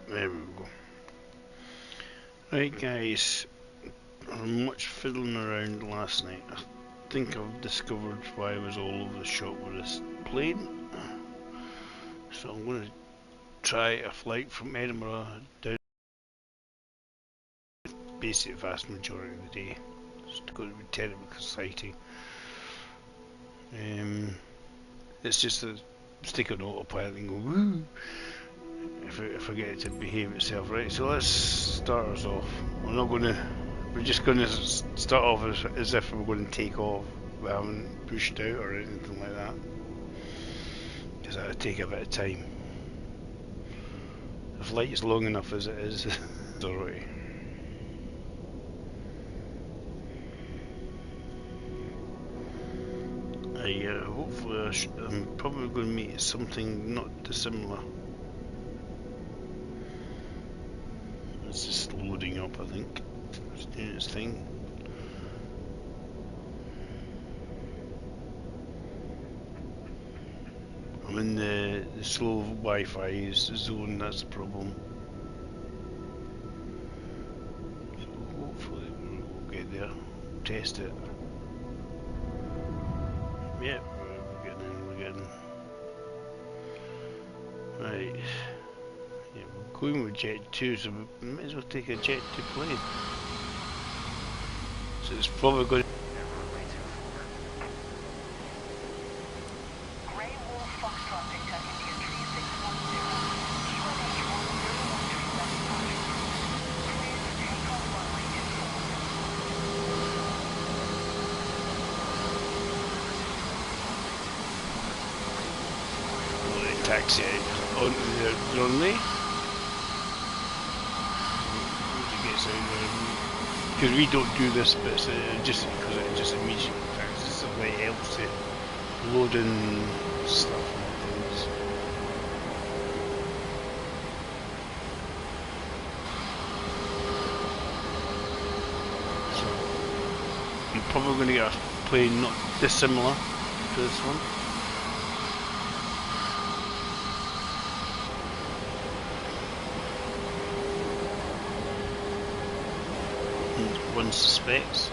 There we go. Right guys, much fiddling around last night. I think I've discovered why I was all over the shop with this plane. So I'm going to try a flight from Edinburgh down basically the vast majority of the day. It's going to be terribly exciting. It's just a stick on autopilot and go woo if I get it to behave itself right. So let's start us off. We're just going to start off as if we're going to take off. We haven't pushed out or anything like that, because that'll take a bit of time. The flight is long enough as it is. Alright. Hopefully I'm probably going to meet something not dissimilar. It's just loading up, I think. It's doing its thing. I'm in the slow Wi-Fi zone, that's the problem. So hopefully we'll get there, test it. Yep, we're getting. Right. Yeah, we're going with Jet 2, so we might as well take a Jet 2 plane. So it's probably going to... taxi onto the runway. Because we don't do this, but just because it just immediately taxes somebody else to load in stuff and things. So I'm probably going to get a plane not dissimilar to this one. One suspects.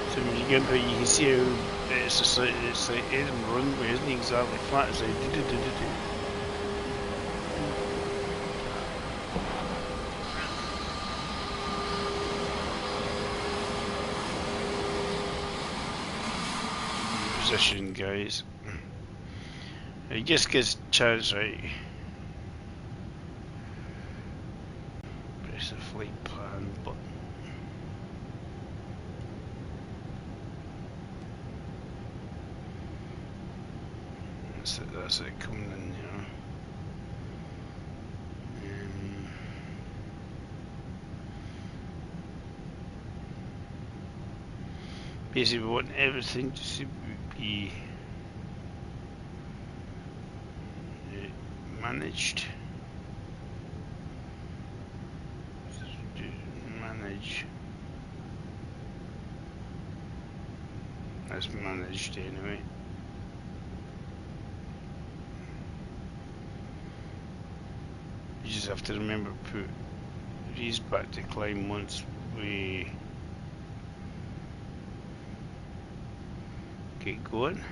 So when you get up, you can see how it's like Edinburgh runway isn't exactly flat. It's like position, guys. It just gives chance, right? Press the flight plan button. That's it coming in here. Basically, we want everything to be managed. Manage. That's managed anyway. You just have to remember to put these back to climb once we get going.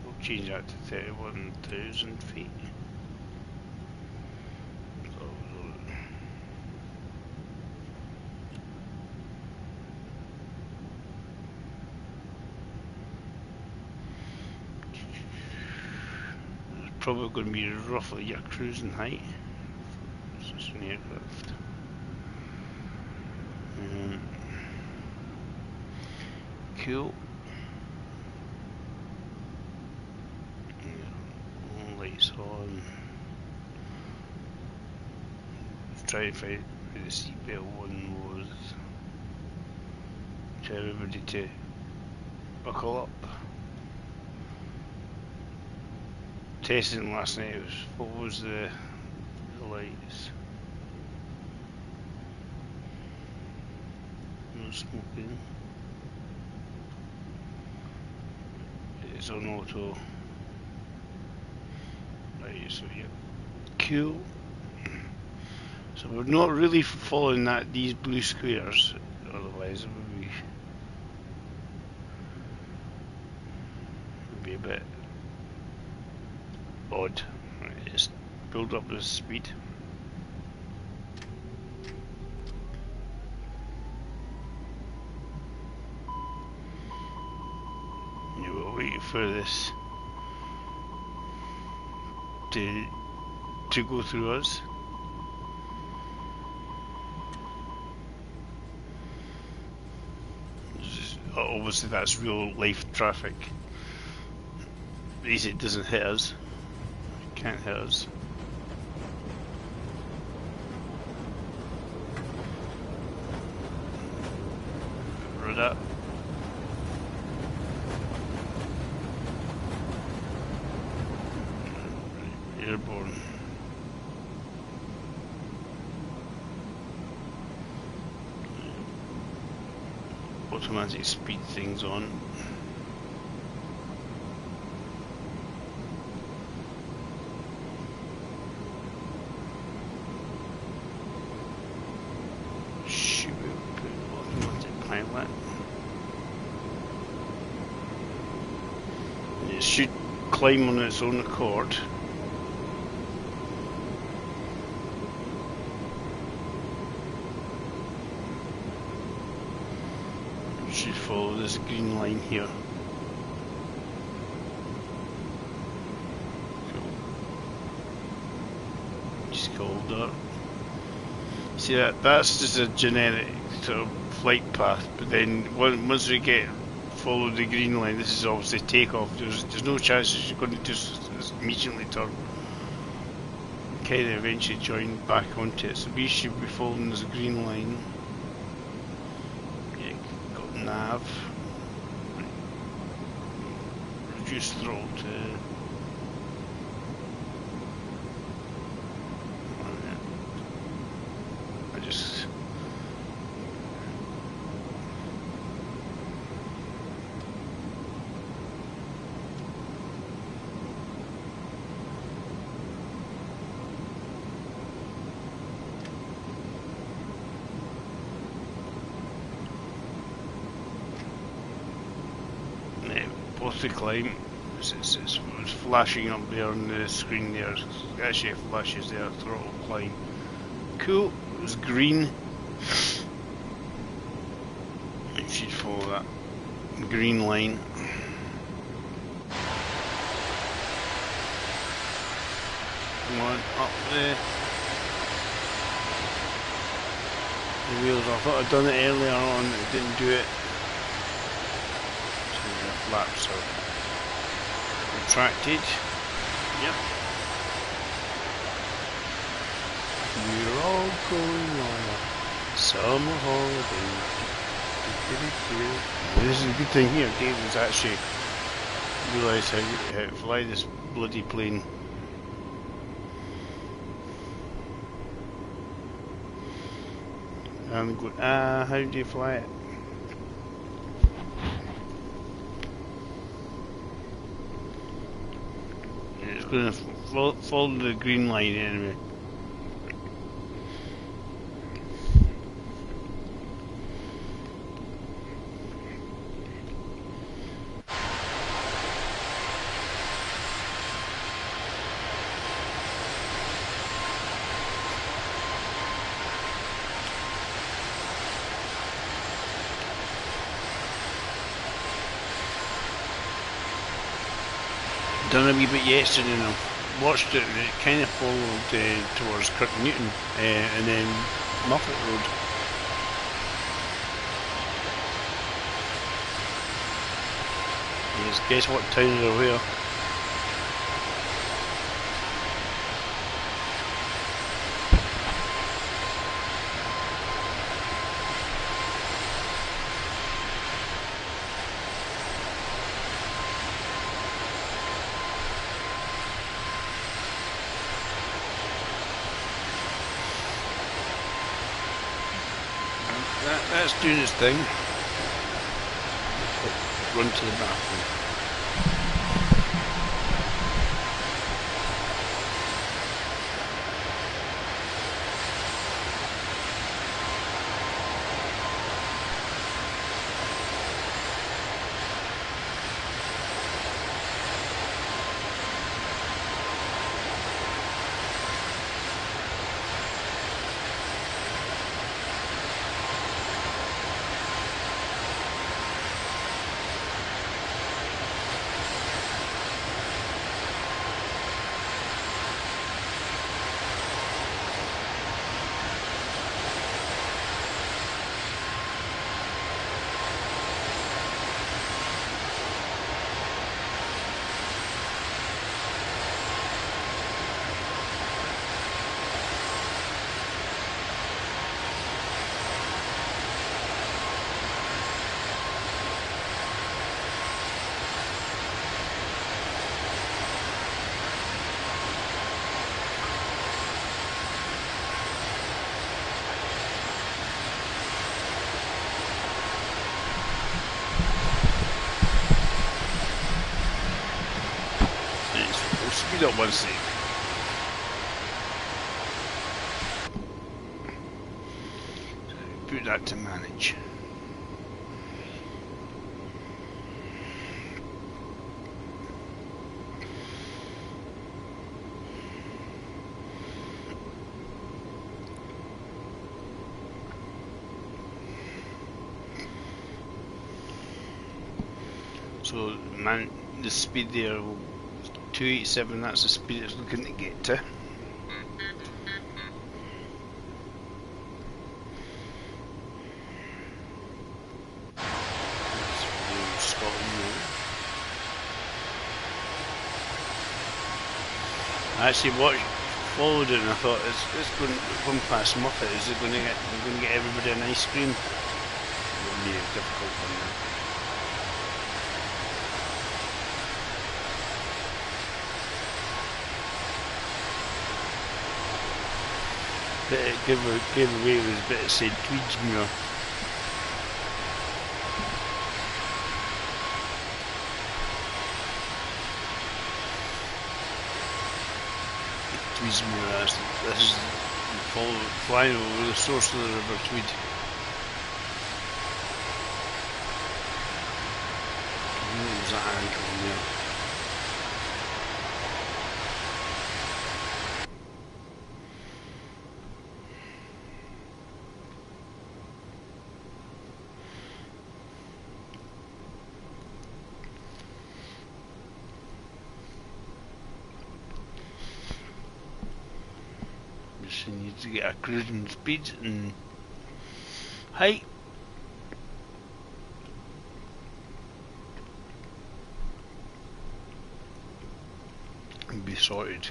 We'll change that to 31,000 feet. Probably going to be roughly your cruising height. So it's an aircraft. Cool. Lights on. Try and find where the seatbelt one was. Tell everybody to buckle up. testing last night. What was the lights? No smoking. It's on auto. Right, so yeah, cool. So we're not really following these blue squares, otherwise it would be a bit odd. Right, just build up the speed. Yeah, we'll wait for this to go through us. Obviously that's real life traffic. At least it doesn't hit us. It can't hit us. Rid up. Airborne. Automatic speed things on. Shoot, put automatic pilot. It should climb on its own accord. Should follow this green line here. Cool. Just called that. See that's just a generic sort of flight path, but then once we follow the green line, this is obviously takeoff. There's no chance that you're going to just immediately turn. Kind of eventually join back onto it. So we should be following this green line. Nav, reduce throttle to I just to climb. It's flashing up there on the screen there. Actually it flashes there, throttle climb. Cool, it was green. You should follow that green line. Come on, up the wheels. I thought I'd done it earlier on, it didn't do it. Flaps are retracted. Yep. We're all going on a summer holiday. This is a good thing here. David's actually realised how to fly this bloody plane. And go, how do you fly it? It's going to follow the green line anyway. Done a wee bit yesterday and I watched it and it kind of followed towards Kirk Newton and then Muffet Road. Yes, guess what town they're where? That's doing its thing. Run to the bathroom. Speed up 1 sec. Put that to manage. So man, the speed there will 287, that's the speed it's looking to get to. I actually followed it and I thought it's going past Muppet, is it going to get, we're going to get everybody an ice cream? It will be a difficult one now. Give away with a bit of St. Tweedsmuir. Tweedsmuir, this is flying over the source of the River Tweed. There's that ankle there. So you need to get a cruising speed and height. And be sorted.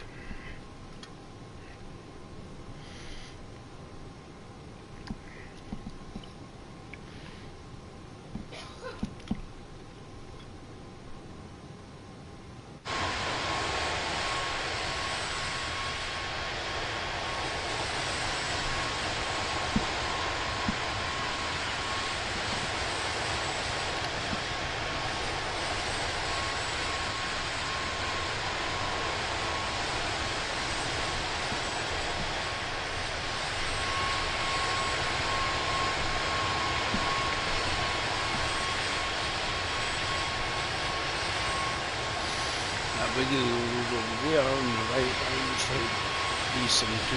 Video over there on the right hand side, D72,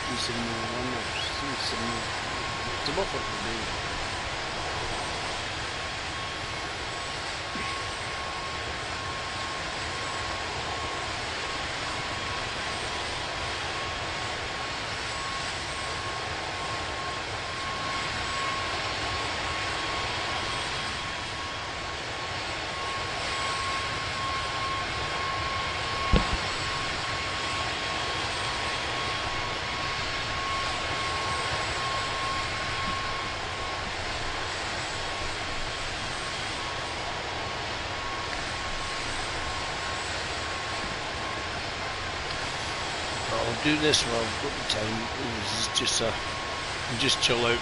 D71 or C71, it's above what we're doing. I'll do this while I've got the time. This is just a and just chill out.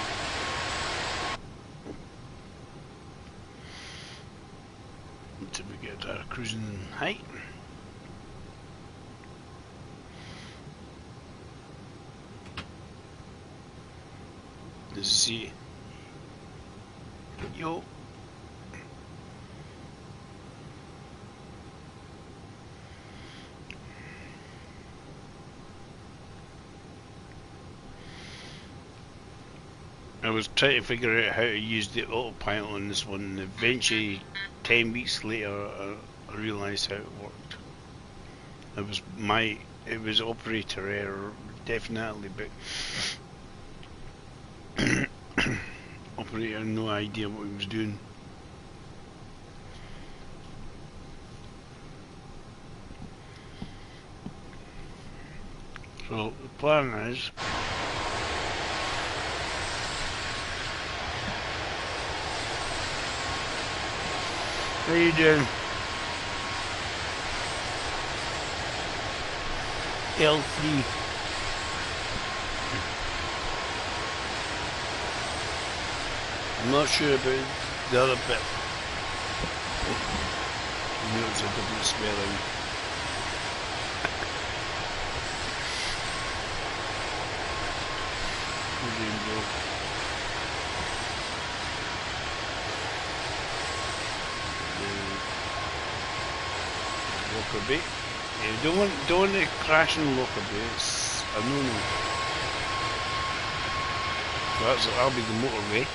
Until we get our cruising height. Let's see. Yo. I was trying to figure out how to use the autopilot on this one, and eventually 10 weeks later I realised how it worked. It was operator error, definitely, but operator had no idea what he was doing. So the plan is how you doing? L3. I'm not sure about the other bit. I knew it was a double spelling. Lockerbie. Yeah, don't want to crash in Lockerbie. It's a no-no. So that'll be the motorway.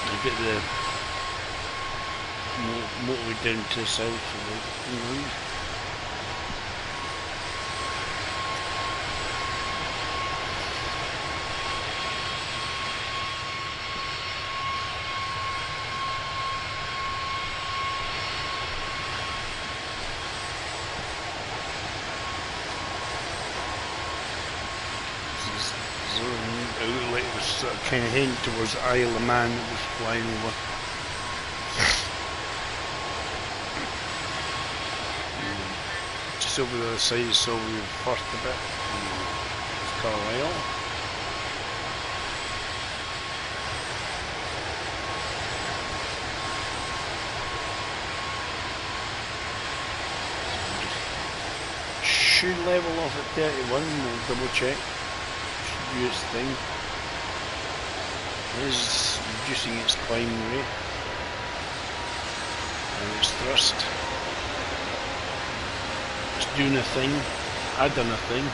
I'll get the motorway down to the south of England. Kind of heading towards Isle of Man that was flying over. Just over the other side, so we first a bit. It's Carlisle. Should level off at 31, we'll double check. Should do its thing. It is reducing its climb rate and its thrust. It's doing a thing. I've done a thing.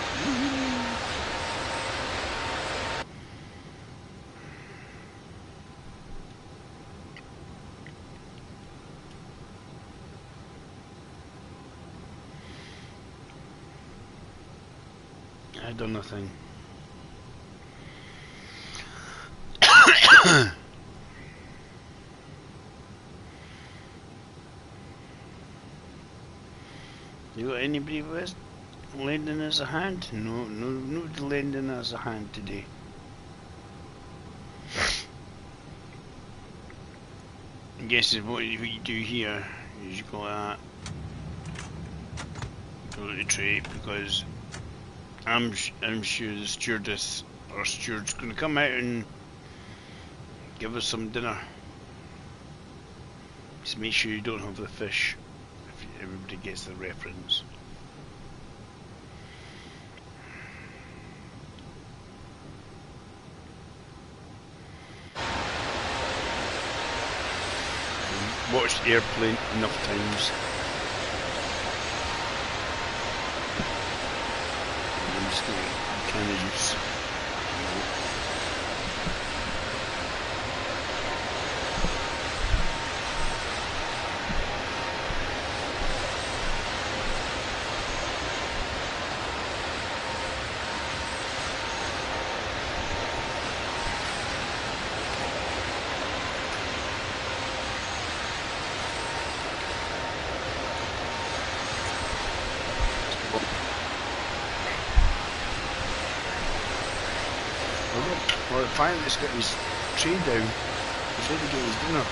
I've done a thing. You got anybody with lending us a hand? No, nobody lending us a hand today. I guess what you do here is you go at go to the tray, because I'm sure the stewardess or steward's going to come out and give us some dinner. Just make sure you don't have the fish, if everybody gets the reference. Watched Airplane enough times. I'm just going to kind of use. Well, finally he's got his tray down. He's ready to get his dinner.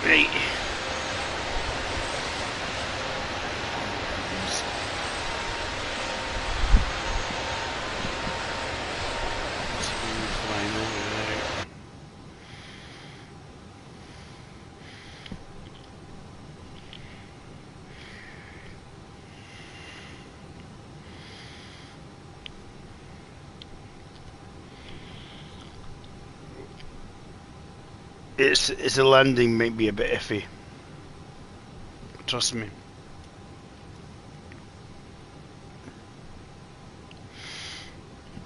Right. It's a landing might be a bit iffy. Trust me.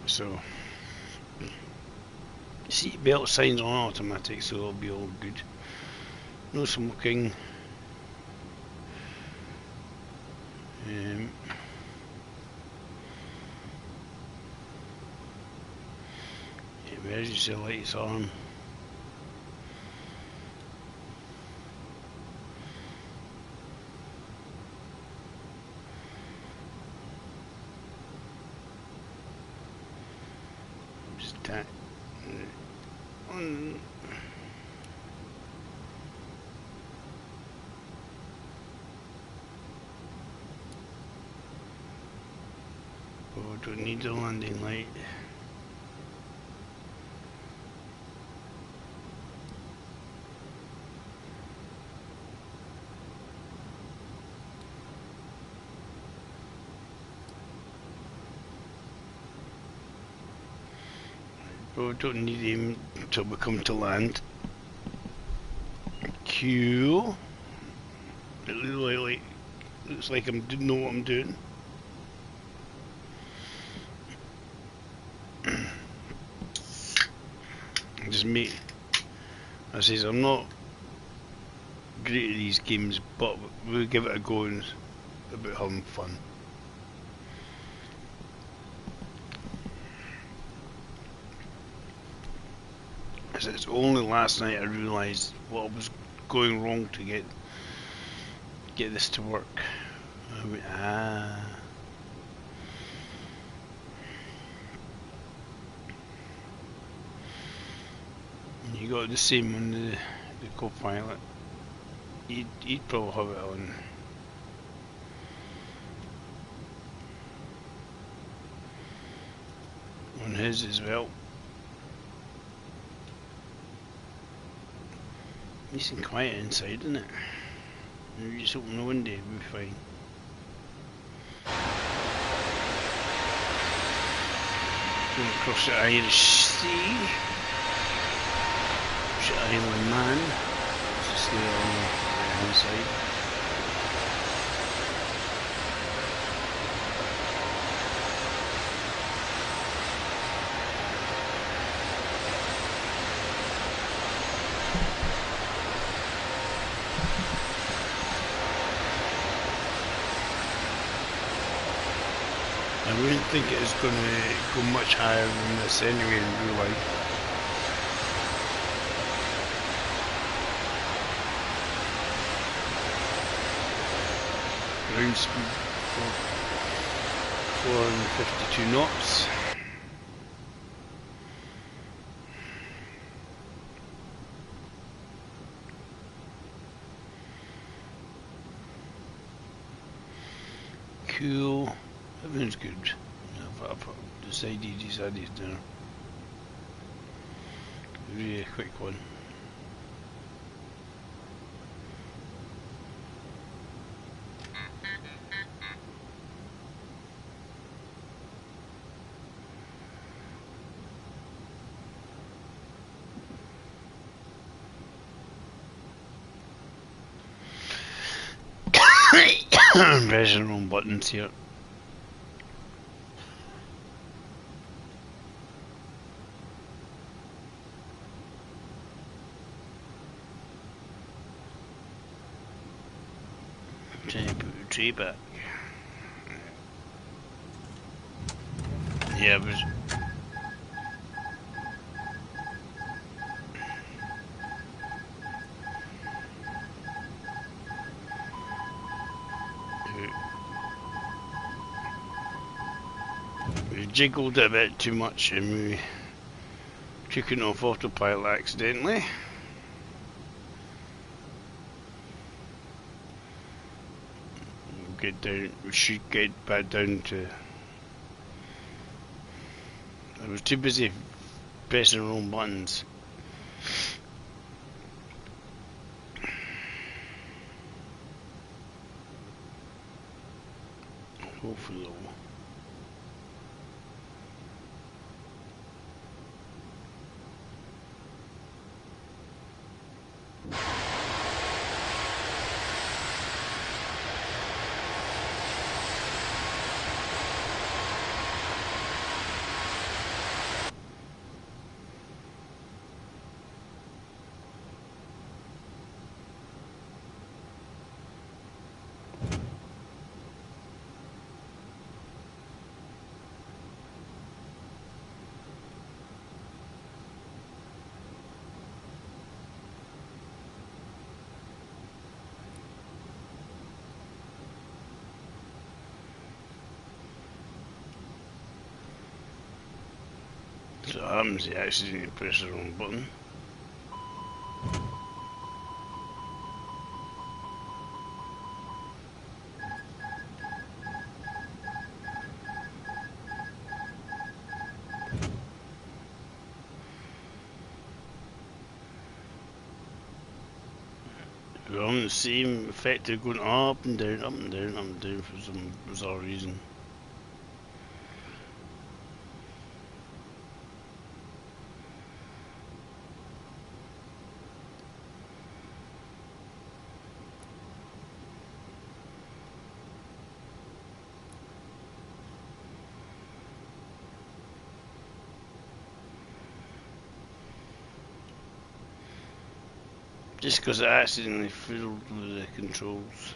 So, seatbelt signs on automatic, so it'll be all good. No smoking. Emergency lights on. Just tap on. Oh, don't need the landing light. Oh, don't need him until we come to land. Q. It looks like I know what I'm doing. Just me. I says I'm not great at these games, but we'll give it a go and about having fun. It's only last night I realised what was going wrong to get this to work. I went, You got the same on the co-pilot. He'd probably have it on his as well. Nice and quiet inside, isn't it? Maybe just open the window, we'll be fine. Going across the Irish Sea. The Island Man. Just there on the right hand side. I wouldn't think it is going to go much higher than this anyway in real life. Ground speed 452 knots. Cool. Everything's good. I've decided he's had his dinner. Really quick one. Pressing the wrong buttons here. Trying to put the tree back. Yeah, it was. We jiggled it a bit too much and we took it off autopilot accidentally. Get down, we should get back down to. I was too busy pressing the wrong buttons. Hopefully. So what happens, you accidentally press the wrong button. We're on the same effect of going up and down, up and down, up and down for some bizarre reason. Just because I accidentally fiddled with the controls.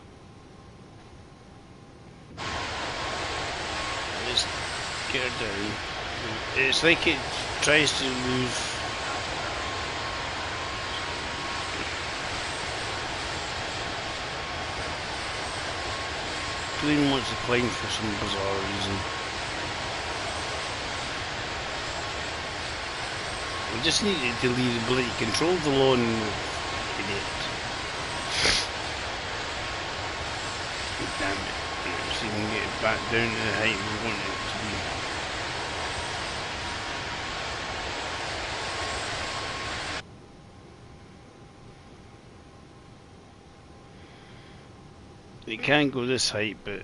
Just get her down. It's like it tries to move. Plane wants to climb for some bizarre reason. We just need to delete the ability to control the lawn. Idiot. Damn it. Let's see if we can get it back down to the height we want it to be. It can go this height, but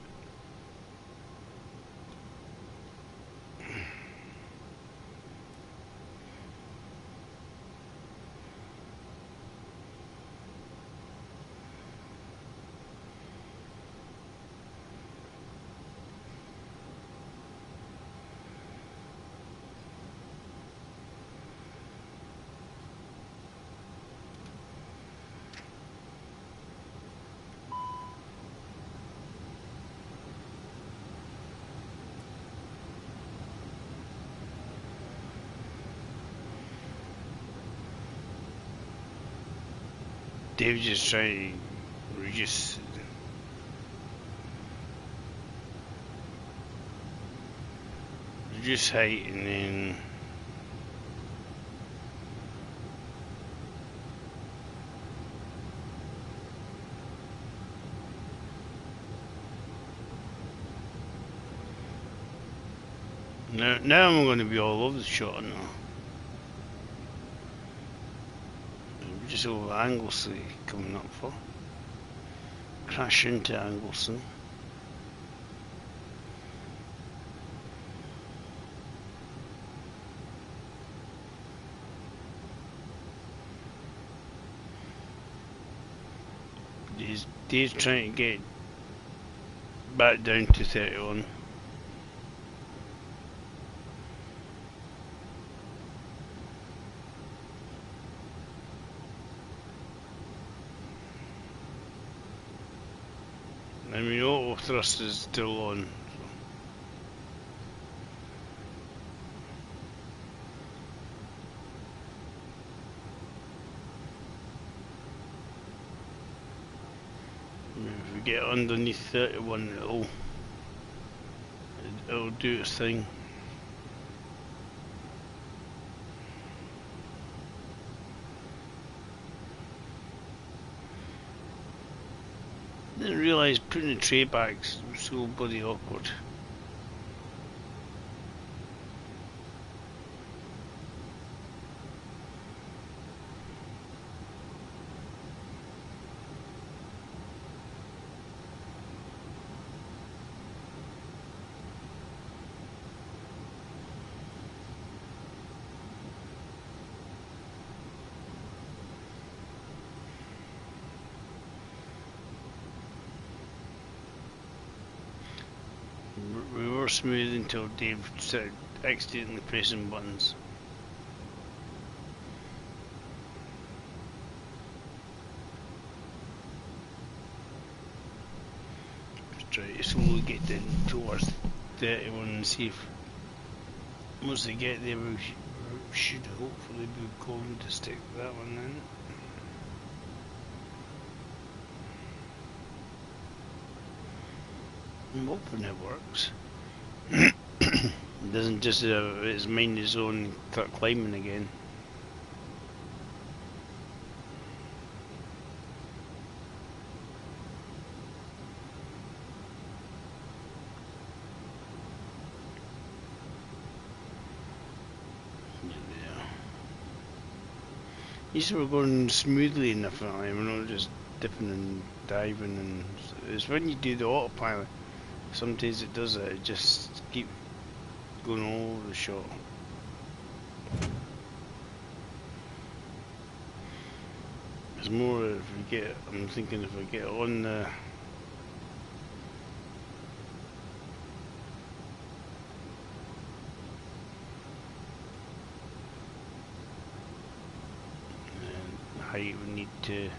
Dave's just trying to reduce height and then now I'm going to be all over the shot now. Just over Anglesey coming up for. Crash into Anglesey. Dave's trying to get back down to 31. And we know auto thrust is still on. If we get underneath 31, it'll do its thing. Didn't realise putting the tray back was so bloody awkward. We were smooth until Dave started accidentally pressing buttons. Just try to slowly get down towards 31 and see if once they get there we should hopefully be going to stick that one in. I'm hoping it works. It doesn't just it's mind its own and start climbing again. These were going smoothly enough, we're not just dipping and diving, and it's when you do the autopilot, sometimes it does it just keep going all over the shot. It's more if we get, I'm thinking if I get on the height we need to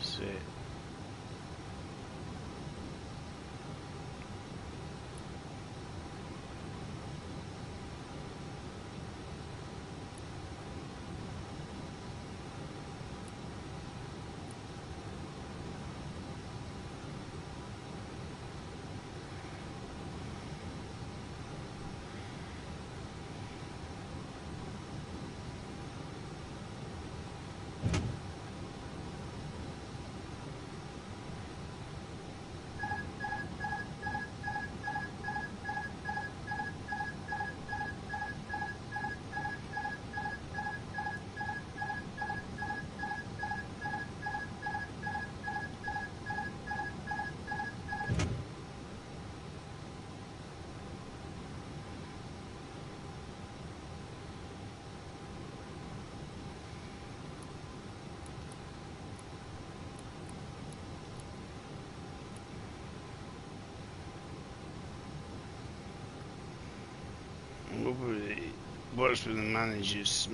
set. It works with the managers.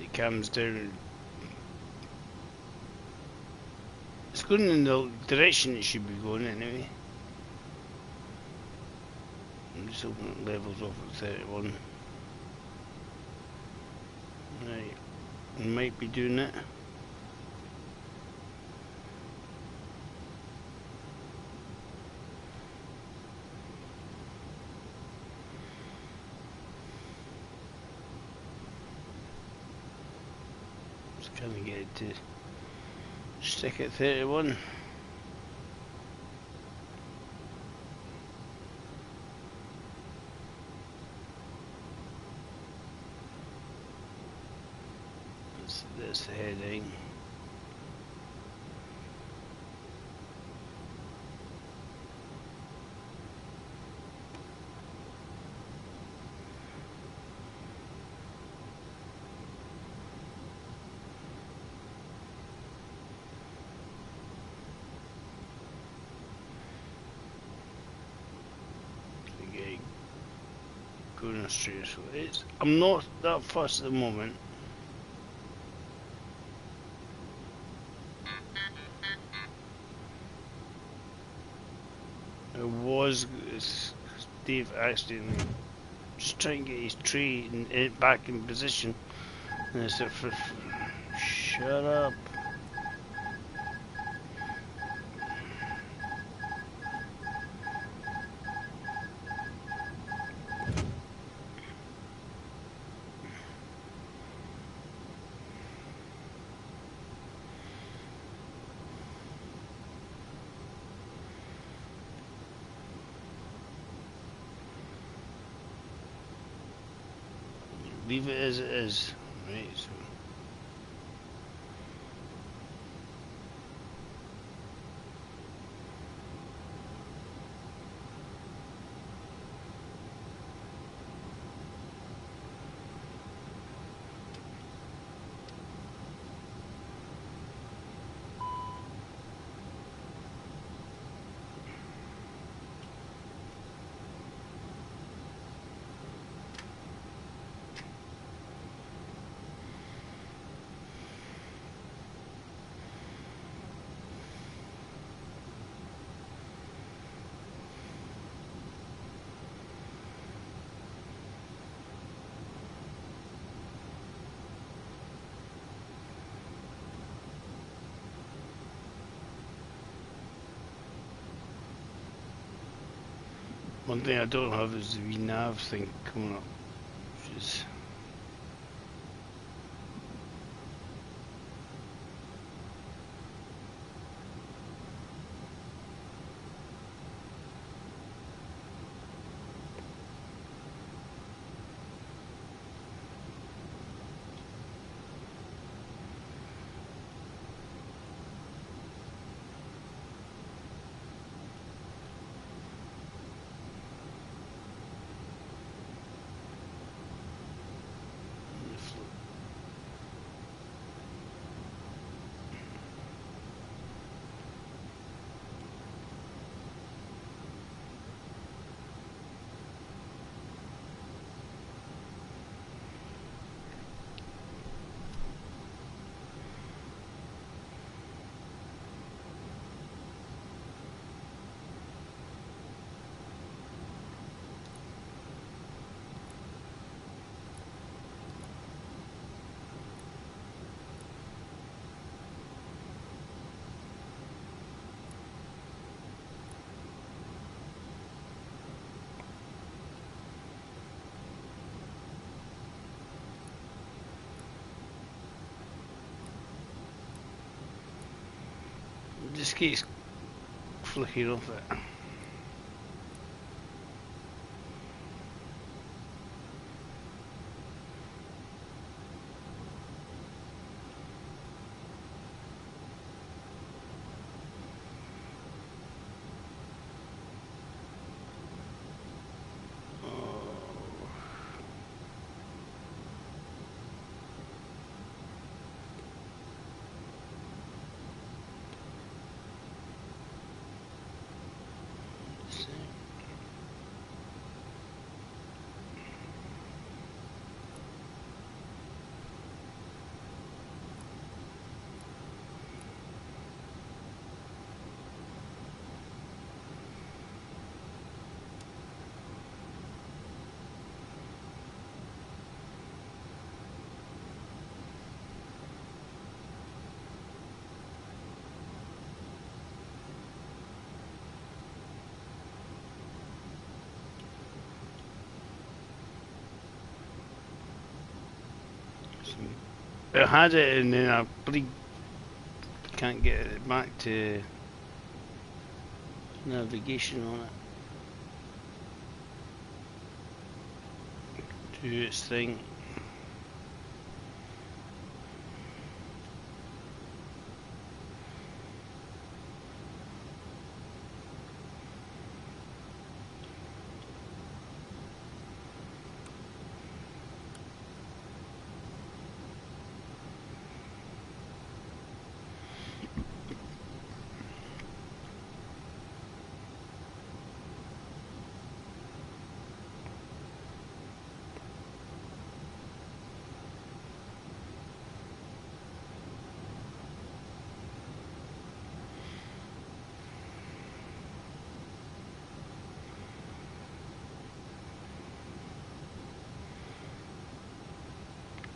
It comes down. It's going in the direction it should be going anyway. I'm just opening levels off at 31. Right, I might be doing it. Can we get it to stick at 31? That's the heading. Going straight, so it's. I'm not that fussed at the moment. It was Steve accidentally just trying to get his tree back in position, and I said, "Shut up." Leave it as it is, right? So. One thing I don't have is the wee nav thing coming up, which is just keeps flicking off it. I had it and then I can't get it back to navigation on it. Do its thing.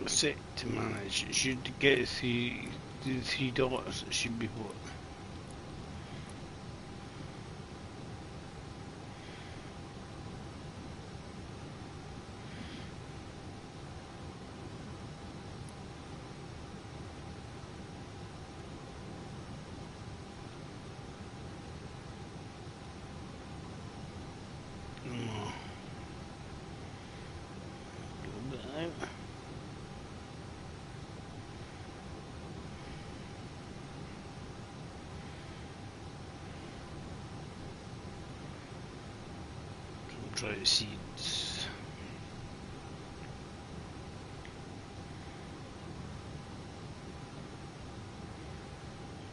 Set to manage. It should get the three dots. It should be what? Try to see it.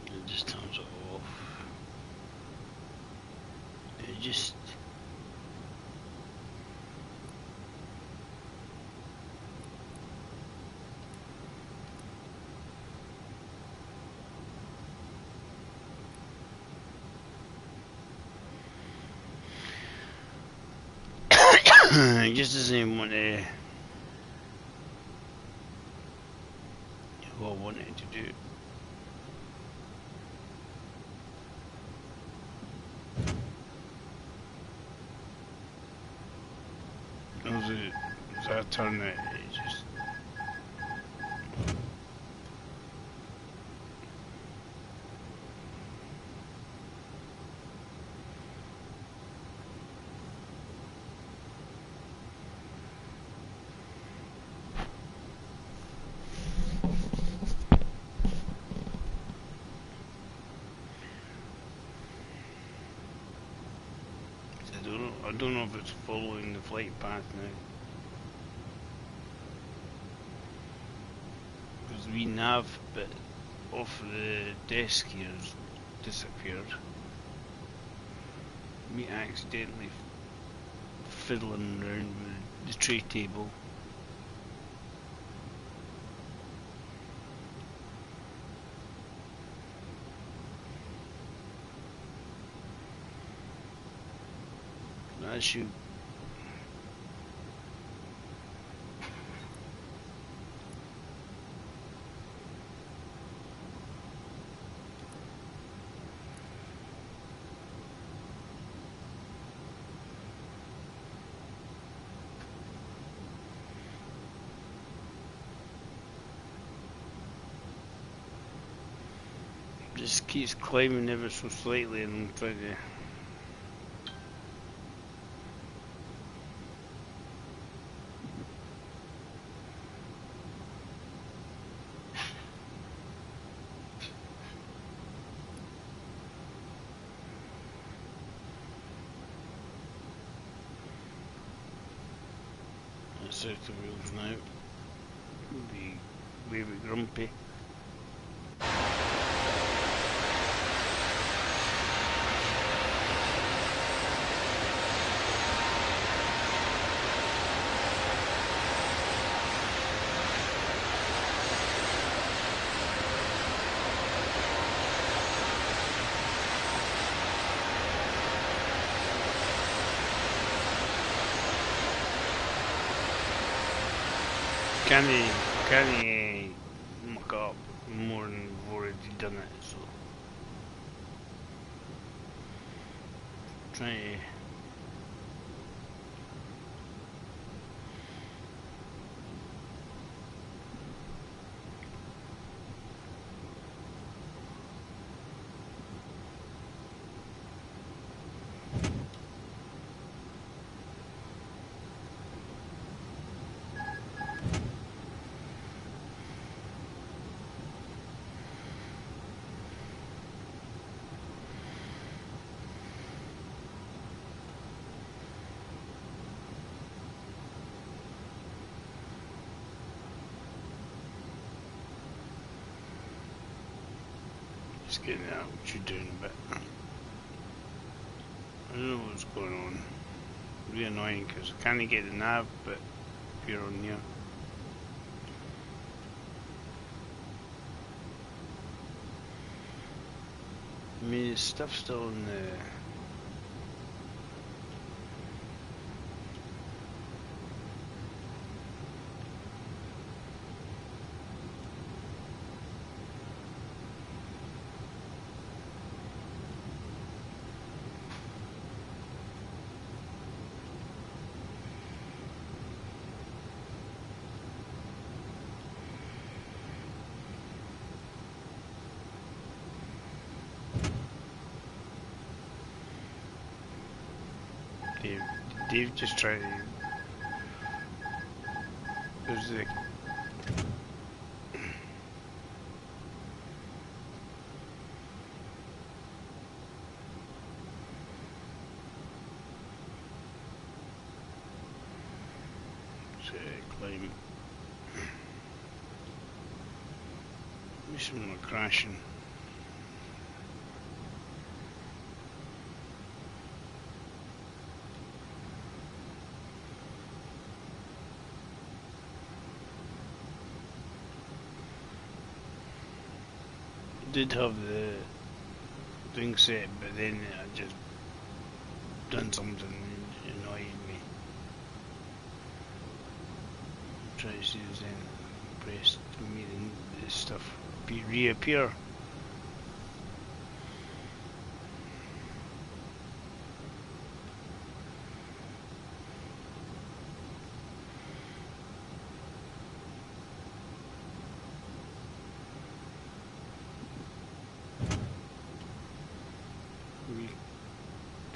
It just turns it off. It just it just doesn't even want to do what I want it to do. as I turn it, it just... I don't know if it's following the flight path now. Because the wee nav bit off the desk here has disappeared. Me accidentally fiddling around with the tray table. As you just keeps climbing ever so slightly, and I'm trying to... That's out the wheels now. Be way bit grumpy. Can he muck up more than we've already done it, so try to just getting out what you're doing a bit. I don't know what's going on. Really annoying because I can't get the nav but here on here. I mean, the stuff's still in the... Dave just tried to... There's the... Climb. Maybe some of them are crashing. Did have the thing set, but then I just done something that annoyed me. Try to see if then press to make this stuff reappear.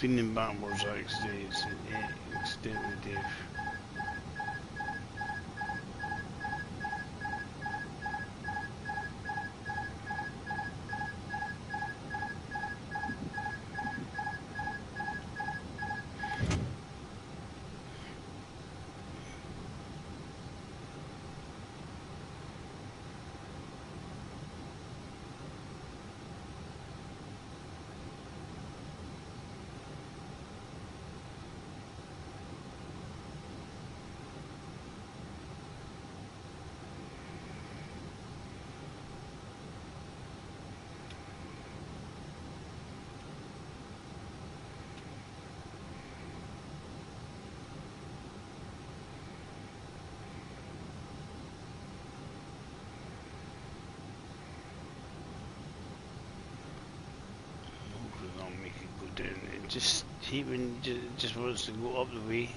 Cleaning backwards accidentally, Dave. Just hate when it just wants to go up the way.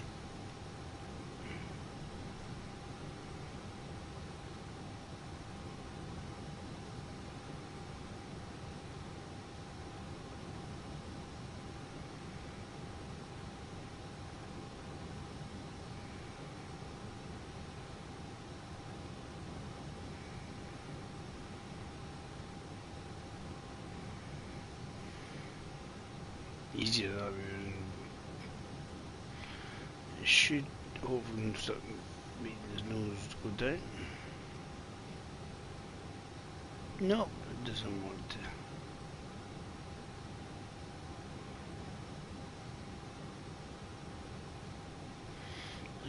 Easier that way. It should hopefully start making his nose go down. No, it doesn't want to.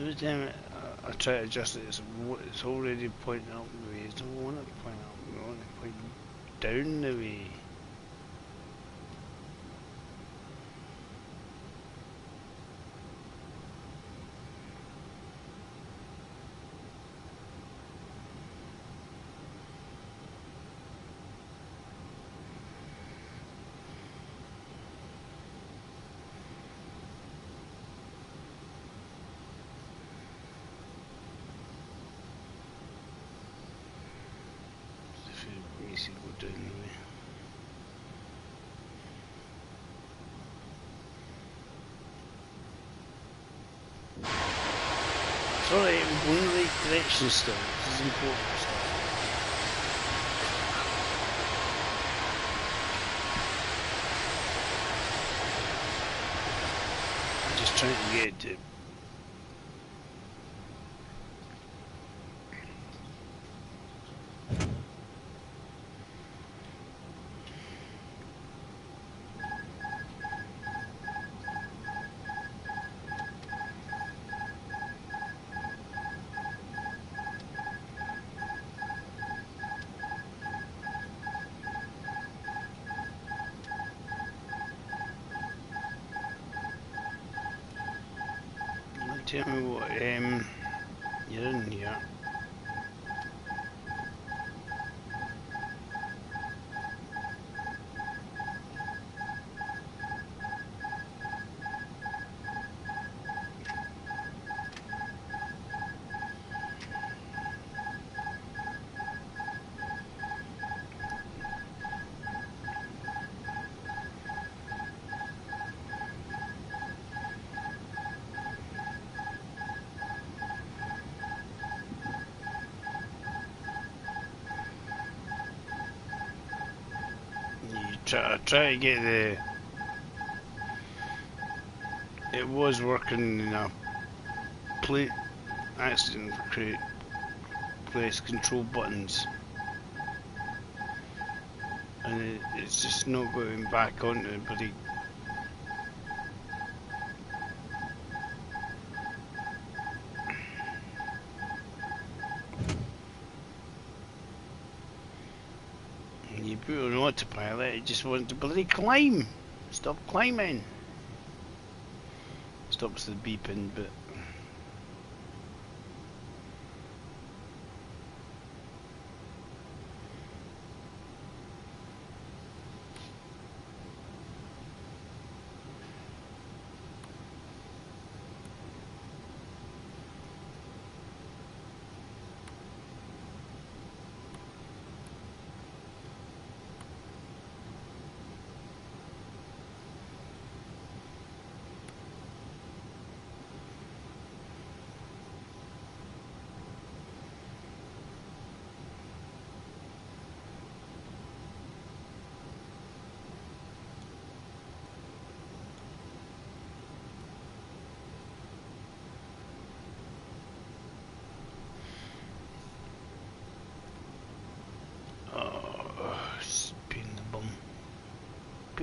Every time I try to adjust it, it's already pointing up the way. I don't want to point up, I want to point down the way. Go down the way. It's alright, we're going in the right direction still. This is important stuff. I'm just trying to get it to tell me what, you're in here. Try to get the. It was working in a plate accident create place control buttons, and it's just not going back onto it, but you put it on autopilot, it just wants to bloody climb. Stop climbing. Stops the beeping, but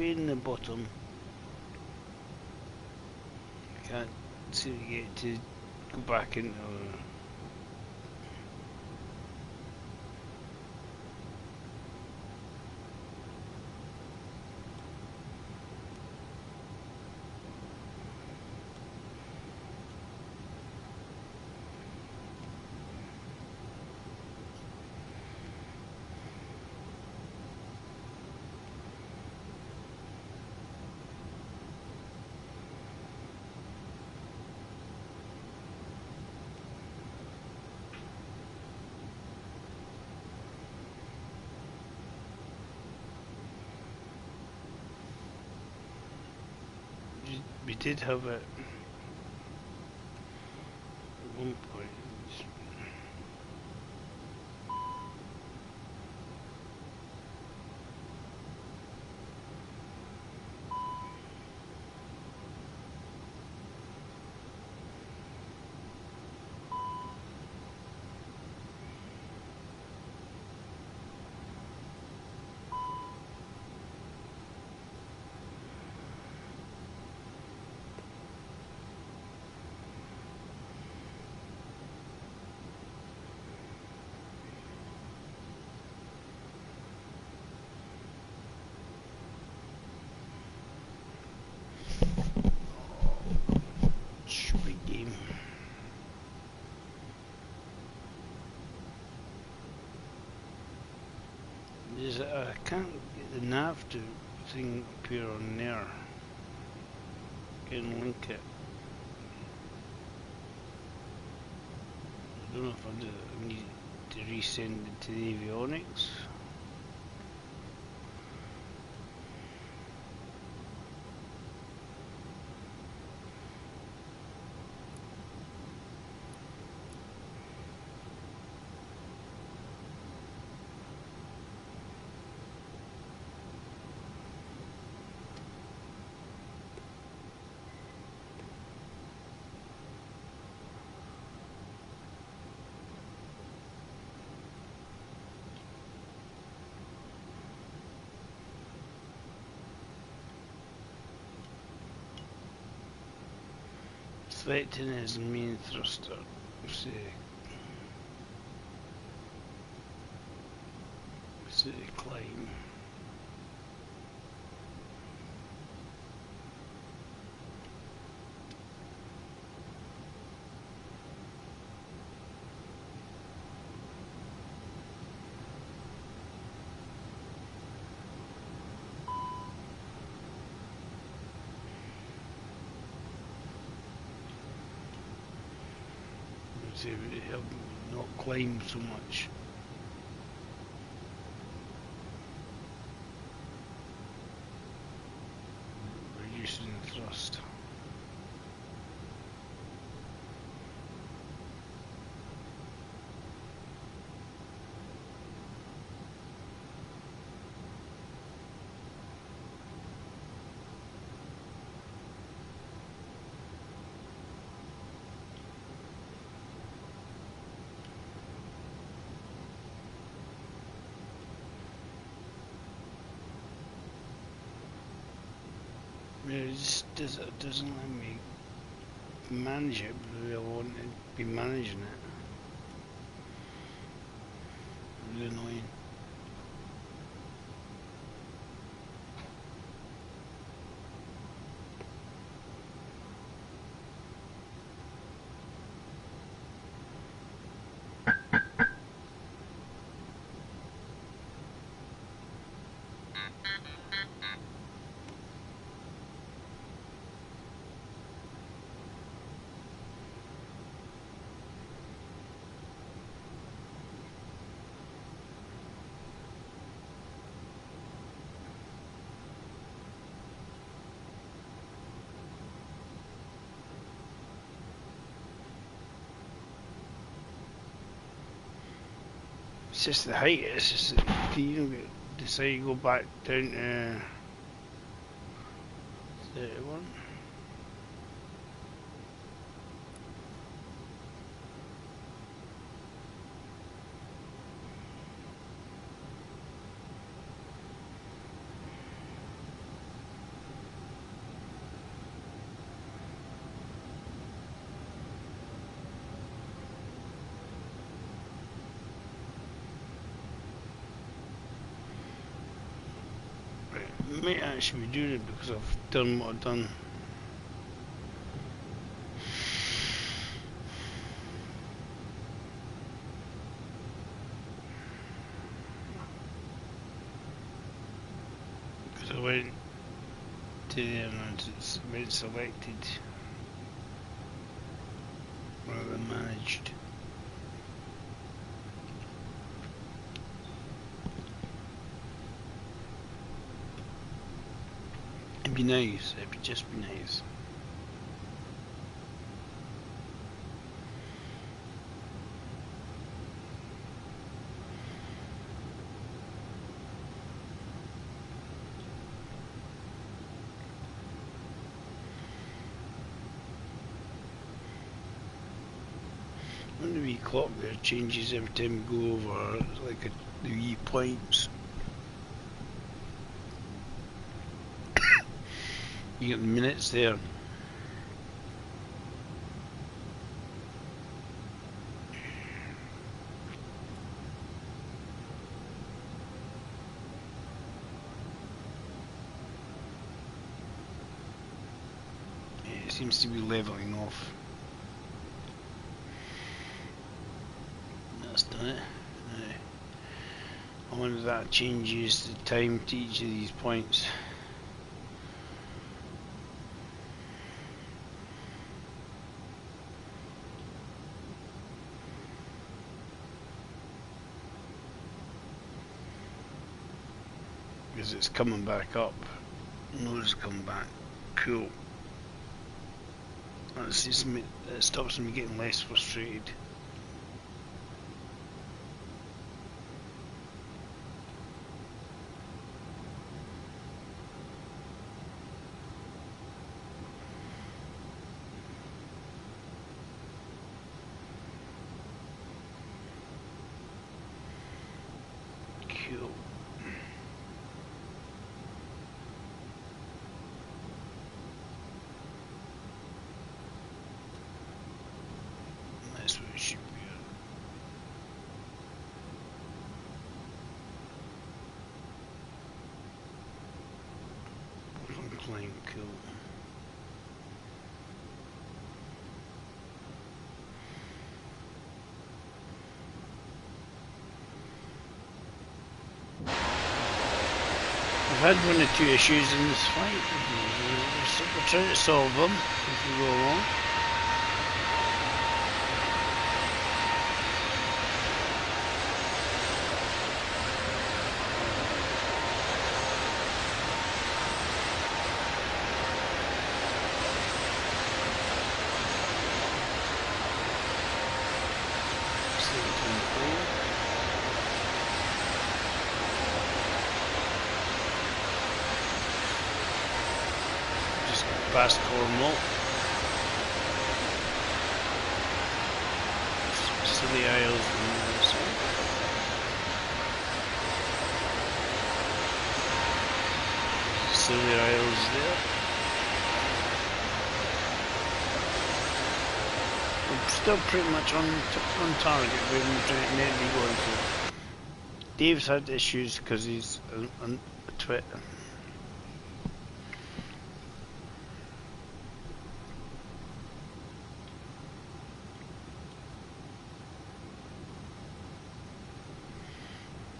pain in the bottom. Can't seem to get to go back into. We did have it at one point. Stupid game. I can't get the nav to thing appear on there. Can link it. I don't know if I need to resend it to the avionics. Selecting his main thruster. Let's see climb. It would help not climb so much. Reducing the thrust. It just doesn't let me manage it the way I want to be managing it. Really annoying. It's just the height, it's just that you decide to go back down to 31. might actually be doing it because I've done what I've done. Because I went to there and it's been selected rather than managed. It'd be nice, it'd just be nice. The wee clock there changes every time you go over, it's like the wee points. You get the minutes there. It seems to be levelling off. That's done it. Now, I wonder if that changes the time to each of these points. Because it's coming back up. No, it's coming back. Cool. That's just me, it stops me getting less frustrated. Cool. That's what it should be. Climb, cool. I've had one or two issues in this fight. We're trying to solve them as we go along. Past Cornwall. Silly Isles on the other side. Silly Isles there. We're still pretty much on target where we're meant to be going to. Dave's had issues because he's on Twitter.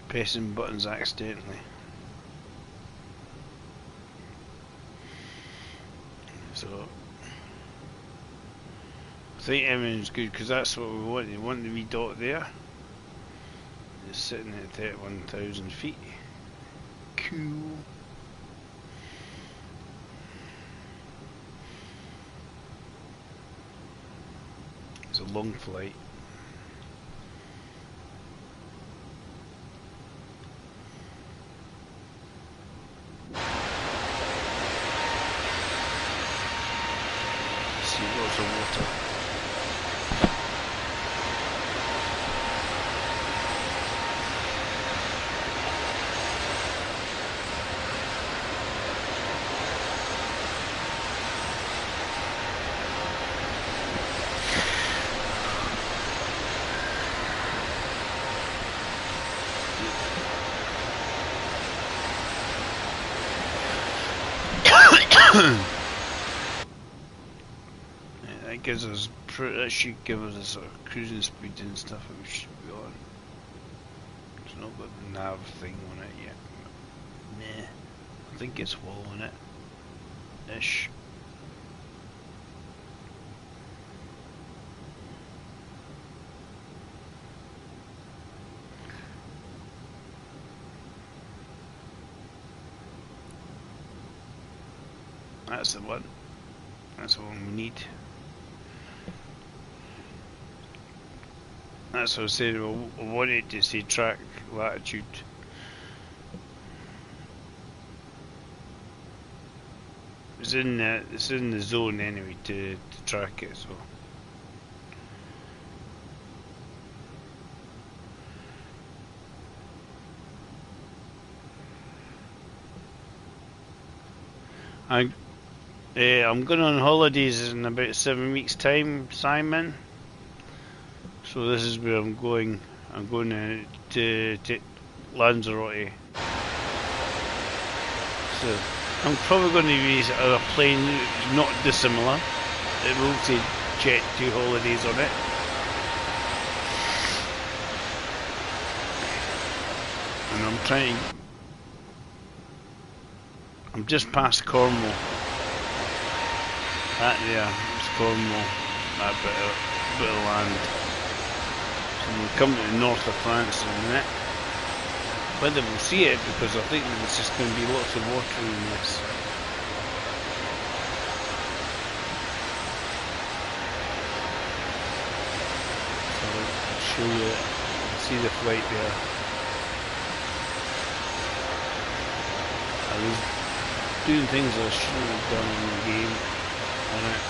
Pressing buttons accidentally. So I think everything's good because that's what we want. You want the wee dot there. It's sitting at 31,000 feet. Cool. It's a long flight. Lots of water. That gives us, that should give us a sort of cruising speed and stuff that we should be on. It's not got the nav thing on it yet. Nah, I think it's following it. Ish. That's the one. That's the one we need. That's what I said. I wanted to see track latitude. It's in the zone anyway to track it. So. I'm going on holidays in about 7 weeks' time, Simon. So this is where I'm going. I'm going to Lanzarote. So I'm probably going to use a plane not dissimilar. It will say Jet 2 Holidays on it. And I'm trying to... I'm just past Cornwall. That there is Cornwall. That bit of land. So we'll come to the north of France in a minute. Whether we'll see it, because I think there's just going to be lots of water in this. So I'll show you it. You'll see the flight there. I was doing things I shouldn't have done in the game on it.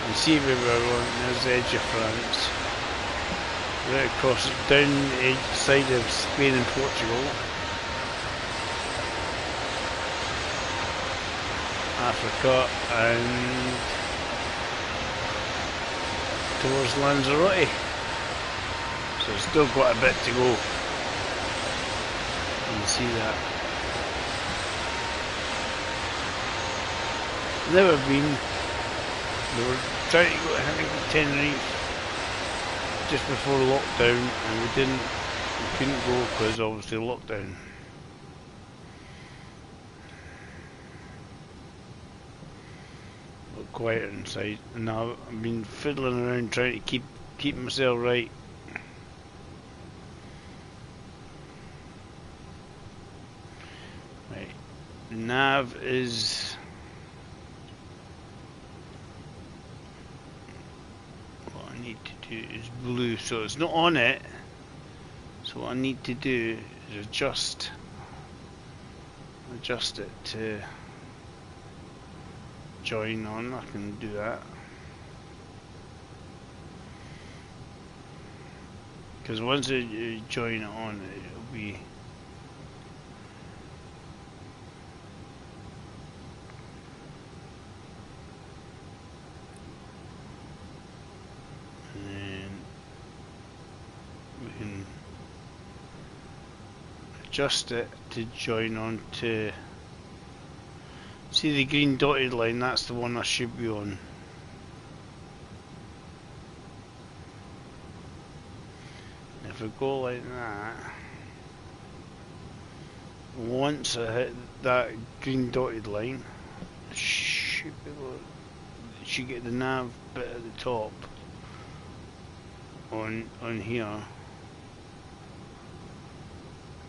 You see where we're on, there's the edge of France. Right across, down the side of Spain and Portugal. Africa and towards Lanzarote. So it's still got a bit to go. You can see that. Never been. We were trying to go to Tenerife just before lockdown, and we couldn't go because obviously lockdown. Got quieter inside, and now I've been fiddling around trying to keep myself right. Right, nav is. Is blue, so it's not on it. So what I need to do is adjust it to join on. I can do that because once I join it on, it'll be adjust it to join on to see the green dotted line. That's the one I should be on. If I go like that, once I hit that green dotted line, I should get the nav bit at the top on here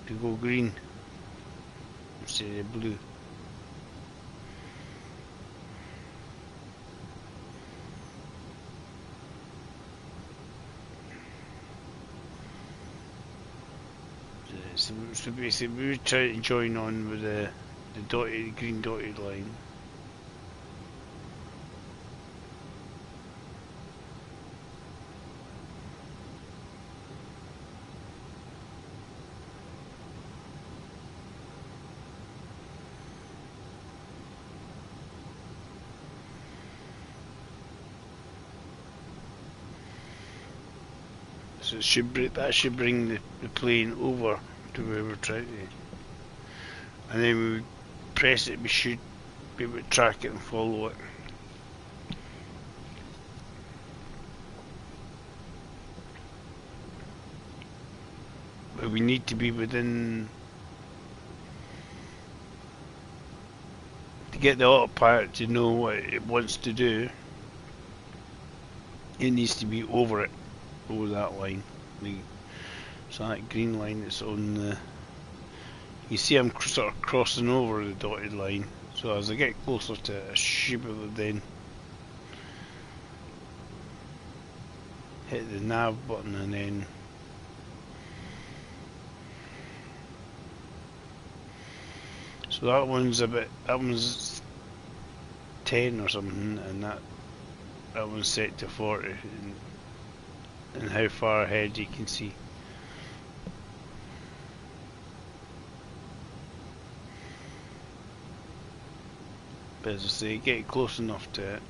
to go green instead of blue. So basically we would try to join on with the green dotted line. So that should bring the plane over to where we're trying to, and then we would press it, we should be able to track it and follow it. But we need to be within, to get the autopilot to know what it wants to do, it needs to be over it, over that line. So that green line that's on the, you see I'm sort of crossing over the dotted line, so as I get closer to it I should be able to then hit the nav button, and then so that one's that one's 10 or something, and that one's set to 40, and how far ahead you can see. But as I say, get close enough to it.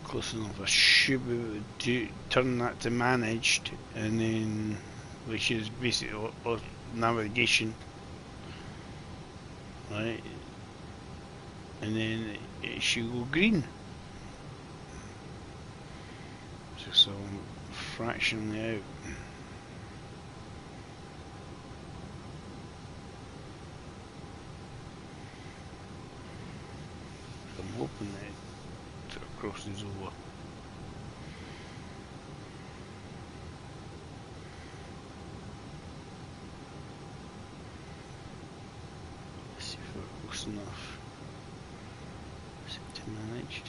Close enough, I should be able to turn that to managed, and then which is basically navigation, right? And then it should go green. Just so I'm fractionally out. I'm hoping that crosses over. Let's see if we're close enough. Set to managed.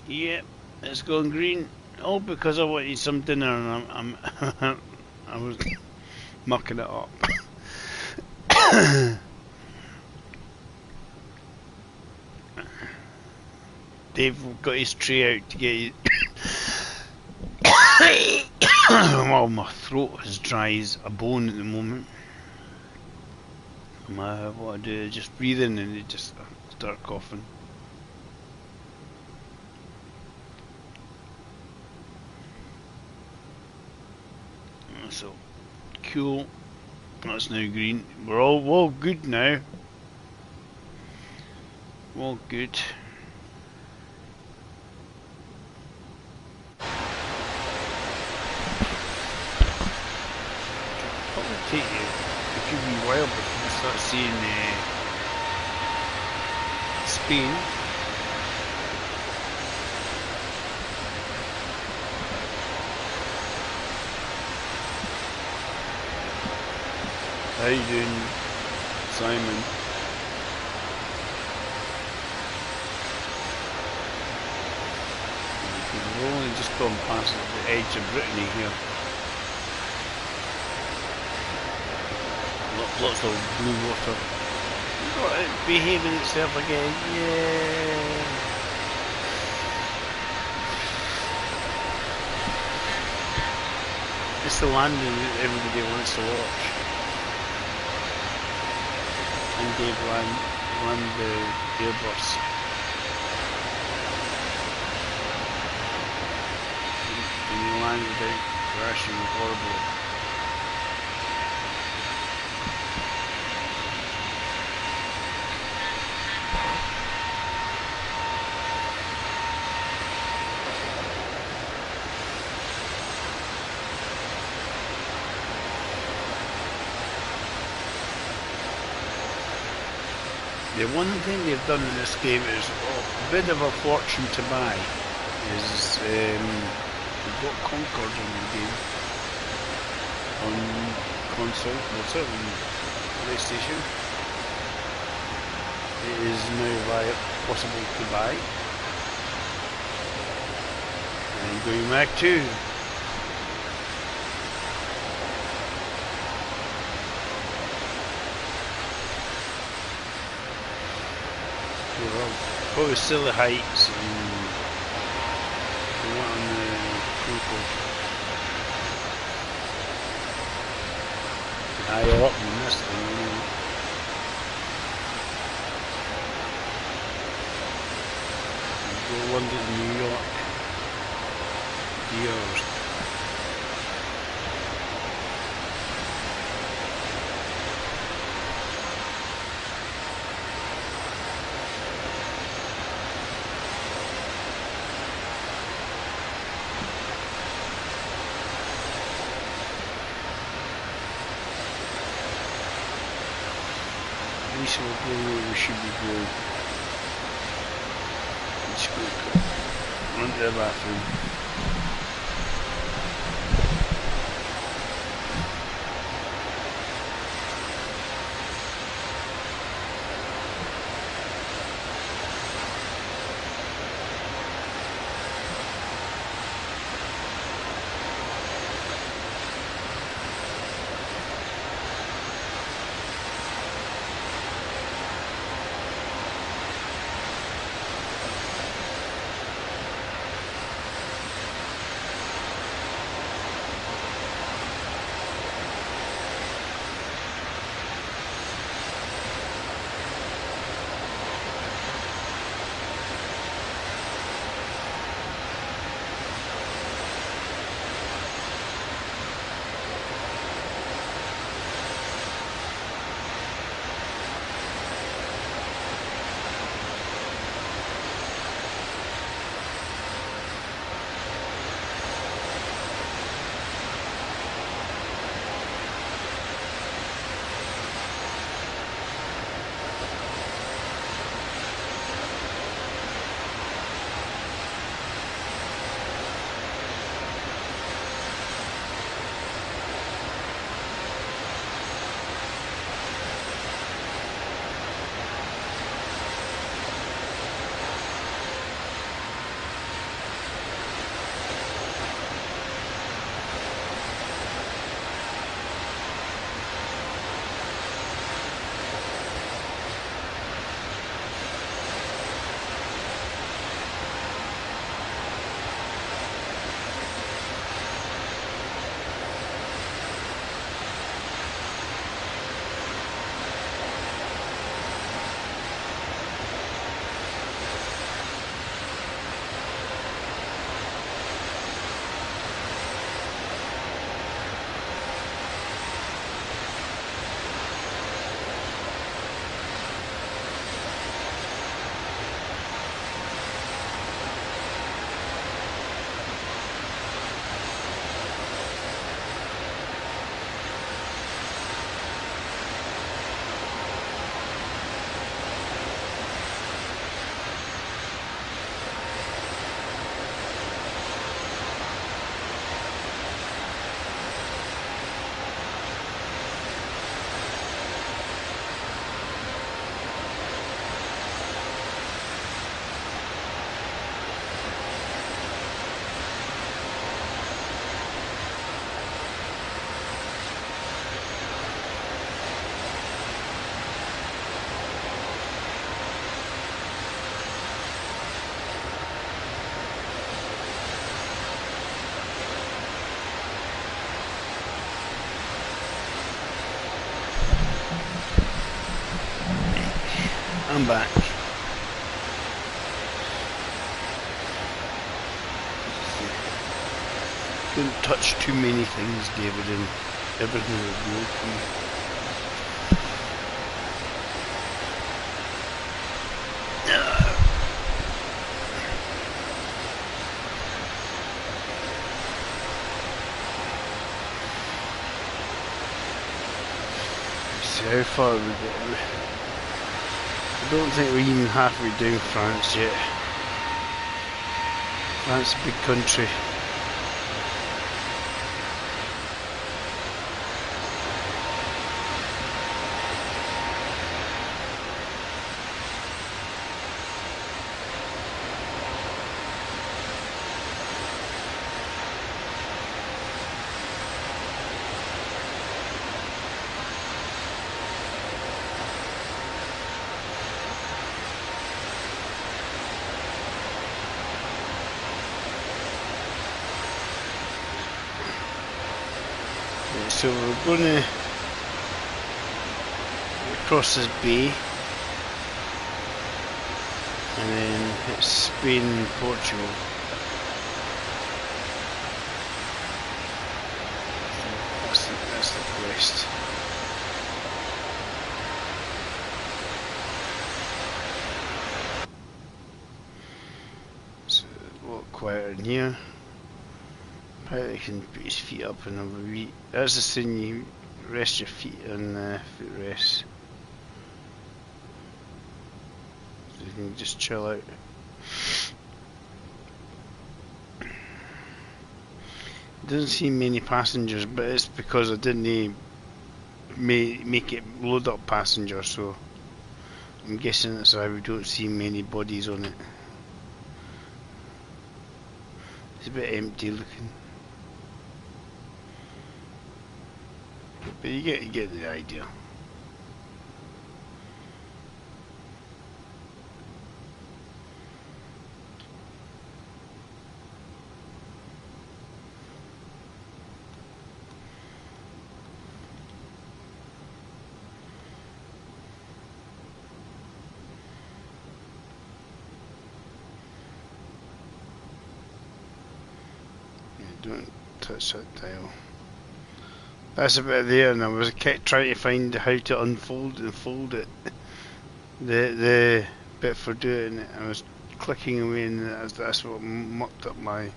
Yep, it's going green. All because I wanted some dinner and I was mucking it up. Dave got his tray out to get his well, my throat is dry as a bone at the moment. What I do is just breathe in and it just start coughing. So cool, that's now green. We're all good now. All good. Probably take you a few wee while before you start seeing Spain. How you doing, Simon? We've only just gone past the edge of Brittany here. Lots of blue water. Got it behaving itself again. Yeah. It's the landing that everybody wants to watch. And Dave land the Airbus. And he landed without crashing horribly. The one thing they've done in this game is a bit of a fortune to buy. Is we've got Concord in the game on console, well certainly PlayStation. It is now possible to buy. And going back to Probably Silly Heights and the one on the Google. Higher up than this thing, you know. Go London to New York. Years. We will go where we should be going. Let's go run to the bathroom. I'm back. Couldn't touch too many things, David, and everything would be okay. See how far we get. I don't think we're even halfway down France yet. France is a big country. So we're going to cross this bay and then hit Spain and Portugal. That's the west. It's a lot quieter in here. Apparently he can put his feet up and have a wee. That's the thing, you rest your feet on the footrests. So you can just chill out. Doesn't seem many passengers, but it's because I didn't make it load up passengers, so I'm guessing that's why we don't see many bodies on it. It's a bit empty looking. But you get the idea. Yeah, don't touch that dial. That's a bit there, and I was kept trying to find how to unfold and fold it. The bit for doing it, I was clicking away, and that's what mucked up my.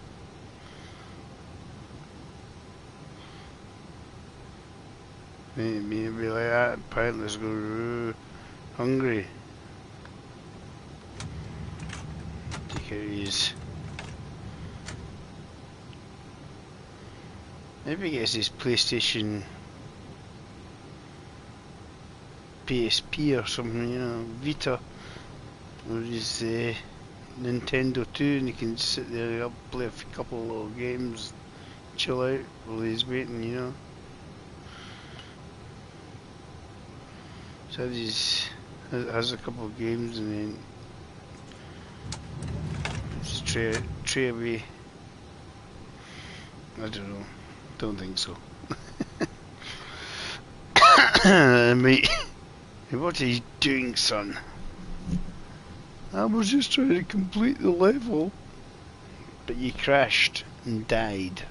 Maybe like that. Apparently, let's go hungry. Take it easy. Maybe he gets his PlayStation PSP or something, you know, Vita, or his Nintendo 2, and he can sit there and play a couple of little games, chill out while he's waiting, you know. So he has a couple of games and then just tray away. I don't know. Don't think so. Mate, what are you doing, son? I was just trying to complete the level, but you crashed and died.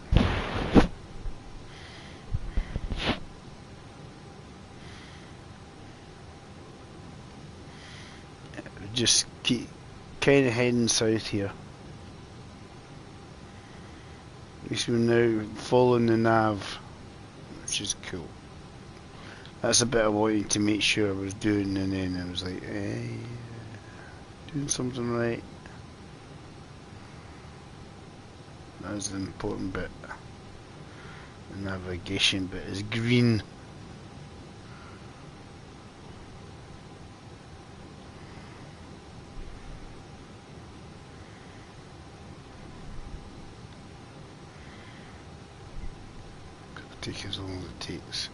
Just keep kind of heading south here. At least we're now following the nav, which is cool. That's a bit I wanted to make sure I was doing, and then I was like, doing something right. That's the important bit. The navigation bit is green. Take as long as it takes.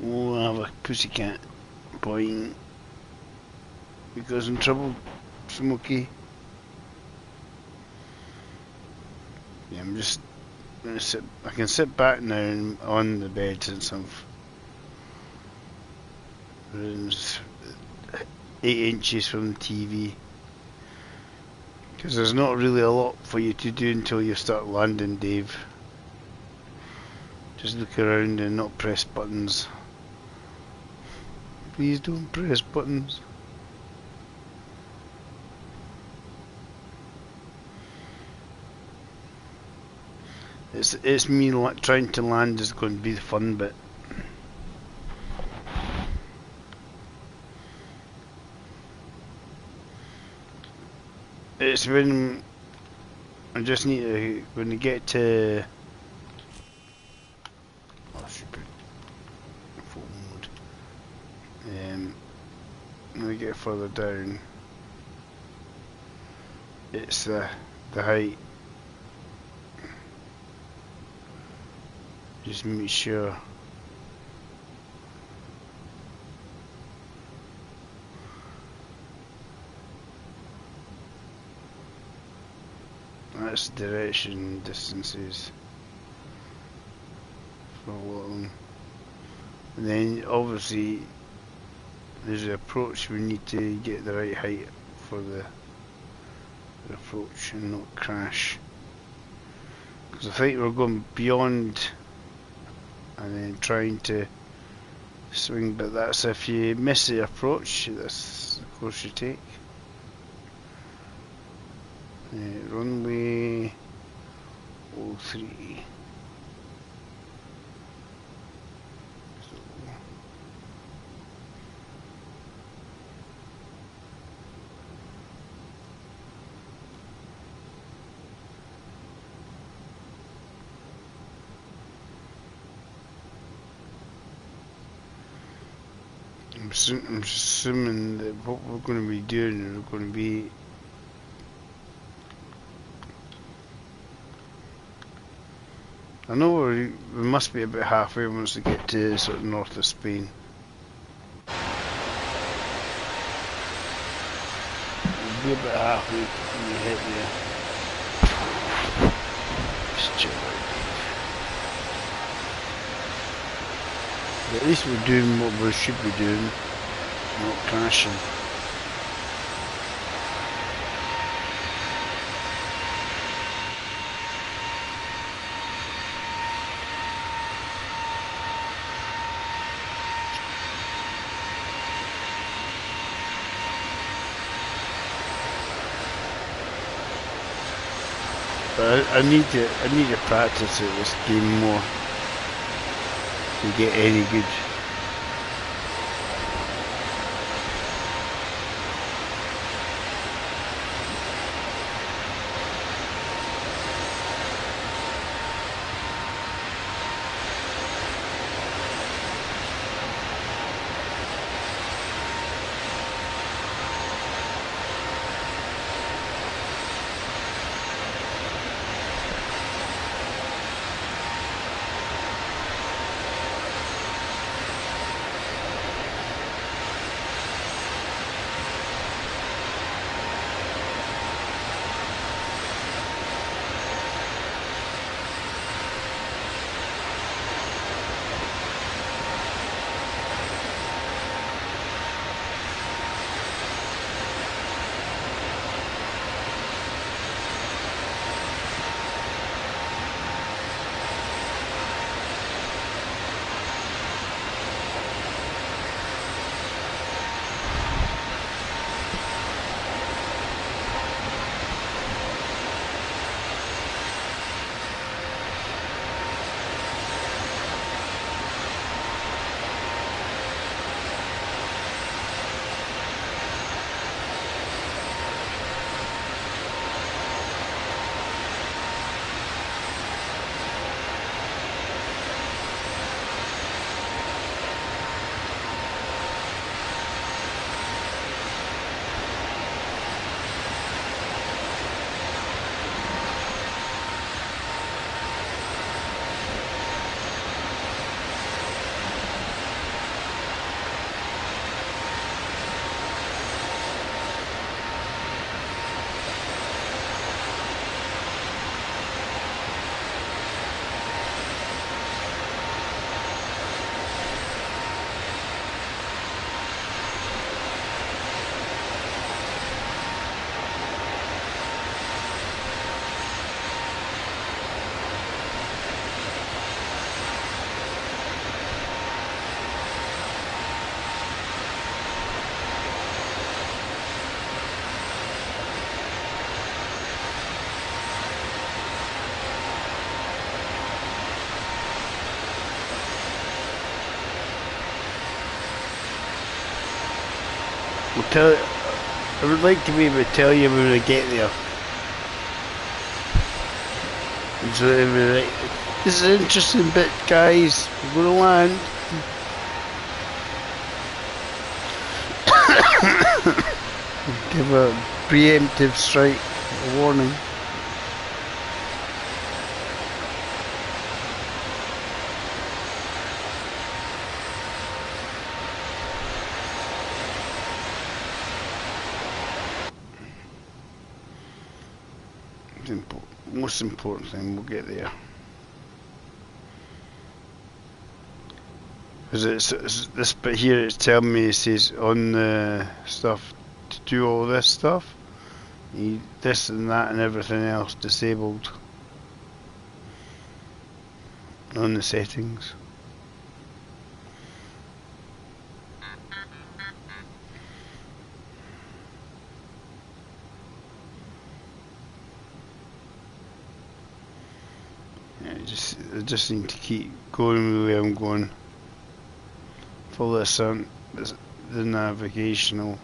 We'll have a pussycat boing because in trouble, Smokey. Yeah, I'm just gonna sit. I can sit back now on the bed since I've 8 inches from the TV. Because there's not really a lot for you to do until you start landing, Dave. Just look around and not press buttons. Please don't press buttons. It's me trying to land is going to be the fun bit. It's when I just need to, when I get to full mode, when I get further down, it's the height. Just make sure. That's direction, distances. for a lot of them. And then obviously there's the approach. We need to get the right height for the approach and not crash. Because I think we're going beyond and then trying to swing, but that's if you miss the approach, that's the course you take. Runway 03. I'm assuming that what we're going to be doing is we're going to be I know we must be about halfway once we get to sort of north of Spain. We'll be about halfway when we hit there. Just chill out. But at least we're doing what we should be doing, not crashing. But I need to practice at this game more to get any good. I would like to be able to tell you when I get there. And so everybody, like, this is an interesting bit, guys. We're going to land. Give a preemptive strike, a warning. Most important thing, we'll get there. Because this bit here, it's telling me, it says on the stuff to do all this stuff, this and that and everything else disabled on the settings. Yeah, I just need to keep going the way I'm going. Follow the navigational.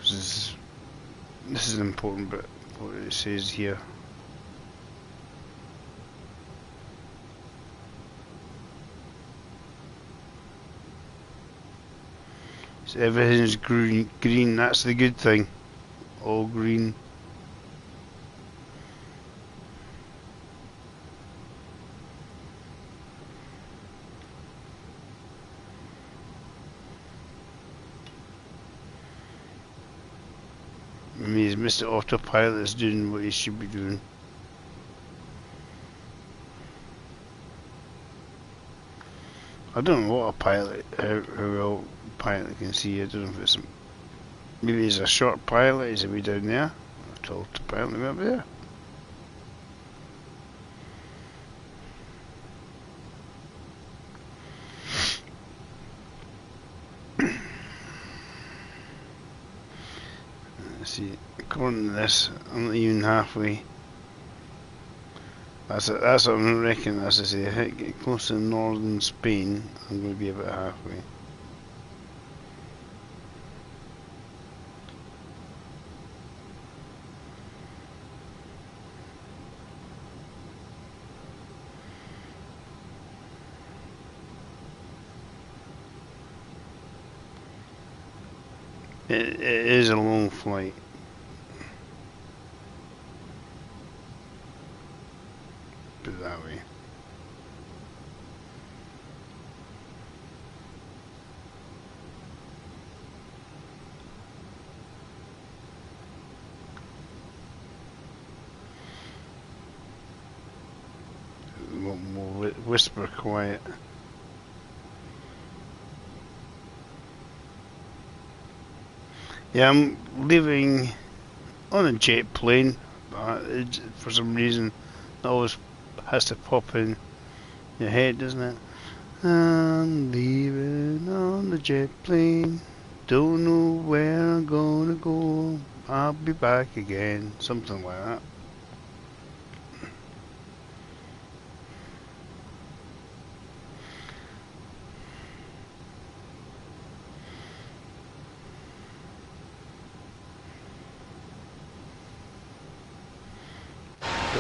This is an important bit, what it says here. So everything's green, that's the good thing. All green. It means Mr. Autopilot is doing what he should be doing. I don't know what a pilot, how well a pilot can see. I don't know if it's maybe he's a short pilot. He's a wee down there. A tall pilot maybe up there. Let's see. According to this, I'm not even halfway. That's what I'm reckoning. As I say, if I get close to northern Spain, I'm going to be about halfway. It is a long flight. Put it that way. We'll whisper quiet. Yeah, I'm leaving on a jet plane, but for some reason it always has to pop in your head, doesn't it? I'm leaving on the jet plane, don't know where I'm gonna go, I'll be back again, something like that.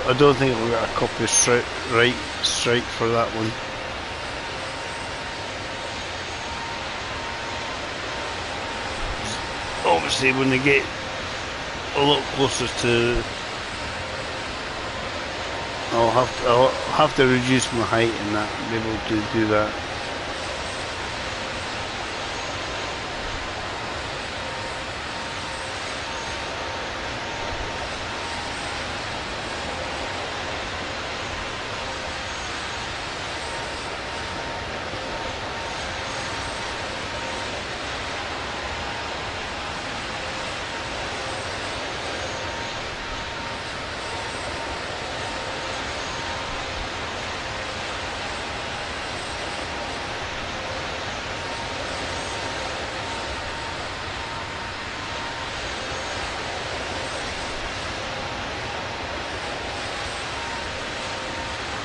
I don't think we'll get a copyright strike for that one. Obviously, when they get a lot closer to, I'll have to reduce my height and that, be able to do that.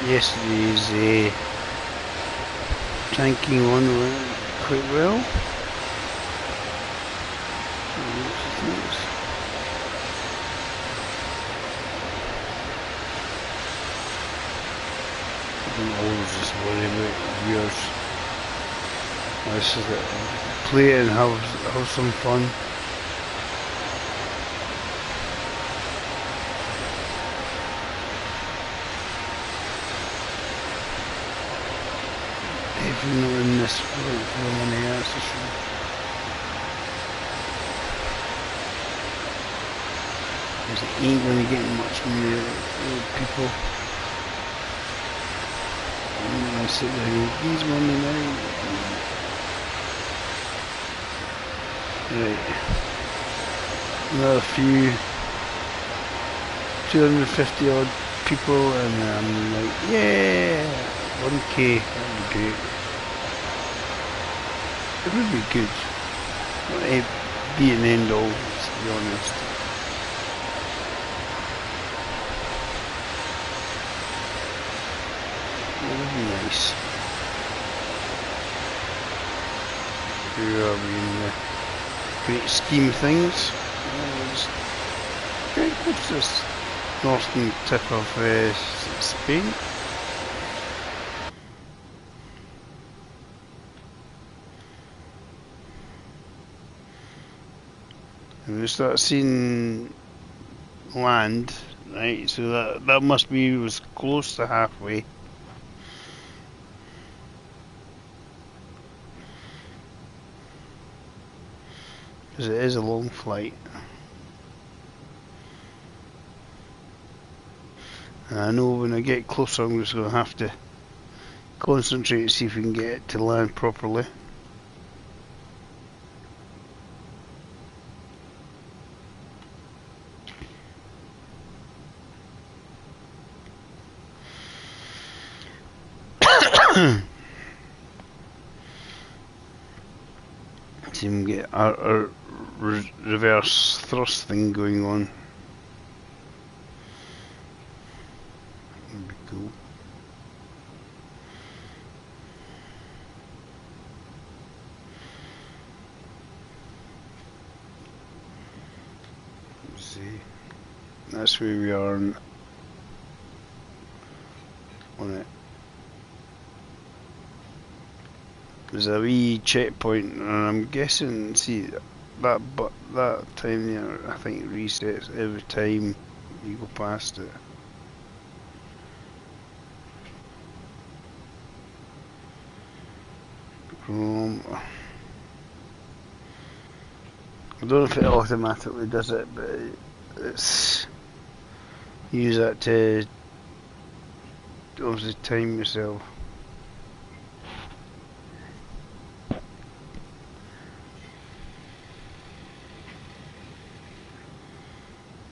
Yesterday's tanking on quite well. I don't always just worry about viewers. This is it. Play it and have some fun. If you're not in this for money, that's for sure. Because it ain't going to get much more people. I'm going to sit there, he's Monday night. Right. Another few, 250 odd people, and I'm like, yeah, 1k, that'd be great. It would be good. Not to be an end all, to be honest. It would be nice. Where are we in the great scheme of things? What's this northern tip of Spain? And we start seeing land, right? So that must be was close to halfway. Because it is a long flight. And I know when I get closer I'm just going to have to concentrate and see if we can get it to land properly. See if we can get our reverse thrust thing going on. That'd be cool. Let's see. That's where we are on it. There's a wee checkpoint, and I'm guessing, see, that time there, I think it resets every time you go past it. I don't know if it automatically does it, but it's use that to obviously time yourself.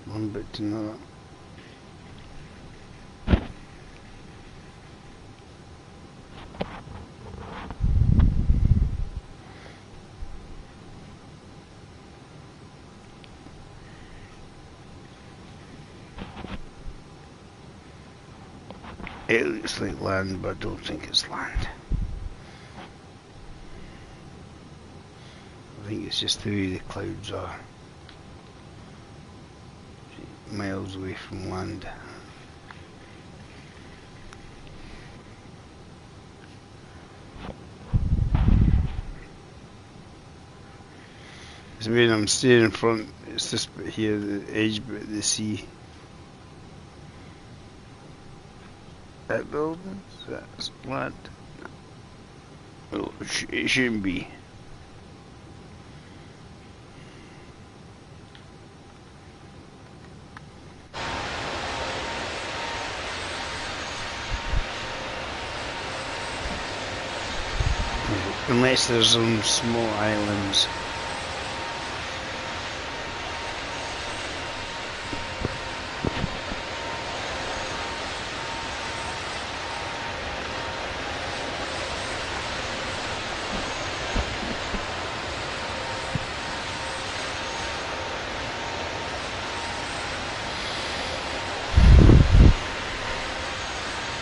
One bit to another. It looks like land, but I don't think it's land. I think it's just the way the clouds are. Miles away from land. It's when I'm staying in front, it's this bit here, the edge bit of the sea. That building, that's land. Well, it shouldn't be. Unless there's some small islands.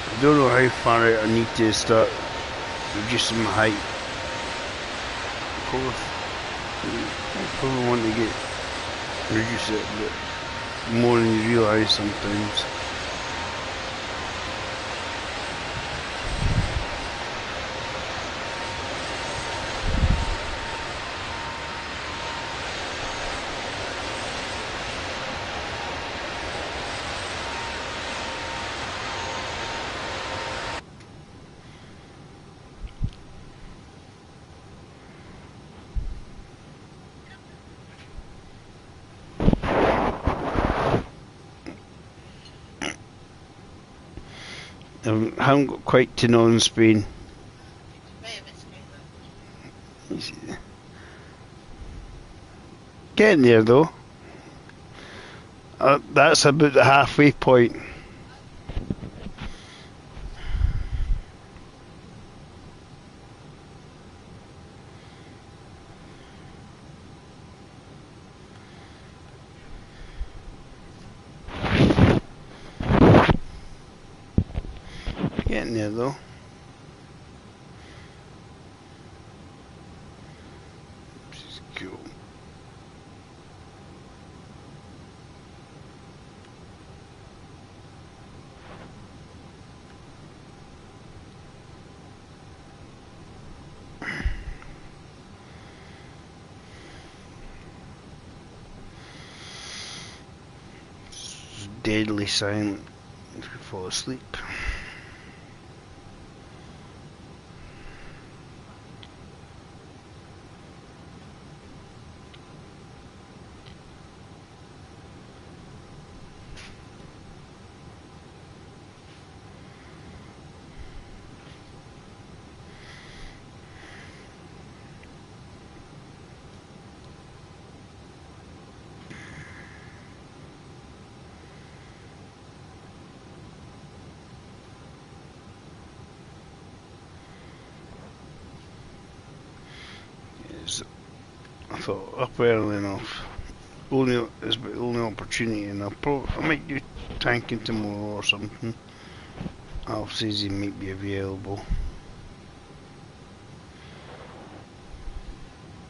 I don't know how far out I need to start reducing my height. I probably want to reduce it a bit more than you realise sometimes. I haven't got quite to know in Spain. Getting there though. That's about the halfway point. Getting there though. This is cool. It's deadly silent if you fall asleep. I thought up early enough. It's the only opportunity, and I might do tanking tomorrow or something. Alf says he might be available.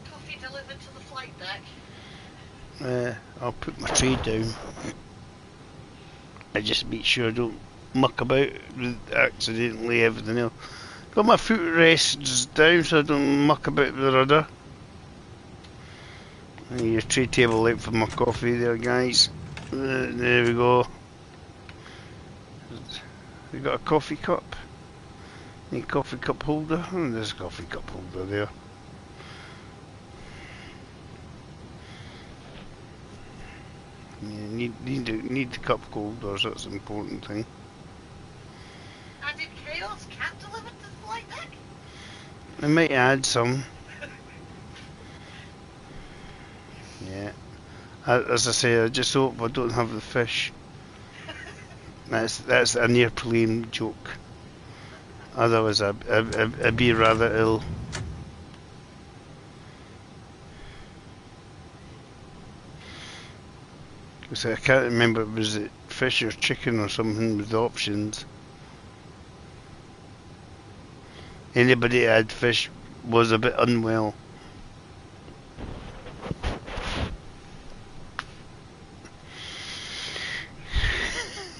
Coffee delivered to the flight deck. I'll put my tray down. I just make sure I don't muck about with accidentally everything else. Got my footrests down so I don't muck about with the rudder. And your tray table out for my coffee there, guys. There we go. We got a coffee cup. Any coffee cup holder? Oh, there's a coffee cup holder there. Yeah, need the cup holders. That's the important thing. And did Chaos Cat deliver to the flight deck? I might add some. Yeah. As I say, I just hope I don't have the fish. That's an airplane joke. Otherwise, I'd be rather ill. Because I can't remember, was it fish or chicken or something with the options. Anybody that had fish was a bit unwell.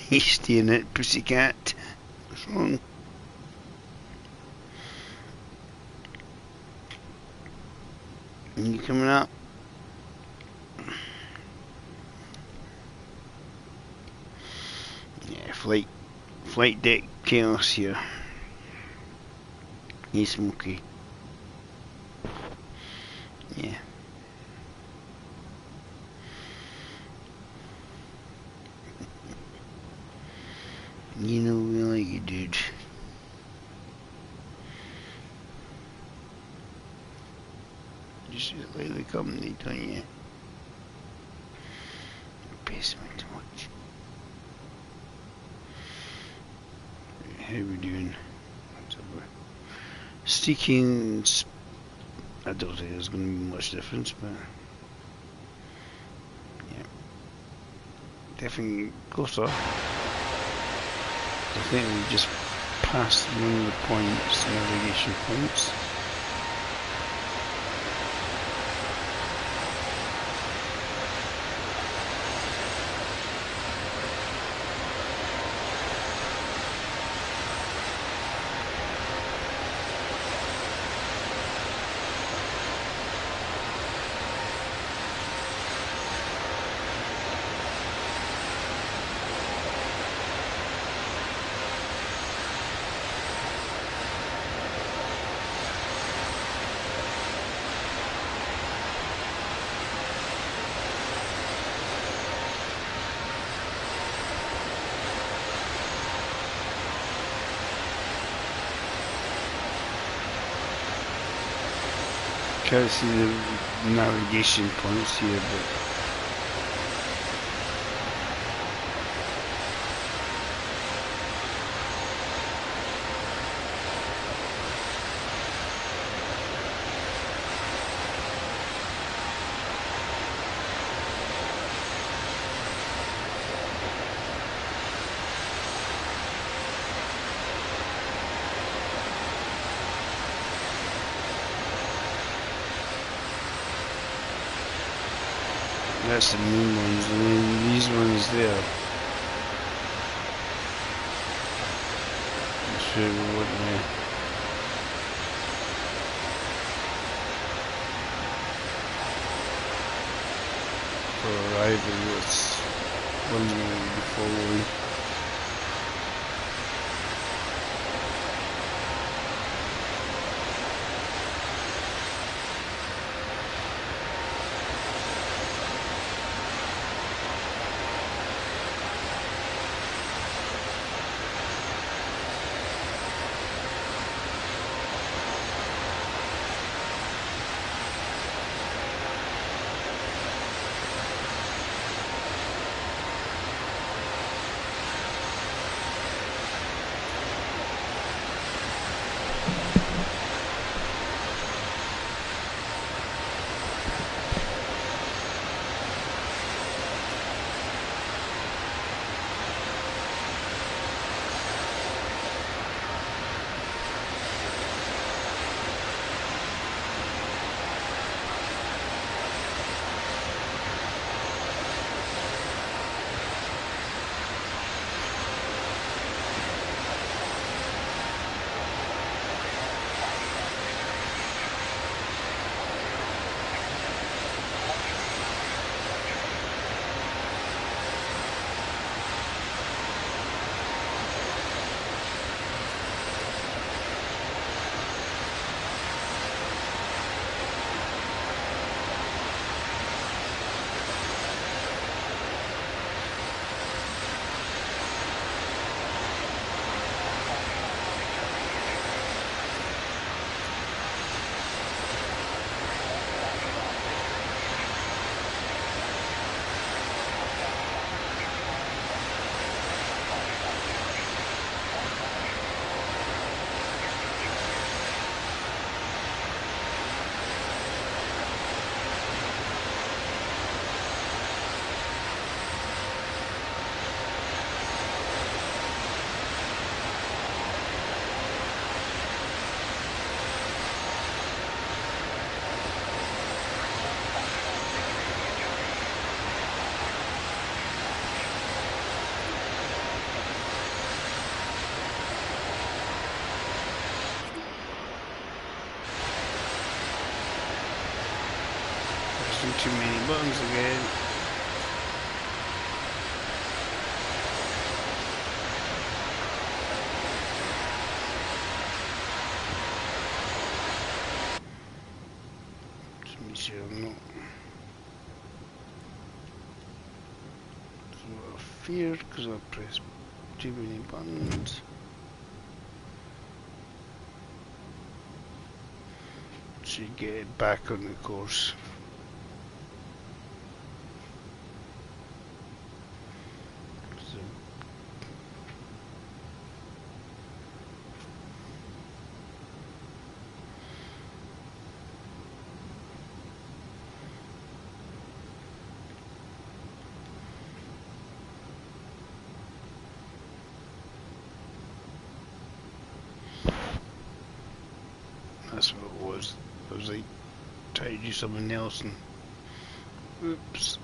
He's staying at Pussycat. What's wrong? Are you coming up? Yeah, flight deck chaos here. Hey, Smokey. Yeah. You know we like you, dude. Just like the company, don't you? Pays me too much. How we doing? Sticking. I don't think there's going to be much difference, but yeah, definitely closer. I think we just passed one of the points, navigation points. Can't see the navigation points here, but that's the main ones, and then these ones there. That's where we want to. For arrival, what's one we will be following. Too many buttons again. Just make sure I'm not out of fear because I pressed too many buttons. Should get it back on the course. That's what it was. I was like trying to do something else and oops.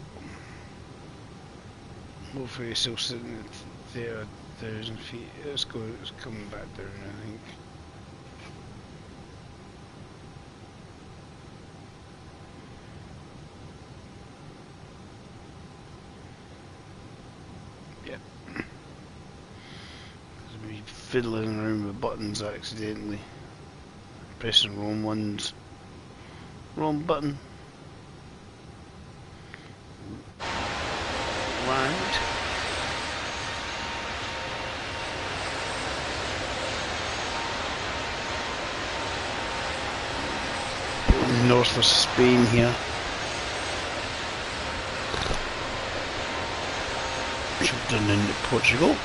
Hopefully it's still sitting there at 1,000 feet. It's coming back down, I think. Yep. Because we fiddling around with buttons accidentally. Pressing the wrong ones. Wrong button. Right. north of Spain here. Should done into Portugal.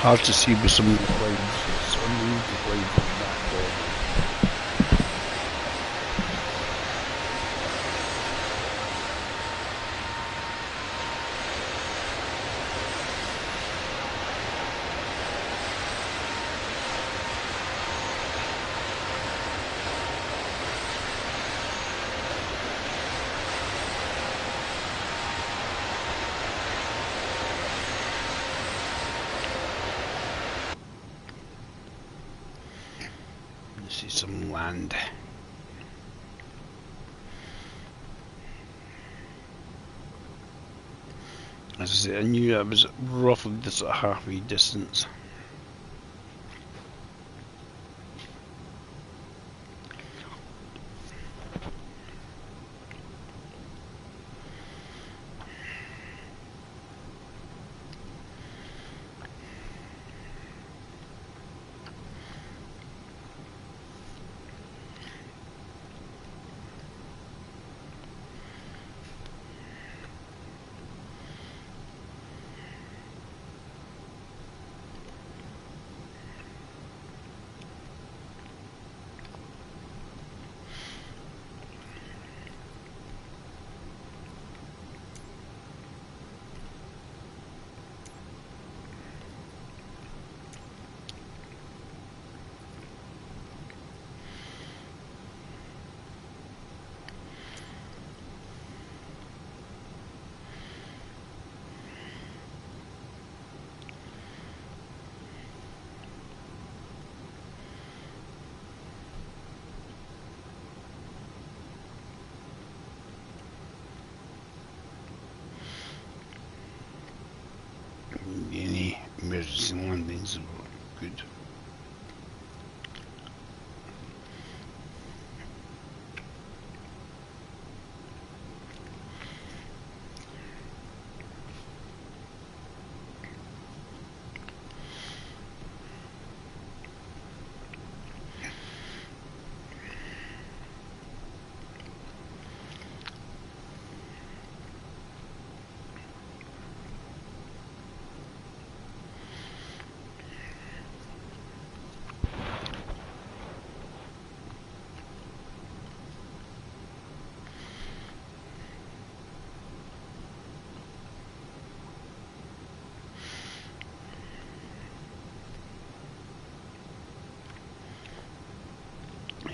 Hard to see with some of the clouds. It's underneath the clouds on that corner. See some land. As I said, I knew I was roughly this halfway distance. Any emergency landings are good.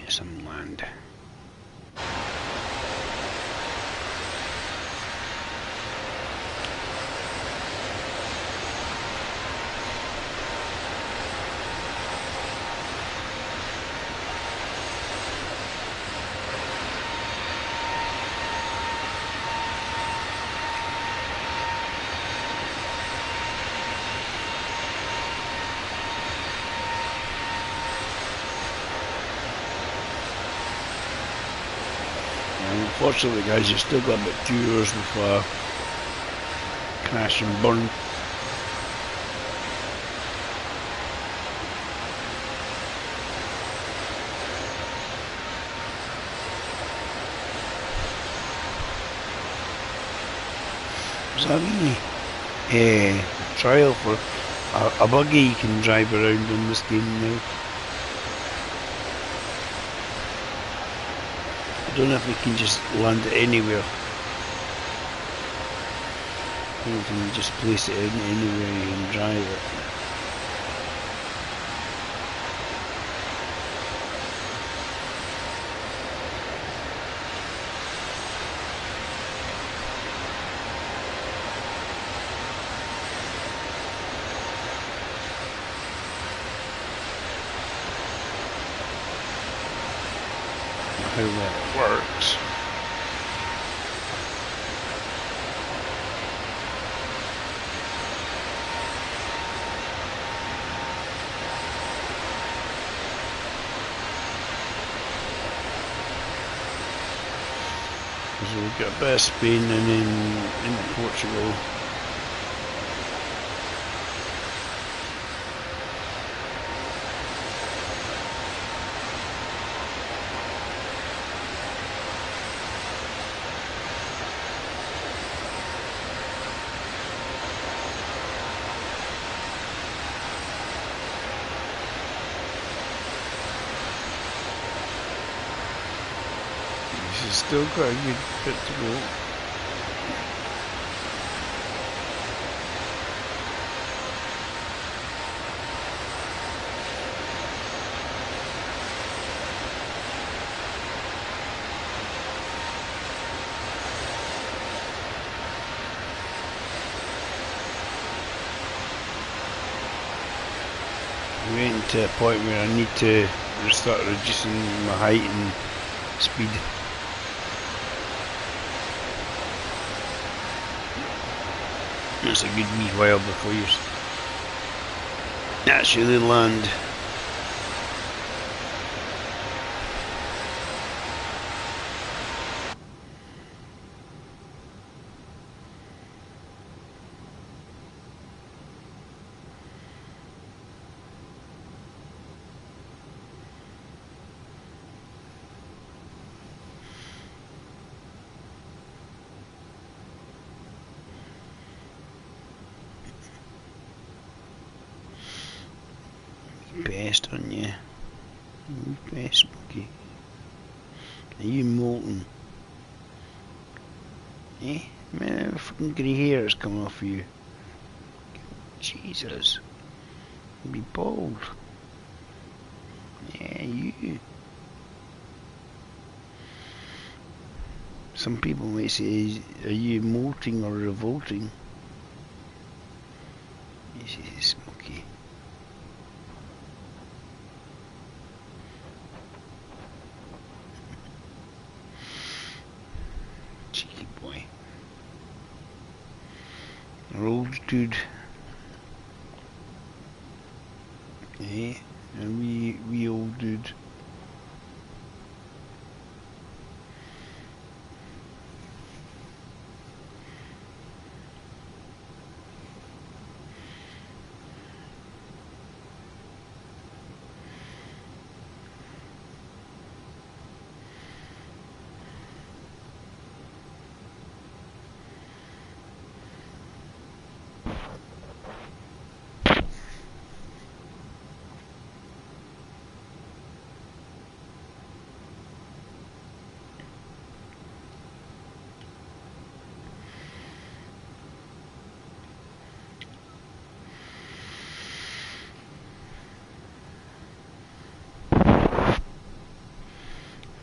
Some land. Unfortunately, guys, you've still got about 2 hours before crash and burn. Is that really a trial for a buggy you can drive around in this game now? I don't know if we can just land it anywhere. You can just place it in anywhere you can drive it. How that works. So we've got a bit of Spain and then into Portugal. This is still quite a good bit to go. I'm getting to a point where I need to start reducing my height and speed. It's a good wee while before you actually land. Best on you. Best, Smokey. Are you molten? Eh? Man, fucking grey hair has come off you. Jesus. You'll be bald. Yeah, you. Some people might say, are you molting or revolting? This is Smokey. Cheeky boy. Our old dude. Eh? And we old dude.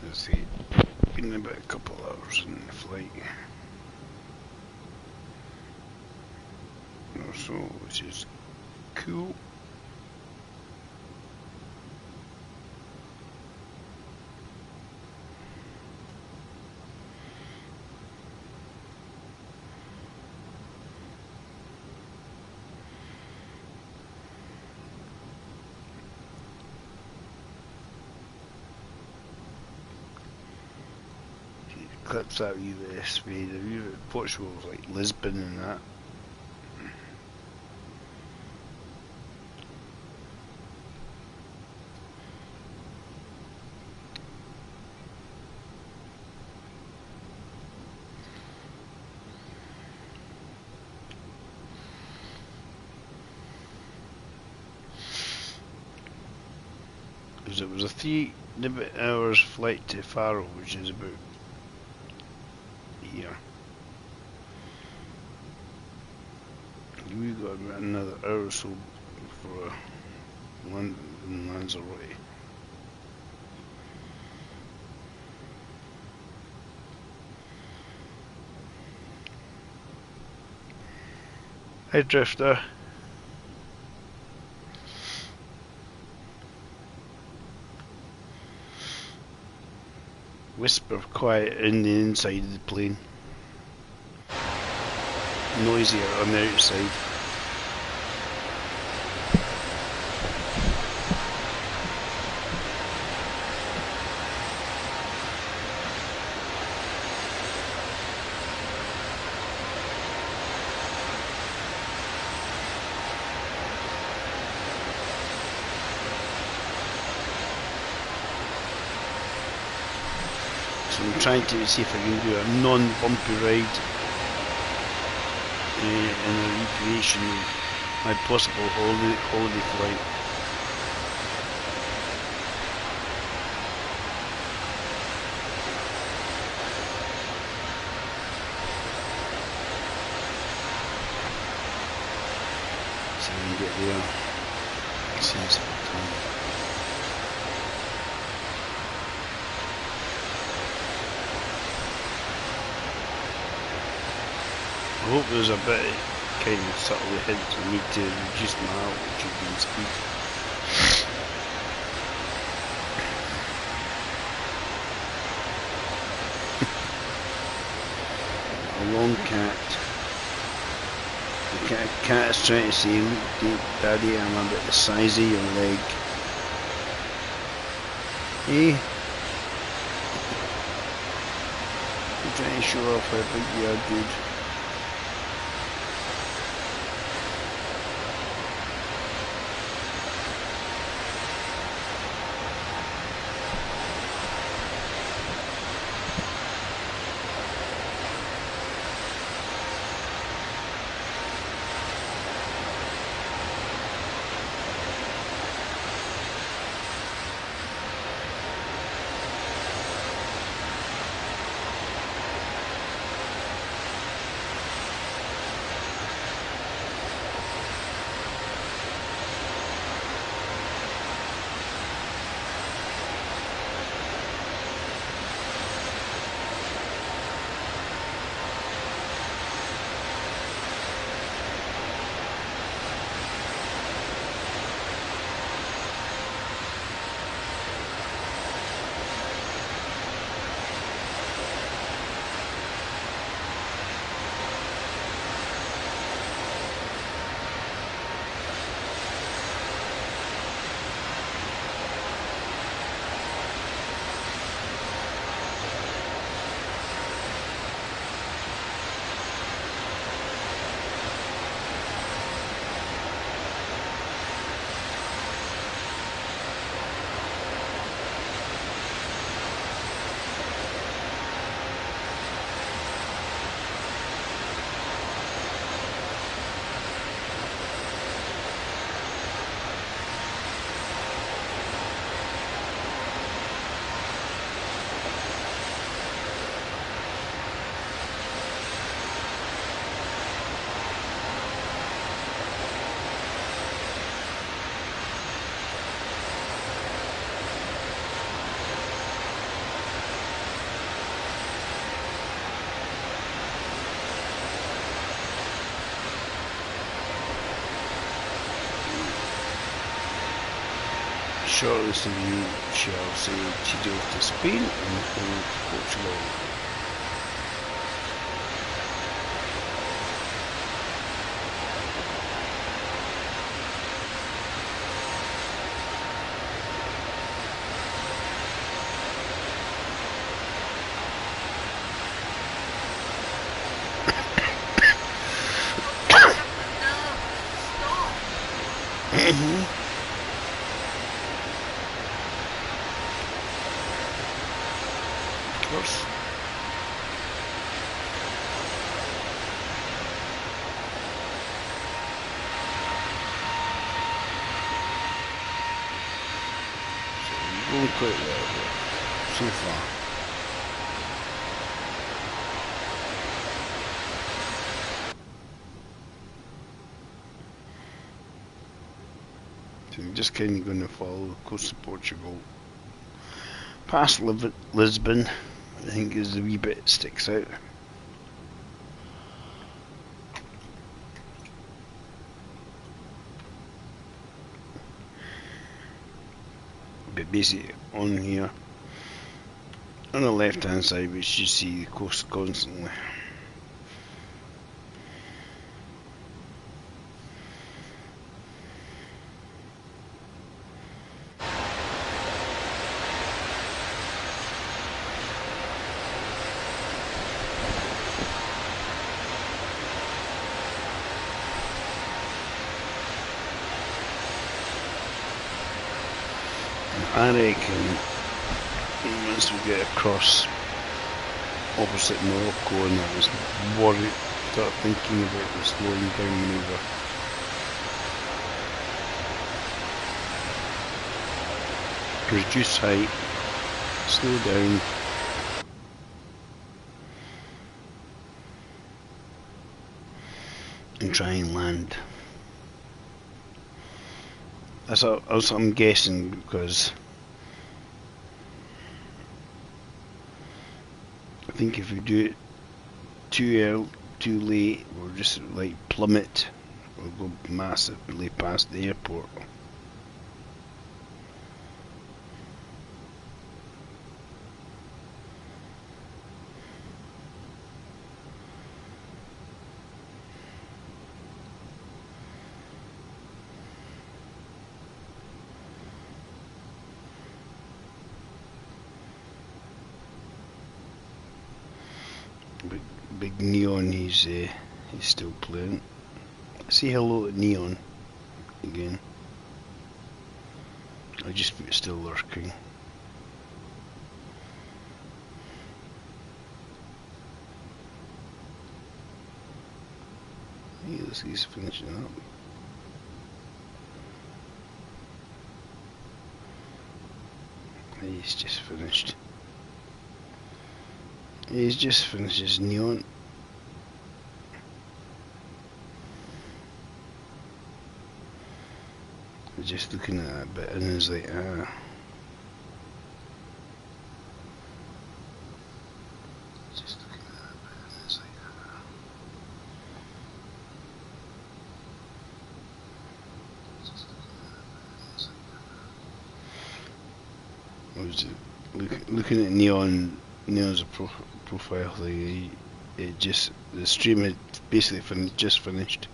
Let's see, been about a couple hours in the flight or so, which is cool. Clips out US speed, Portugal was like Lisbon and that. Because it was a 3 hours flight to Faro, which is about here. We got about another hour or so for London and Lanzarote. Hey Drifter. Whisper quiet in the inside of the plane. Noisier on the outside. So I'm trying to see if I can do a non-bumpy ride in a recreation of my possible holiday flight. So we can get there. Sensible time. I hope there's a bit of kind of subtle hint for me to reduce my altitude and speed. A long cat. The cat's trying to say, look, Daddy, I'm about the size of your leg. Eh? I'm trying to show off how big you are, dude. Shortlisted you shall say Chile to Spain and Spain to Portugal. Going quite well here, so far. So I'm just kind of going to follow the coast of Portugal. Past Lisbon, I think is the wee bit that sticks out. But basically on here, on the left hand side, we should see the coast constantly. I reckon once we get across opposite Morocco, and I was worried, start thinking about the slowing down manoeuvre. Reduce height, slow down, and try and land. That's what I'm guessing, because I think if you do it too early, too late, we'll just like plummet, we'll go massively past the airport. Big Neon, he's still playing. Say hello to Neon again. I just put still lurking. He's finishing up. He's just finished. He's just finished his Neon. Just looking at that bit and it's like, Just looking at that bit and it's like, Just looking at that bit and it's like, I was looking at Neon's profile thing. It just, the stream had basically just finished.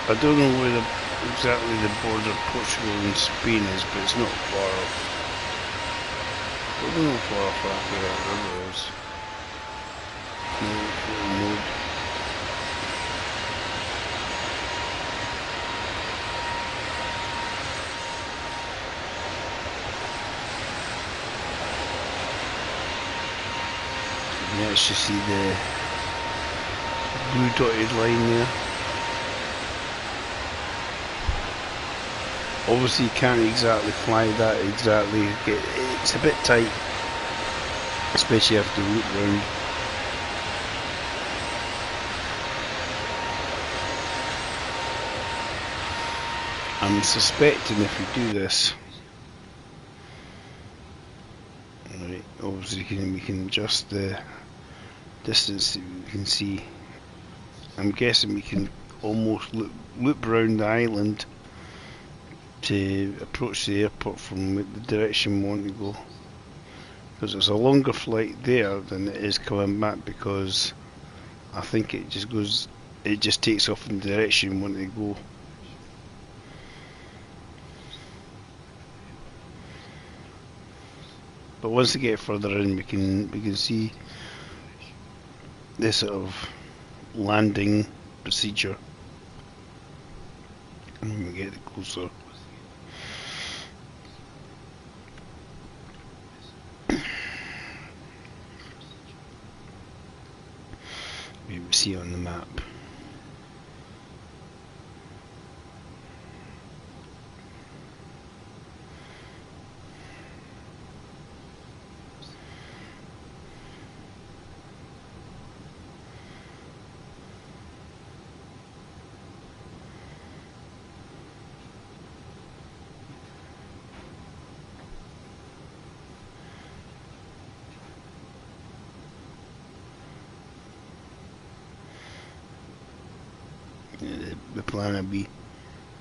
I don't know where exactly the border of Portugal and Spain is, but it's not far off. I don't know how far off after that river is. No. You can actually see the blue dotted line there. Obviously you can't exactly fly that exactly, it's a bit tight, especially after the loop round. I'm suspecting if we do this, right, obviously we can adjust the distance that we can see. I'm guessing we can almost loop around the island to approach the airport from the direction we want to go, because it's a longer flight there than it is coming back, because I think it just takes off in the direction we want to go. But once we get further in, we can see this sort of landing procedure, and when we get closer. You see on the map. The plan would be,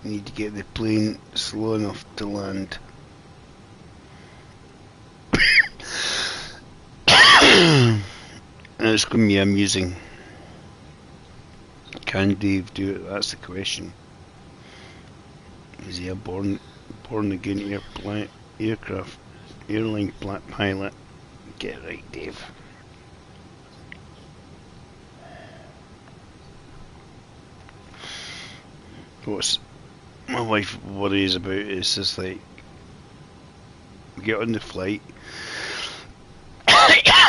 we need to get the plane slow enough to land. And it's going to be amusing. Can Dave do it? That's the question. Is he a born again airline pilot? Get it right, Dave. What's my wife worries about is just like we get on the flight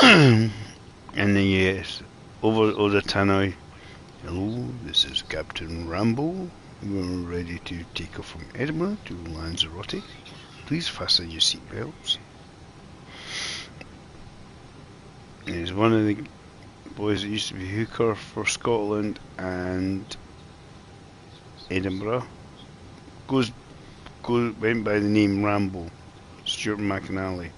in the US over the Tannoy. Hello, this is Captain Rambo. We're ready to take off from Edinburgh to Lanzarote. Please fasten your seatbelts. He's one of the boys that used to be hooker for Scotland and Edinburgh. Went by the name Rambo. Stuart McAnally.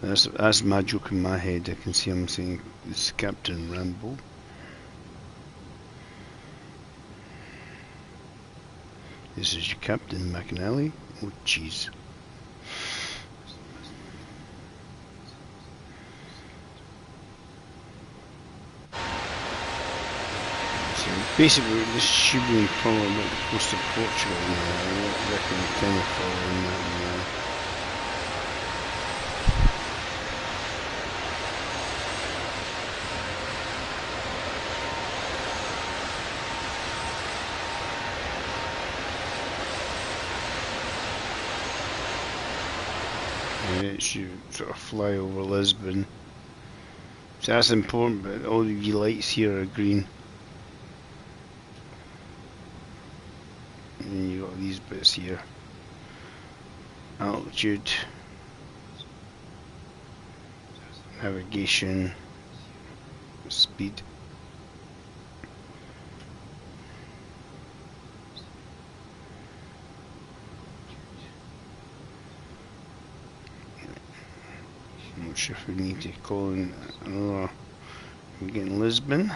That's my joke in my head. I can see him saying it's Captain Rambo. This is your Captain McAnally. Oh jeez. So basically this should be probably about the coast of Portugal now. I reckon we're kind of following that now. It should sort of fly over Lisbon. So that's important, but all the lights here are green. And then you got these bits here. Altitude, navigation, speed. I'm not sure if we need to call in another. We're getting Lisbon.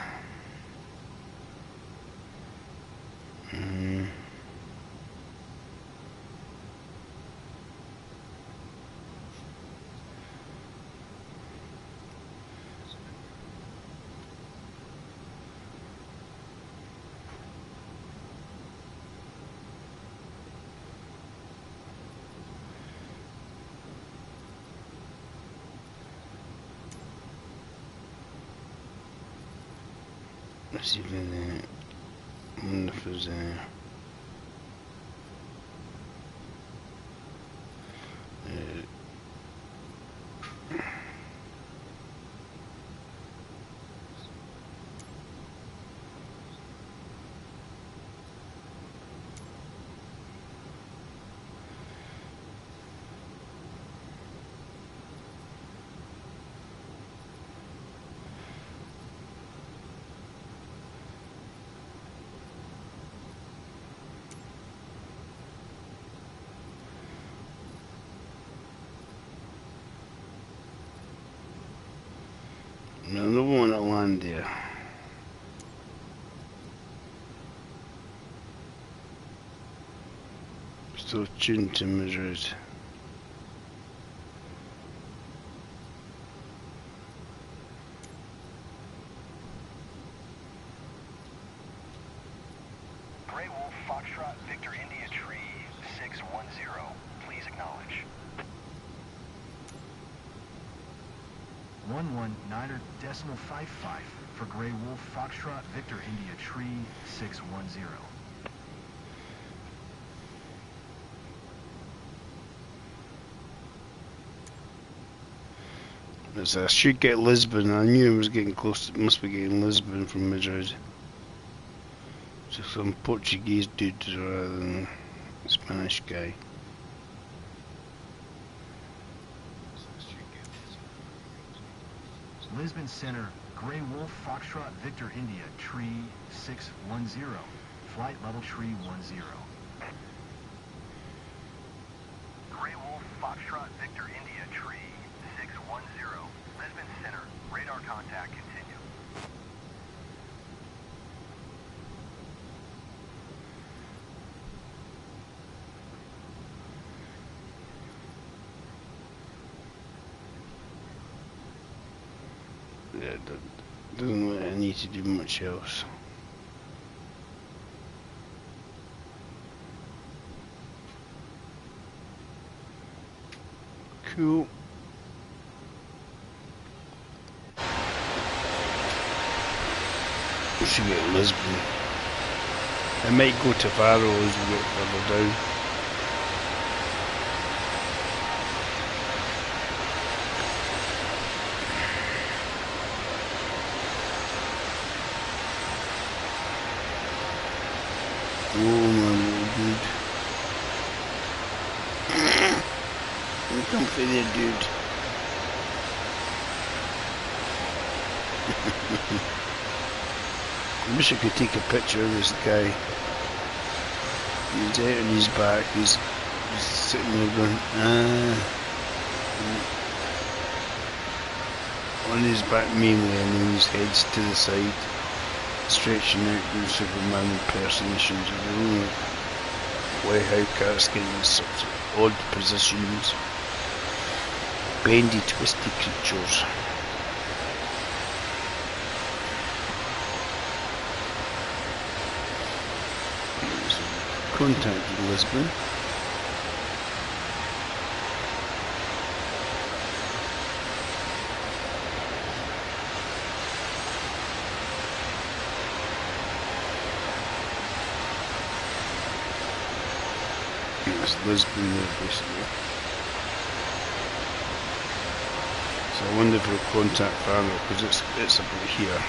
Let's see if there's no, I don't want to land there. Still tuned to Madrid. Grey Wolf Foxtrot Victor India Tree 610. Please acknowledge. 119.55 for Grey Wolf Foxtrot Victor India Tree 610. I should get Lisbon. I knew I was getting close. Must be getting Lisbon from Madrid. So some Portuguese dude rather than a Spanish guy. Lisbon Center, Grey Wolf Foxtrot Victor India Tree 610. Flight level Tree 10. Grey Wolf Foxtrot Victor India Tree 610. Lisbon Center. Radar contact continue. Yeah, doesn't look like I need to do much else. Cool. We should get Lisbon. I might go to Faro as we get further down. Oh my little dude. Come for there, dude. I wish I could take a picture of this guy. He's out on his back, he's sitting there going, on his back mainly, and then his head's to the side, stretching out doing Superman impersonations. I don't know why how cats get in such odd positions. Bendy, twisty creatures. Contacted Lisbon. It's Lisbon there basically. So I wonder if we'll contact Faro because it's about here.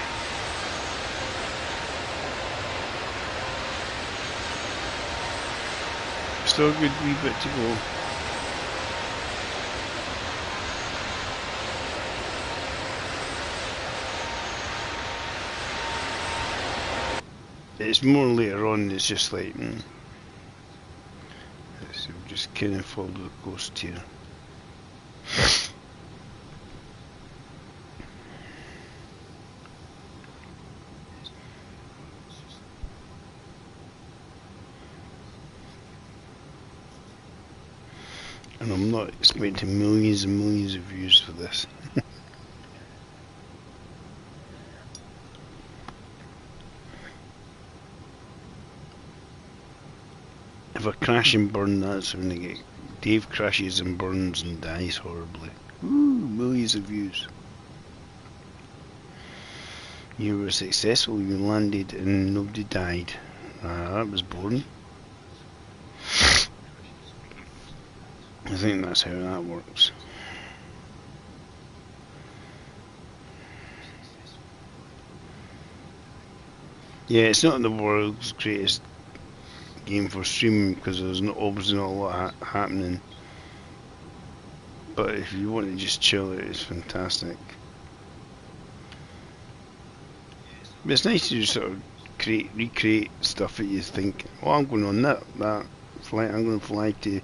Still a good wee bit to go. It's more later on, it's just like, so we'll just kind of follow the coast here. And I'm not expecting millions and millions of views for this. If I crash and burn, that's when they get... Dave crashes and burns and dies horribly. Ooh, millions of views. You were successful, you landed and nobody died. That was boring. I think that's how that works. Yeah, it's not the world's greatest game for streaming because there's obviously not a lot happening. But if you want to just chill it, it's fantastic. But it's nice to just sort of recreate stuff that you think, oh, I'm going on that flight, I'm going to fly to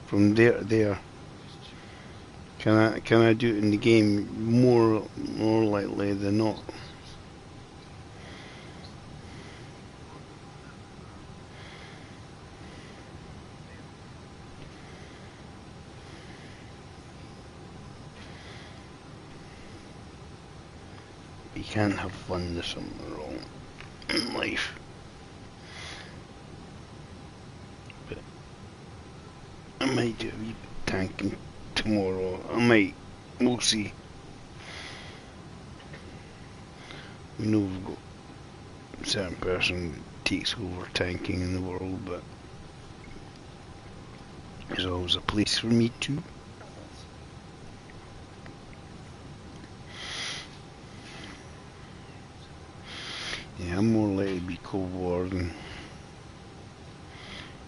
from there to there. Can I do it in the game? More likely than not. You can't have fun, there's something wrong in life. But I might do a wee bit of tanking tomorrow. We'll see. We know we've got a certain person that takes over tanking in the world, but there's always a place for me too. Yeah, I'm more likely to be Cold War than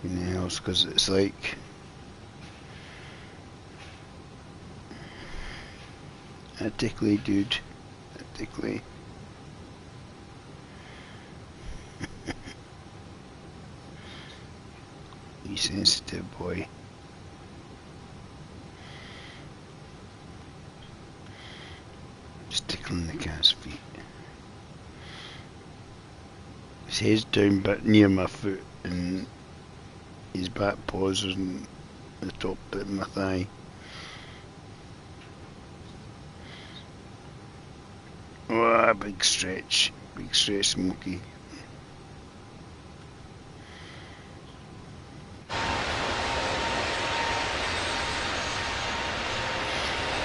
anything else, because it's like ethically, dude, ethically. Be sensitive, boy. Just tickling the cat's feet. His head's down bit near my foot and his back paws is on the top bit of my thigh. Oh, big stretch, Smokey.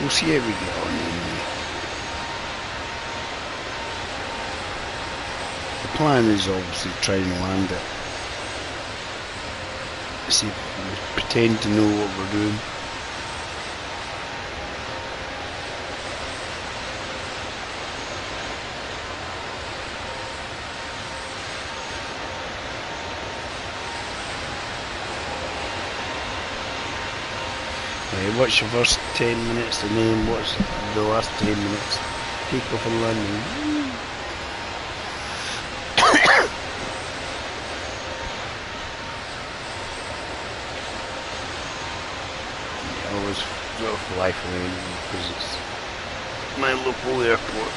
We'll see how we get on anyway. plan is obviously try and land it. See, pretend to know what we're doing. Watch the first 10 minutes and then watch the last 10 minutes. Take off and landing. I always sort of fly from Edinburgh because it's my local airport.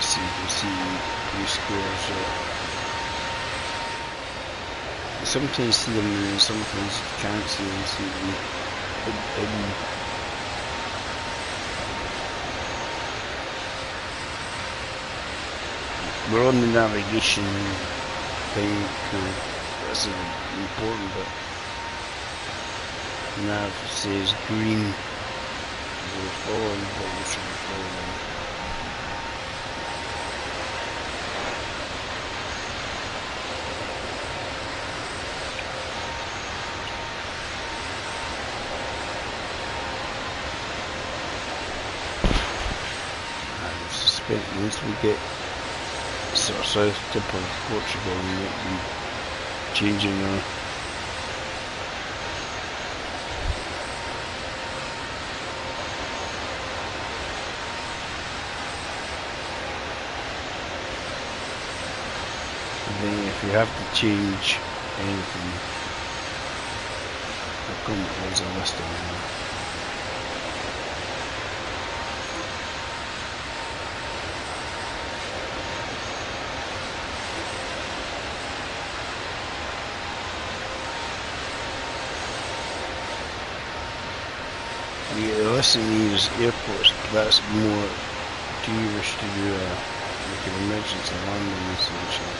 You can see new scores. You sometimes see them and sometimes you can't see them. See them hidden. We're on the navigation thing, that's an important bit. Nav says green. We're following what we should be following. Once we get sort of south tip of Portugal, we might be changing our and then if you have to change anything, I'll come up with a list of them. Yeah, the list of these airports, that's more tourists to do like an emergency landing essentially.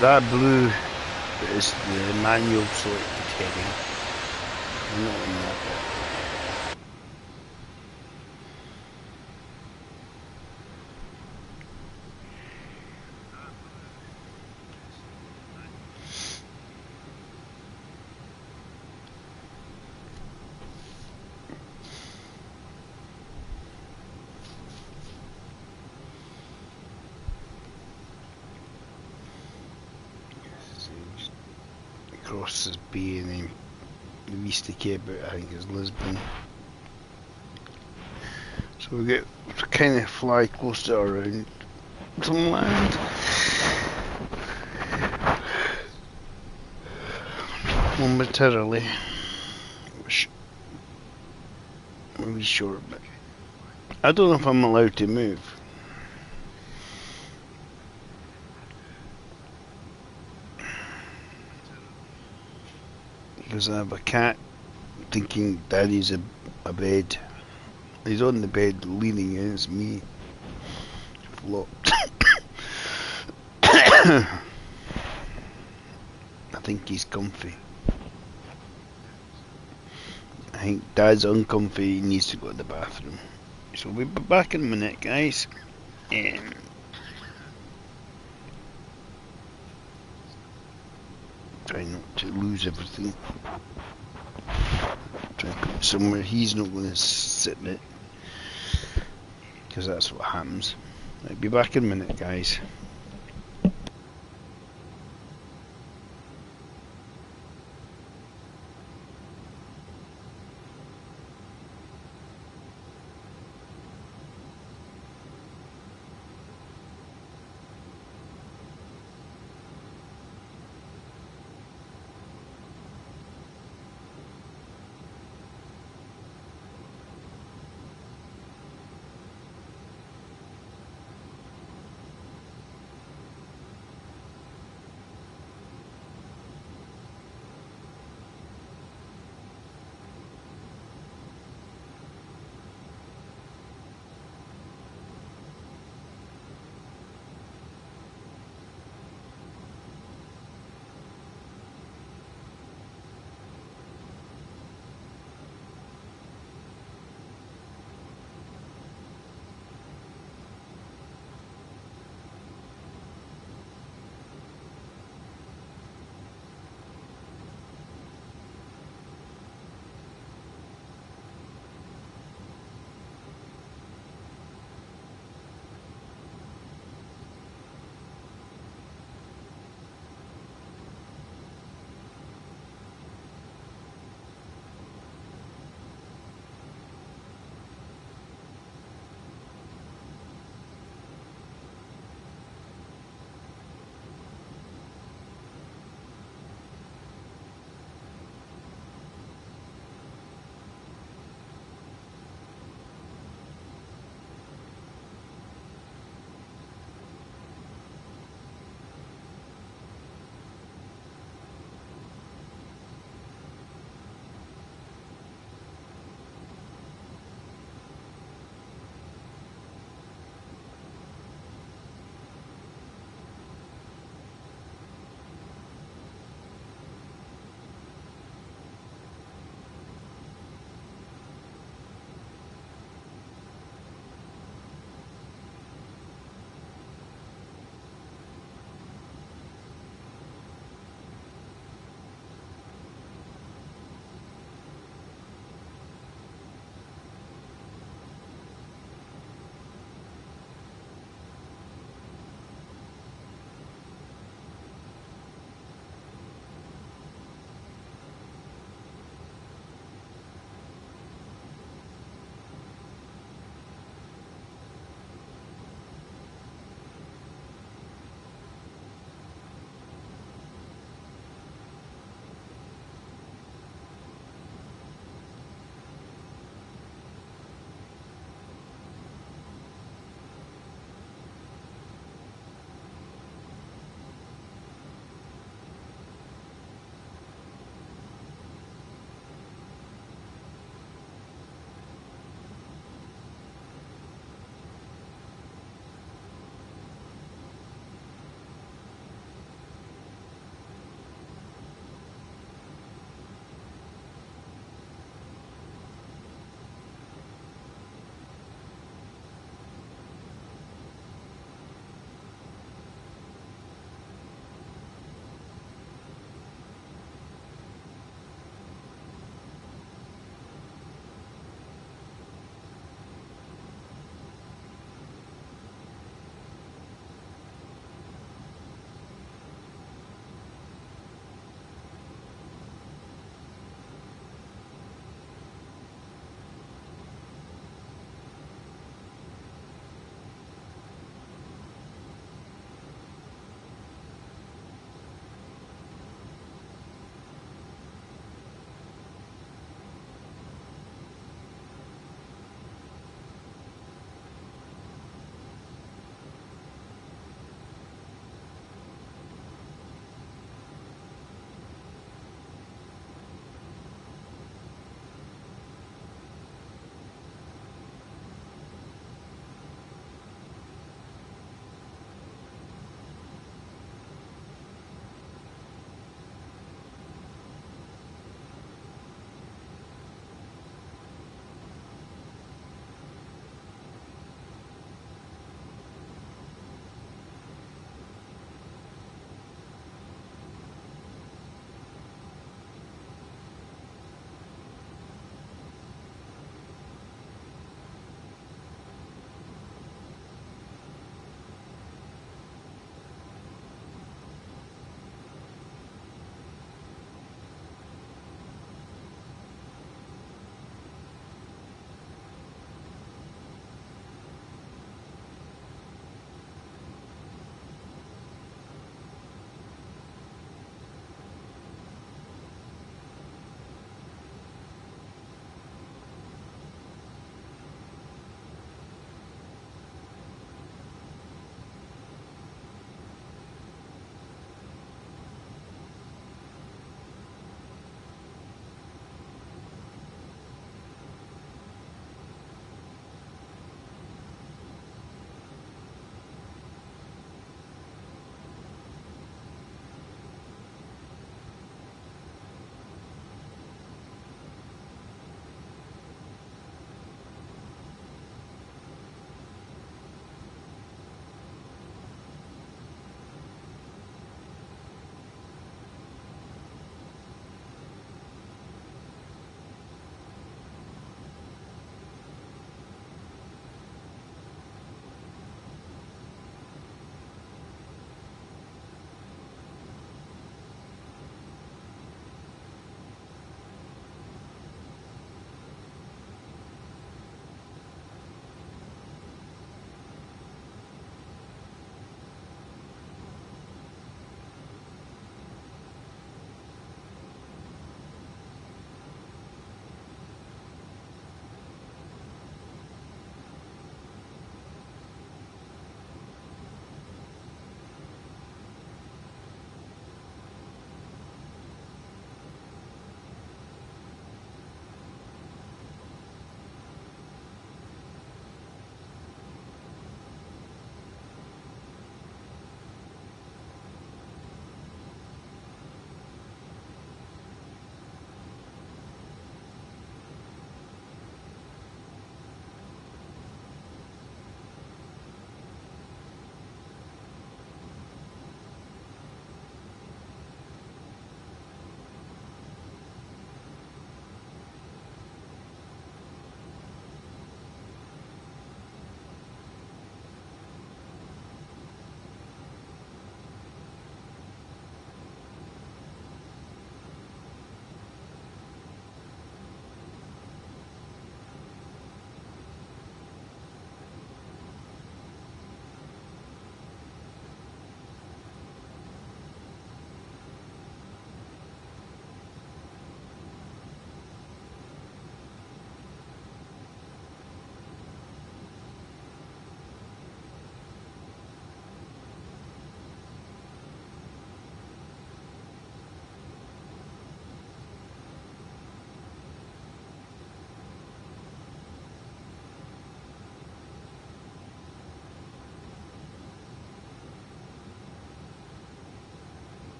That blue is the manual selected heading. I'm not in that bit. Crosses B and then the least they care about I think is Lisbon. So we get to kind of fly closer around to land. Momentarily. Really short but I don't know if I'm allowed to move. Because I have a cat thinking Daddy's abed. He's on the bed leaning against me. Flopped. I think he's comfy. I think Dad's uncomfy, he needs to go to the bathroom. So we'll be back in a minute, guys. Try not to lose everything. Try and put it somewhere he's not going to sit in it. Because that's what happens. I'll be back in a minute, guys.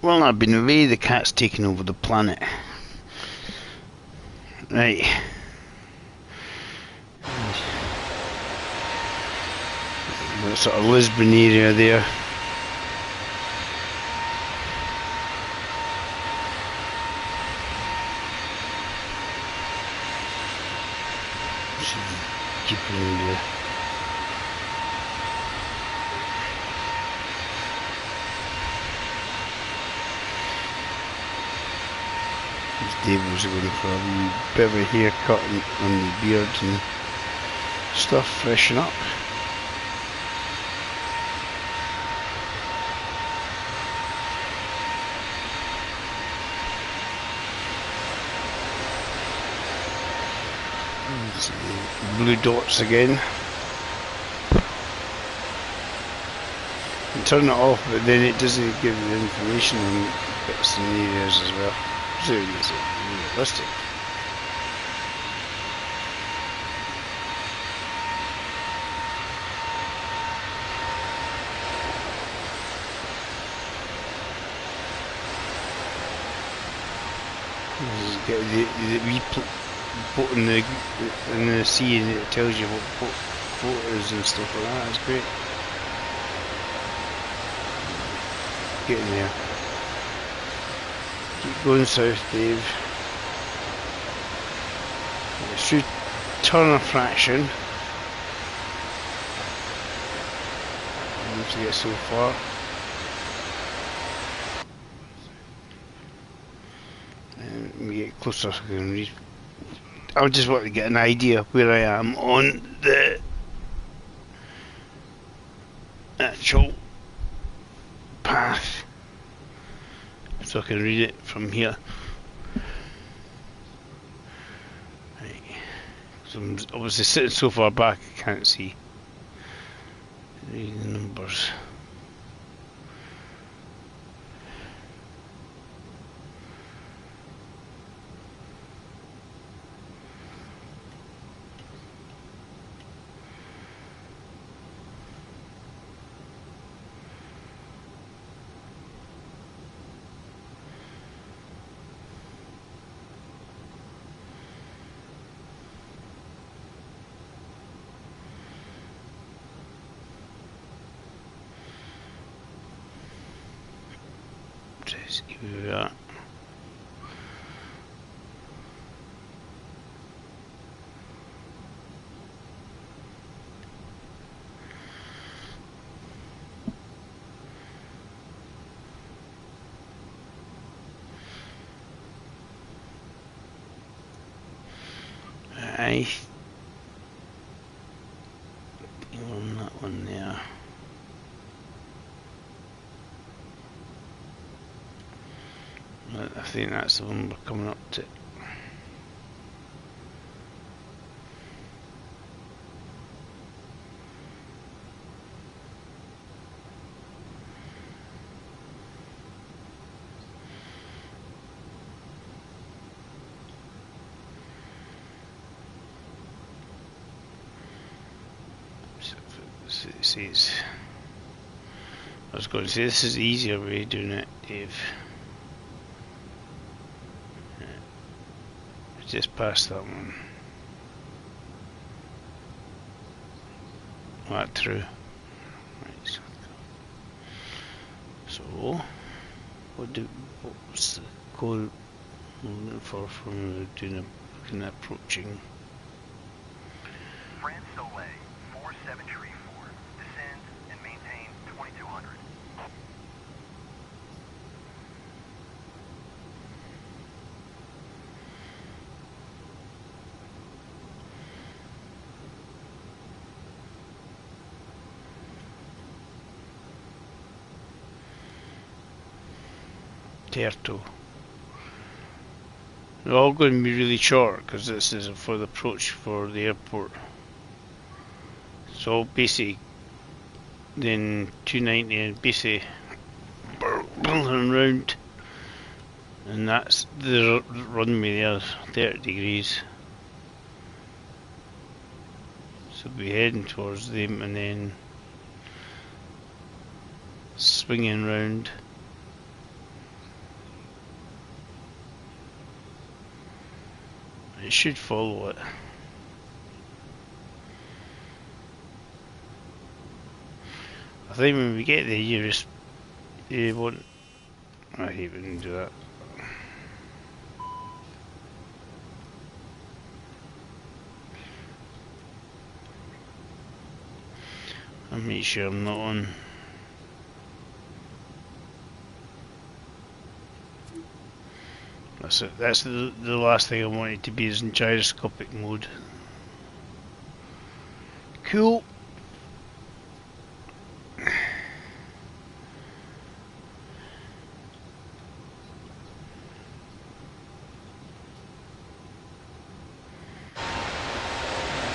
Well, I've been away, the cat's taken over the planet. Right. That sort of Lisbon area there. Keep going there. David's going for a wee bit of a haircut on the beard and stuff, freshen up. Blue dots again. You turn it off, but then it doesn't give you the information on bits and areas as well. So it's realistic. Get the wee boat in the sea, and it tells you what boat it is and stuff like that. It's great. Get in there. Keep going south, Dave. It should turn a fraction. Once you get so far. And we get closer, I can read. I just want to get an idea of where I am on the actual path, so I can read it from here. Right. So I'm obviously sitting so far back I can't see. Read the numbers. Just give you that. You're on that one there. I think that's the one we're coming up to. I was going to say this is the easier way of doing it, Dave. Just past that one. Right through. Right. So, what's the code I'm looking for from doing looking at approaching? France Soleil, 4734. Descend and maintain 2200. Terto. They're all going to be really short because this is for the approach for the airport. So basically, then 290 and basically building around, and that's the runway there, 30 degrees. So we'll be heading towards them and then swinging round. It should follow it. I think when we get there, you won't. I hate when you do that. I'll make sure I'm not on. That's it. That's the last thing I want it to be, is in gyroscopic mode. Cool.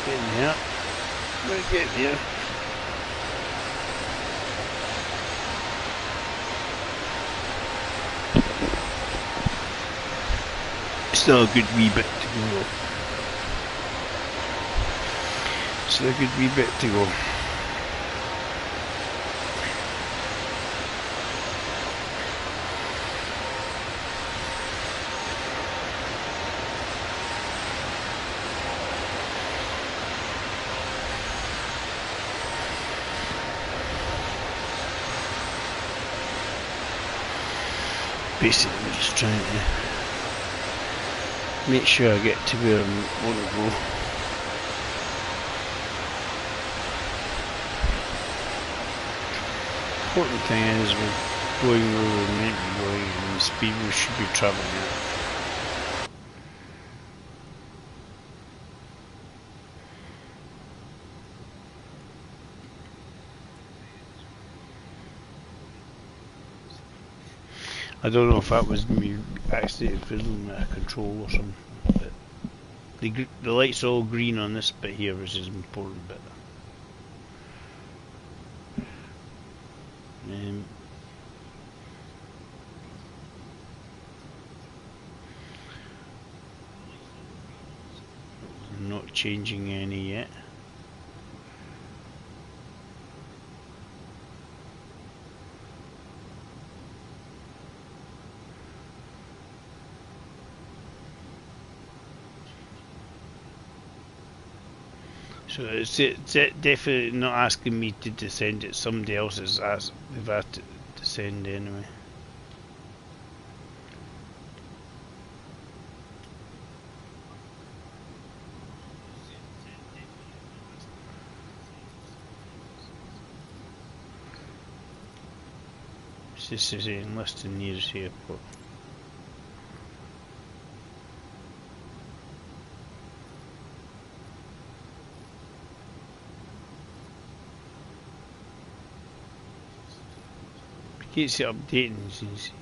Getting there. We're getting there. Still a good wee bit to go. Still a good wee bit to go. Basically, I'm just trying to make sure I get to where I want to go. Important thing is we're going where we're meant to be going and the speed we should be travelling at. I don't know if that was me accidentally fiddling with a control or something, but the light's all green on this bit here, which is an important bit. I'm not changing any yet. So it's definitely not asking me to descend it. Somebody else has asked. They've had to descend anyway. It's just saying listing nearest airport. Keeps it updating, as you can see.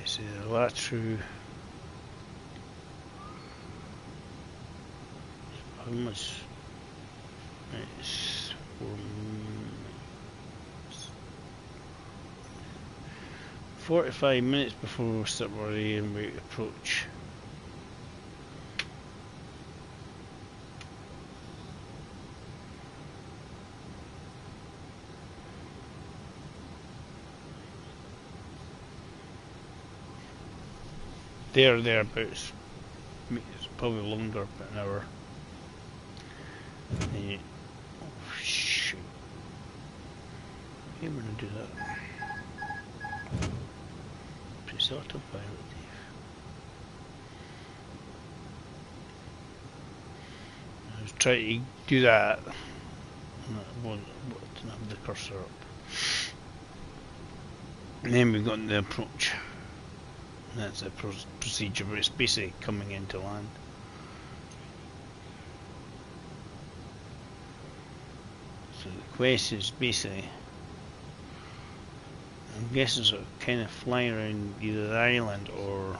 So that through how much? It's 45 minutes before we start worrying about approach. Thereabouts. It's probably longer, but an hour. Oh shoot! I'm gonna do that. Press autopilot. I was trying to do that. And I didn't have the cursor up. And then we got the approach. That's a procedure, but it's basically coming into land. So the quest is basically, I'm guessing, sort of kind of flying around either the island or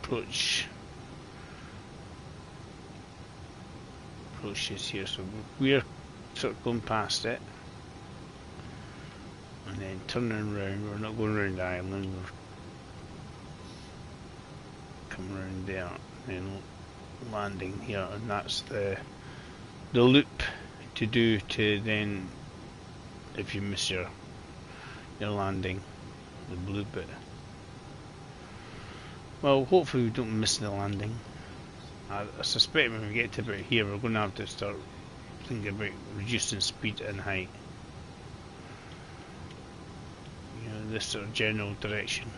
approach this here. So we're sort of going past it and then turning around. We're not going around the island, we're coming around there and then landing here, and that's the loop to do to then, if you miss your landing, the blue bit. Well, hopefully we don't miss the landing. I suspect when we get to about here, we're going to have to start thinking about reducing speed and height. You know, this sort of general direction.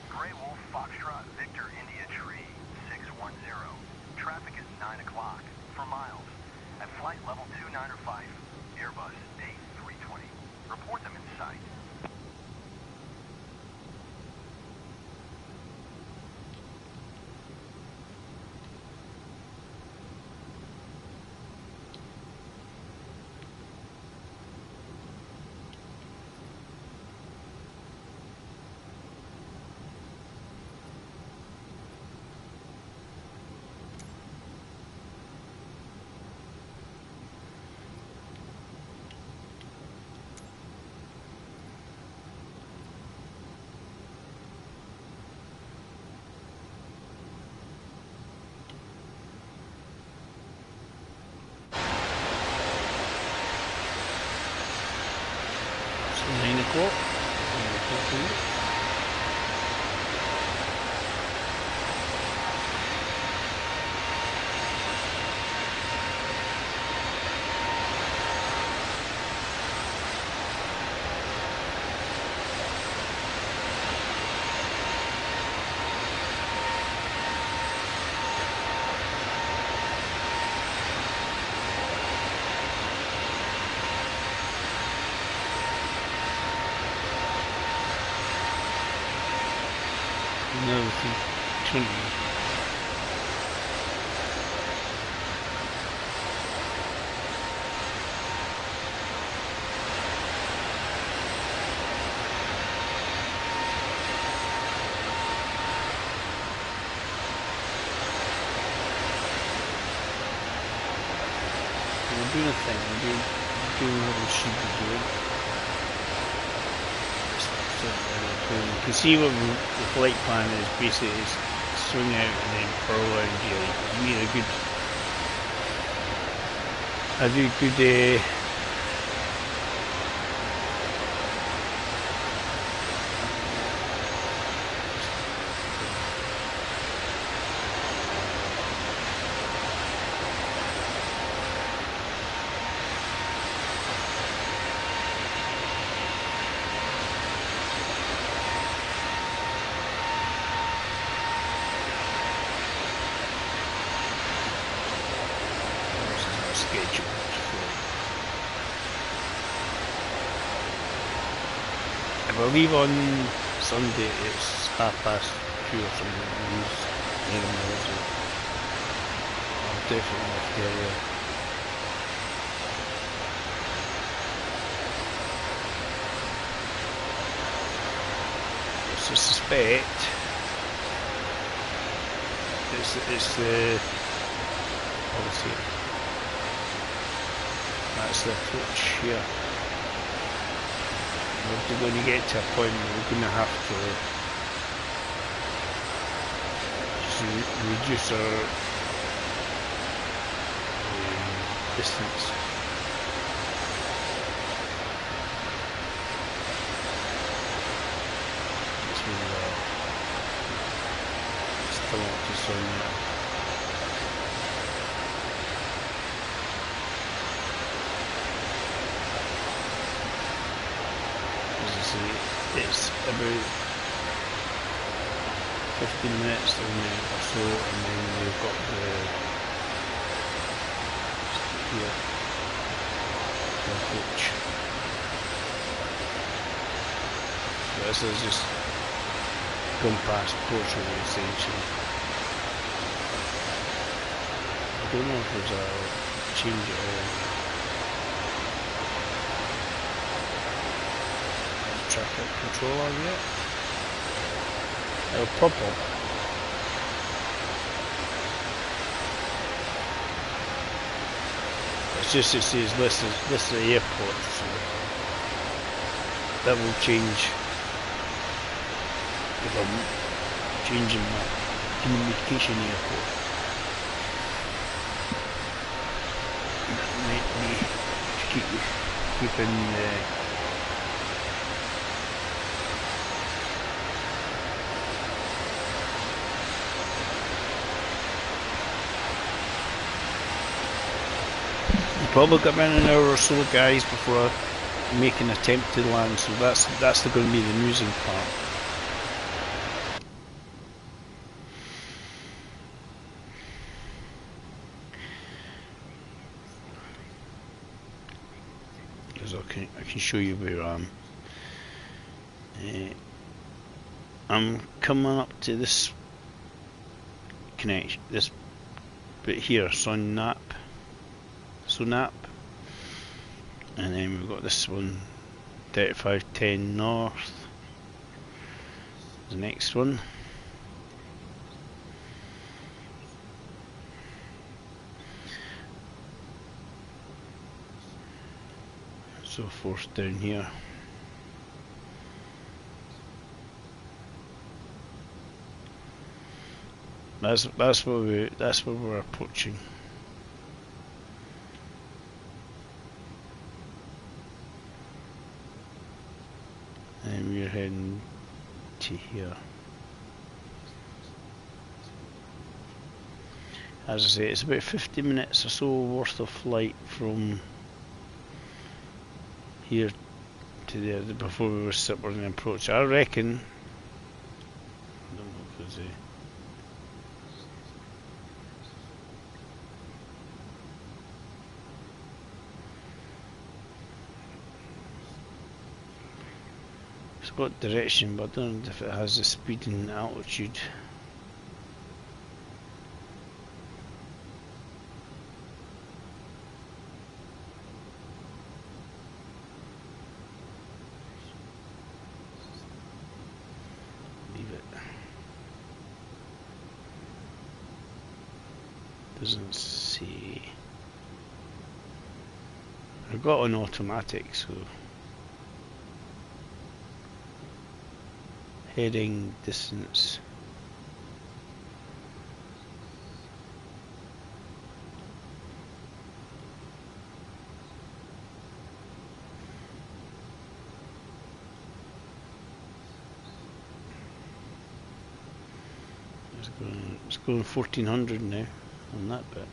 Grey Wolf Foxtrot Victor India Tree 610. Traffic is 9 o'clock for miles. At flight level 295, Airbus A320. Report them in sight. So 9 o'clock. 9 o'clock. Another thing, 20. We're doing a thing, we're doing what we should be doing. You can see what the flight plan is. Basically is swing out and then curl around here. You need a good schedule. If I leave on Sunday, it's 2:30 or something. I'm definitely off the area. So I suspect it's the, obviously, that's the approach here. We're going to get to a point where we're going to have to reduce our distance. come up to Sonia. As I say, it's about 15 minutes or so, and then we've got the here, the coach. So this is just gone past Portugal essentially. I don't know if there's a change at all. Traffic controller yet. It'll pop up. It's just, it says this is the airport, so that will change if I'm changing my communication airport. That might be to keeping probably got about an hour or so, guys, before I make an attempt to land, so that's going to be the amusing part. Because I can show you where I am. I'm coming up to this connection, this bit here, Sonap, and then we've got this one, 3510 north, the next one. So forth down here. That's where we're approaching. And we're heading to here. As I say, it's about 50 minutes or so worth of flight from here to there before we were going to approach. I reckon. I don't know if there's a. It's got direction, but I don't know if it has the speed and altitude. Leave it. Doesn't say. I got an automatic, so. Heading distance. It's going 1400 now on that bit.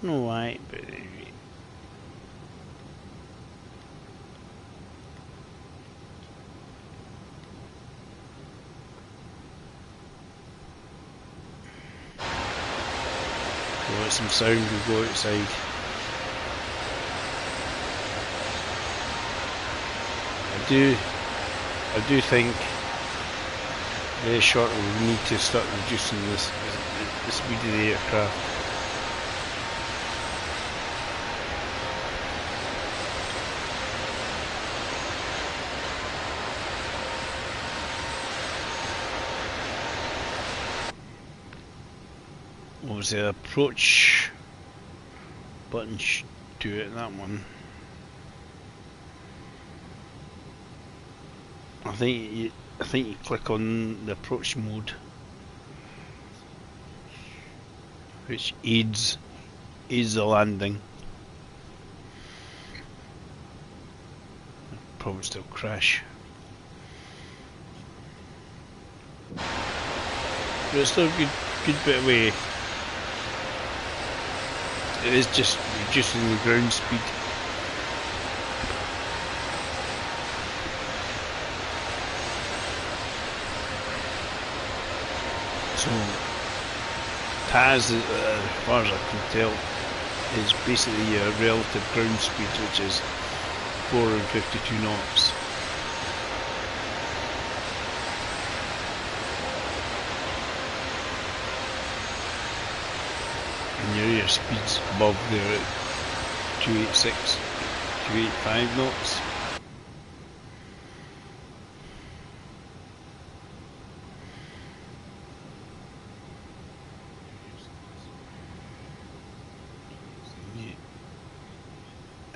No why, but let some sound, we'll go outside. I do think very shortly we need to start reducing the speed of the aircraft. What was the approach button? Should do it, that one. I think you click on the approach mode, which aids the landing. probably still crash. But it's still a good bit away. It is just reducing the ground speed. So TAS, as far as I can tell, is basically your relative ground speed, which is 452 knots. And your air speed's above there at 286, 285 knots.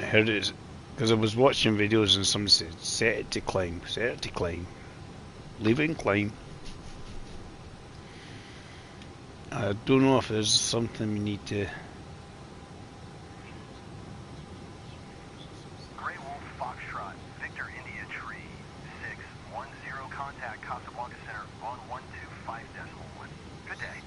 I heard it because I was watching videos and somebody said set it to climb, leave it and climb. I don't know if there's something we need to. Grey Wolf Foxtrot, Victor India Tree, 610, contact Casablanca Center on 125.1. Good day.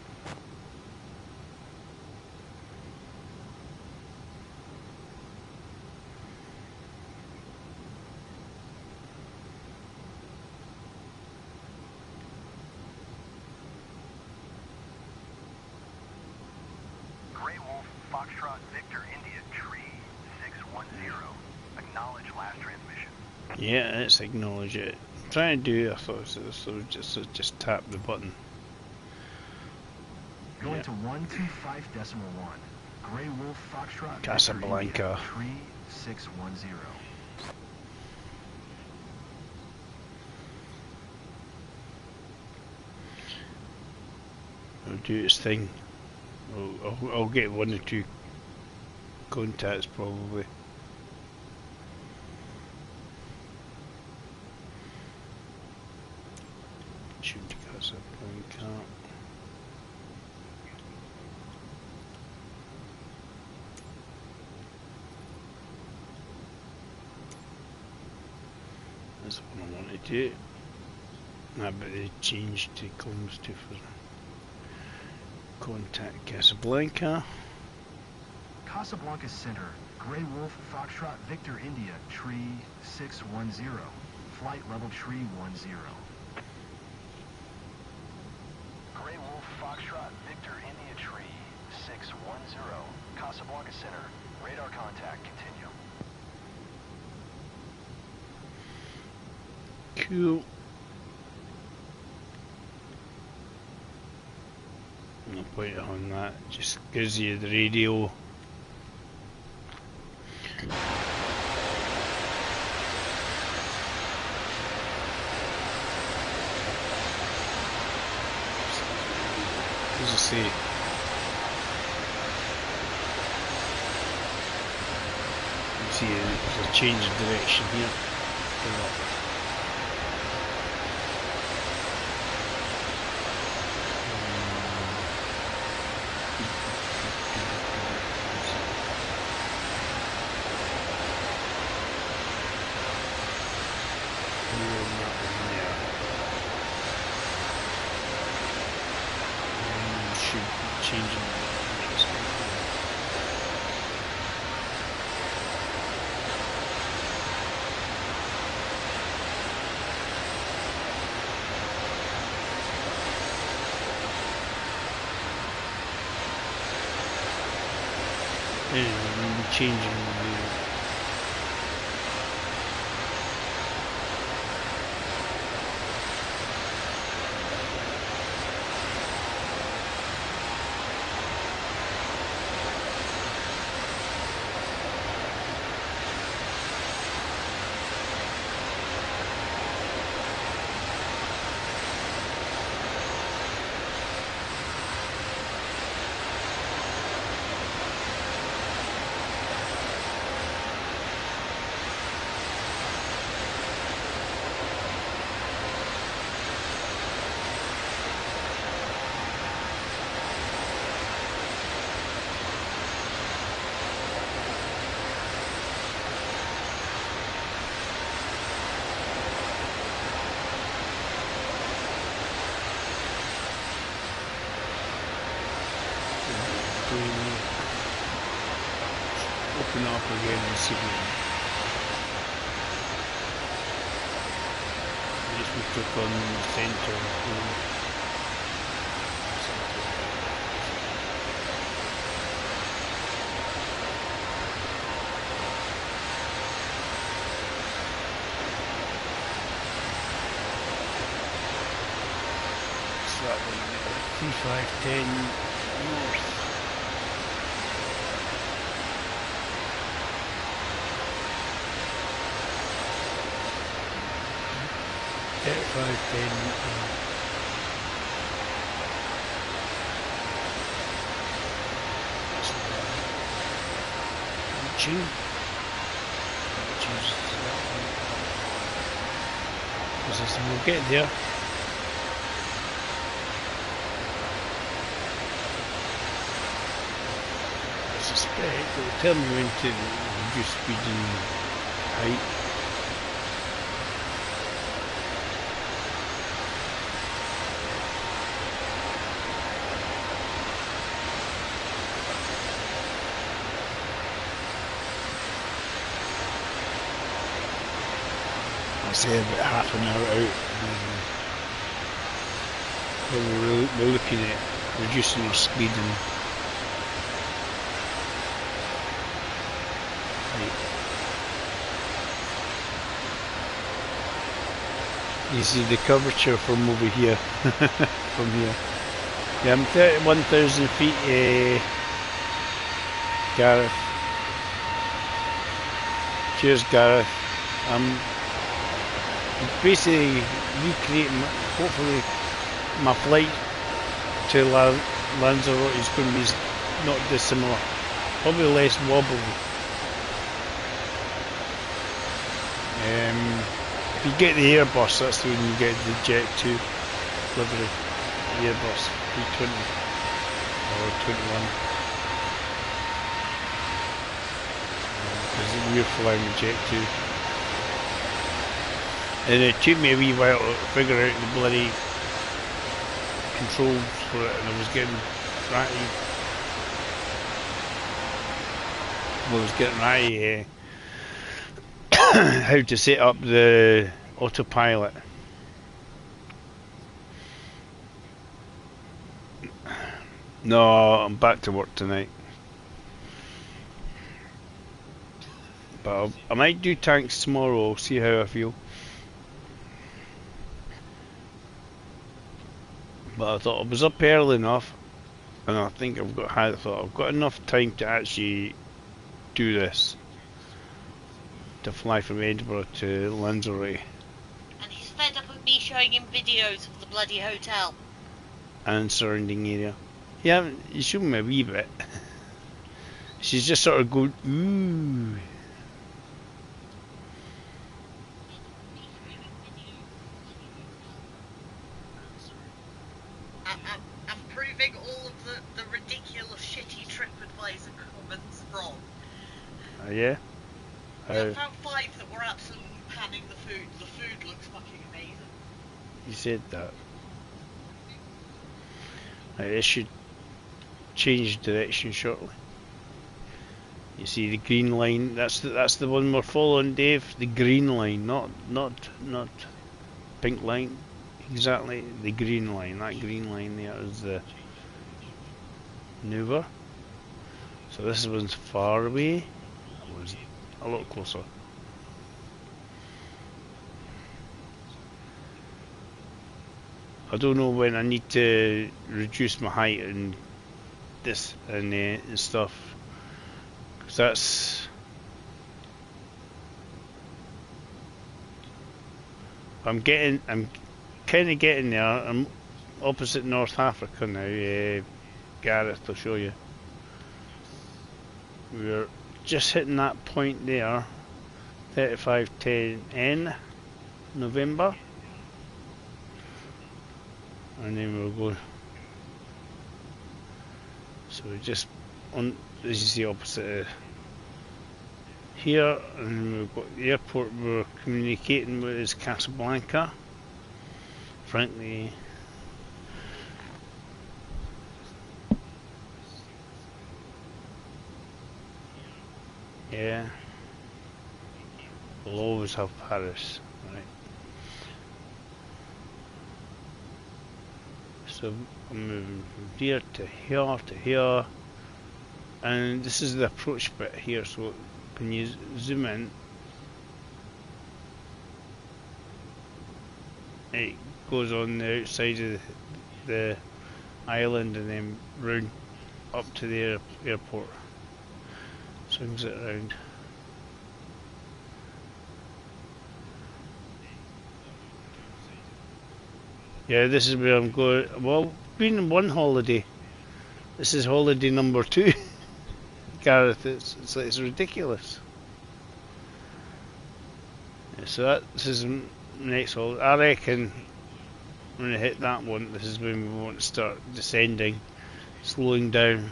Grey Wolf Foxtrot, Victor India Tree, 610. Acknowledge last transmission. Yeah, let's acknowledge it. I'm trying to do. I thought so just tap the button. Going Yeah. to 125.1. Grey Wolf Foxtrot, Victor Casablanca. India, Tree 610. It'll do its thing. I'll get one or two contacts probably. Should be Casablanca. That's what I wanted to do. But they changed to Columbus to for contact Casablanca. Casablanca Center, Grey Wolf Foxtrot, Victor India, Tree 610. Flight level Tree 10. Grey Wolf Foxtrot, Victor India, Tree 610. Casablanca Center, radar contact, continue. Cool. No point on that, just gives you the radio. As I say, you see there's a change of direction here. Changing the hopefully we'll open up again and see what we took on the centre. That one, 3510 north. Reaching. We'll get there. I suspect it will tell me when to reduce speed and height. I say about half an hour out. We're looking at reducing our speed and you see the curvature from over here, from here. Yeah, I'm 31,000 feet, Gareth. Cheers, Gareth. I'm basically recreating, hopefully, my flight to Lanzarote is going to be not dissimilar, probably less wobbly. If you get the Airbus, that's when you get the Jet 2 livery, the Airbus 320 or 21. Because we're flying the Jet 2. And it took me a wee while to figure out the bloody controls for it, and I was getting ratty. How to set up the autopilot. No, I'm back to work tonight. But I might do tanks tomorrow, I'll see how I feel. But I thought I was up early enough, and I think I've got enough time to actually do this. To fly from Edinburgh to Lanzarote. And he's fed up with me showing him videos of the bloody hotel. And surrounding area. Yeah, you showed me a wee bit. She's just sort of going, ooh. I'm proving all of the ridiculous shitty TripAdvisor comments wrong. Yeah? I found 5 that were absolutely panning the food. The food looks fucking amazing. You said that. It should change direction shortly. You see the green line. That's the one we're following, Dave. The green line, not pink line. Exactly the green line. That green line there is the maneuver. So this one's far away. That was a lot closer. I don't know when I need to reduce my height and this and stuff, because that's I'm kind of getting there. I'm opposite North Africa now. Gareth, I'll show you. We're just hitting that point there, 3510N, November, and then we'll go. So we're just on, this is the opposite here, and we've got the airport we're communicating with is Casablanca. Frankly, Yeah. We'll always have Paris, right? So I'm moving from here to here to here. And this is the approach bit here, so when you zoom in, it goes on the outside of the island and then round up to the airport. Swings it around. Yeah, this is where I'm going. Well, been on one holiday. This is holiday number 2. Gareth, it's ridiculous. Yeah, so this is next holiday. I reckon when I hit that one, this is when we want to start descending, slowing down.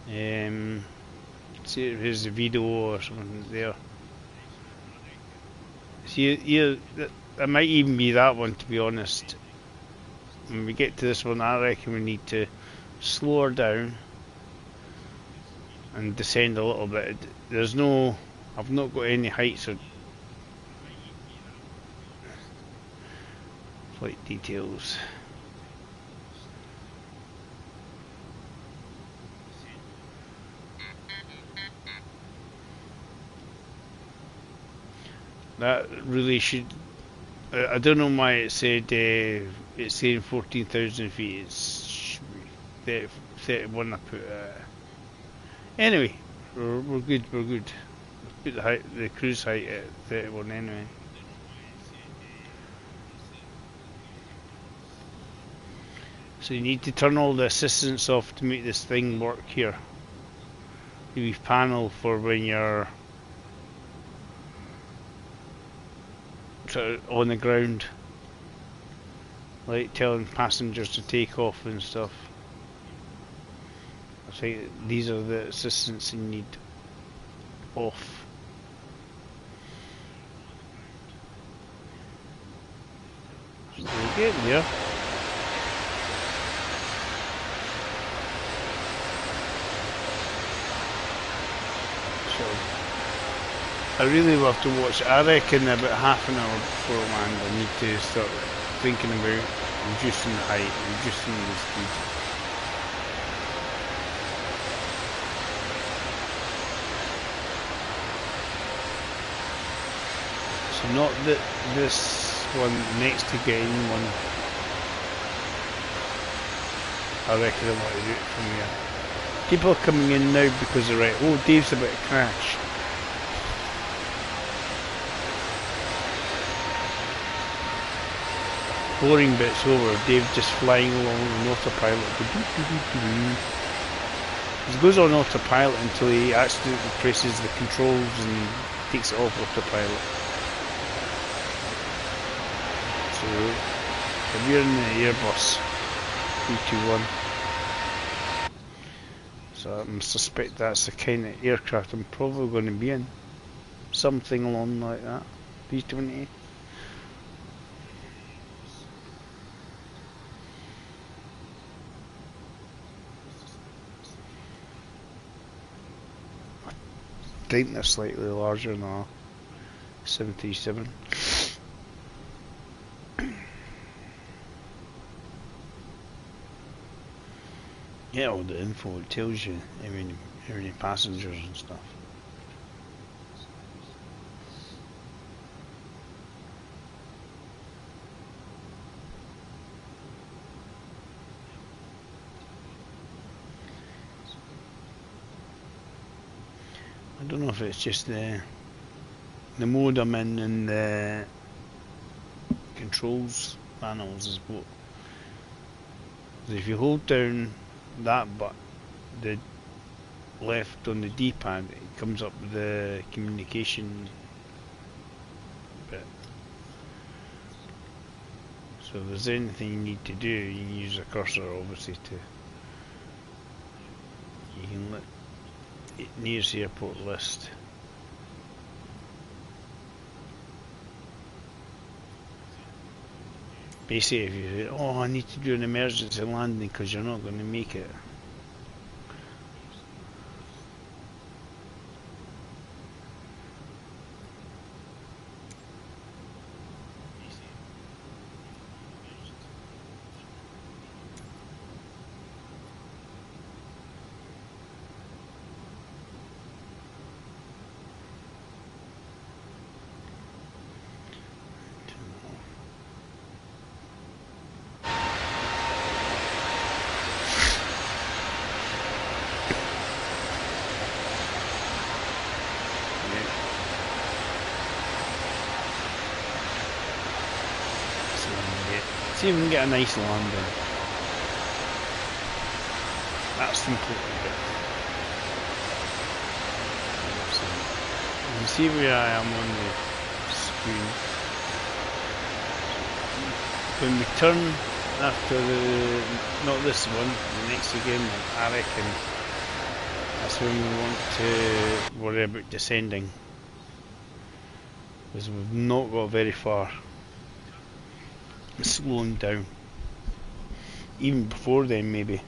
See, here's the video or something there. See, that might even be that one, to be honest. When we get to this one, I reckon we need to slow her down and descend a little bit. I've not got any heights or flight details. That really should. I don't know why it said it's saying 14,000 feet. It's 31. I put. Anyway, we're good. We're good. Put the cruise height at 31 anyway. So you need to turn all the assistance off to make this thing work here. The wee panel for when you're on the ground, like telling passengers to take off and stuff. I think these are the assistants you need off. So we're getting there. I really love to watch. I reckon about half an hour before land I need to start thinking about reducing the height, reducing the speed. So not that this one next to getting one. I reckon I want to do it from here. People are coming in now because they're right, oh, Dave's about to crash. Boring bits over, Dave just flying along on autopilot. He goes on autopilot until he accidentally presses the controls and takes it off autopilot. So we're in the Airbus 321. So I suspect that's the kind of aircraft I'm probably going to be in. Something along like that. 320. I think they're slightly larger than a 737. Yeah, all the info, it tells you how many passengers and stuff. I don't know if it's just the mode I'm in and the controls panels is what. If you hold down that button, the left on the D-pad, it comes up with the communication bit. So if there's anything you need to do, you can use the cursor obviously to. You can let it nears the airport list. Basically, if you say, oh, I need to do an emergency landing because you're not going to make it. See if we can get a nice landing. That's important bit. So, you can see where I am on the screen. When we turn after the, not this one, the next again, I reckon that's when we want to worry about descending. Because we've not got very far. It's slowing down. Even before then, maybe.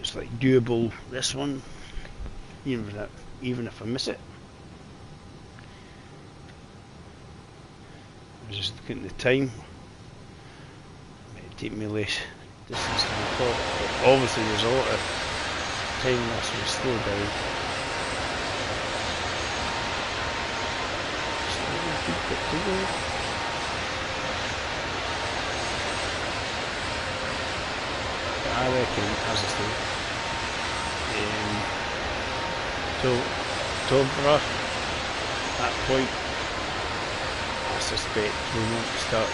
It's like doable, this one, even if I miss it. I'm just looking at the time. Might take me less distance than I thought, but obviously there's a lot of time loss when we slow down. Keep it to go. I reckon, as I say, Edinburgh, that point, I suspect we want to start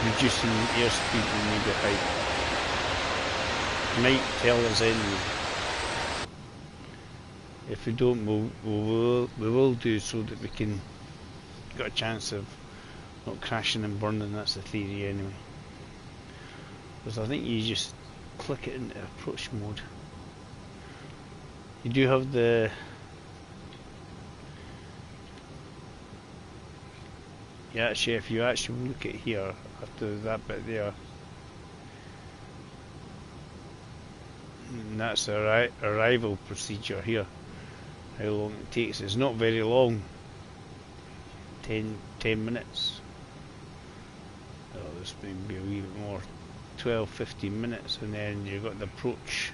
reducing airspeed when we get height. Might tell us anyway. If we don't, we will do so that we can get a chance of not crashing and burning. That's the theory anyway. Because I think you just click it into approach mode. You do have the if you actually look at here after that bit there, and that's the arrival procedure here. How long it takes? It's not very long. 10 minutes. Oh, this may be a wee bit more. 12-15 minutes, and then you've got the approach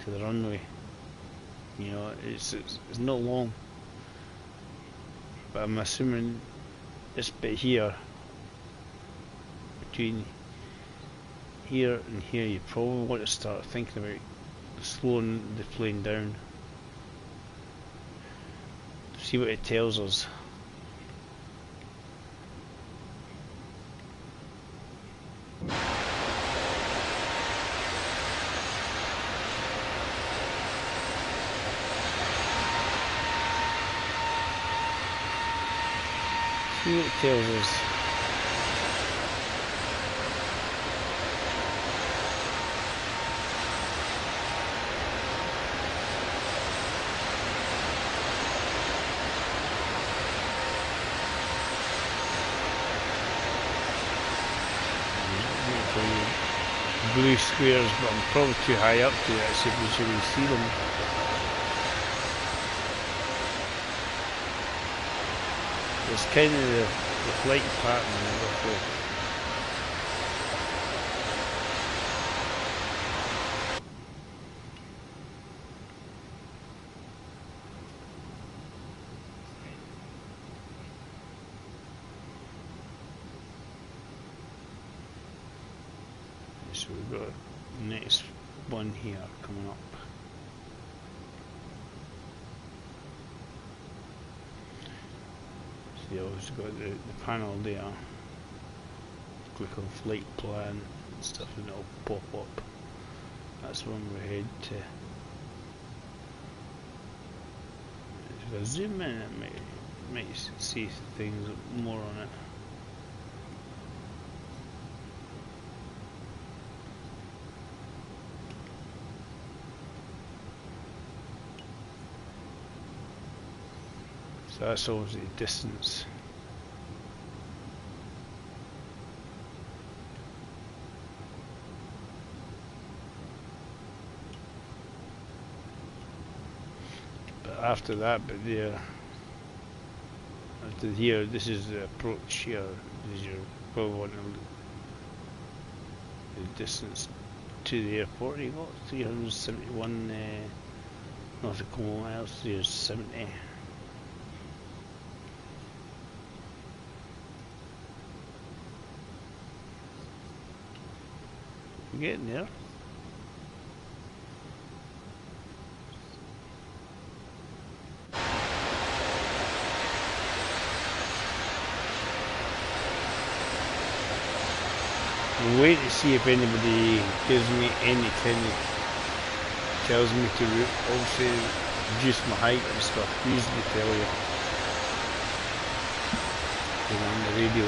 to the runway. You know, it's not long, but I'm assuming this bit here, between here and here, you probably want to start thinking about slowing the plane down. See what it tells us. See what it tells us. Blue squares, but I'm probably too high up to actually visually see them. It's kind of the flight pattern roughly. So we've got the next one here coming up. So you always got the panel there. Click on flight plan and stuff and it'll pop up. That's when we head to. If I zoom in, it might see things more on it. So that's obviously the distance. But after that, but there, after here, this is the approach here. This is your probably want to look the distance to the airport. You got 371 nautical miles. 370. We're getting there. I'm waiting to see if anybody gives me any kind of tells me to obviously reduce my height and stuff. Usually tell you know, on the radio.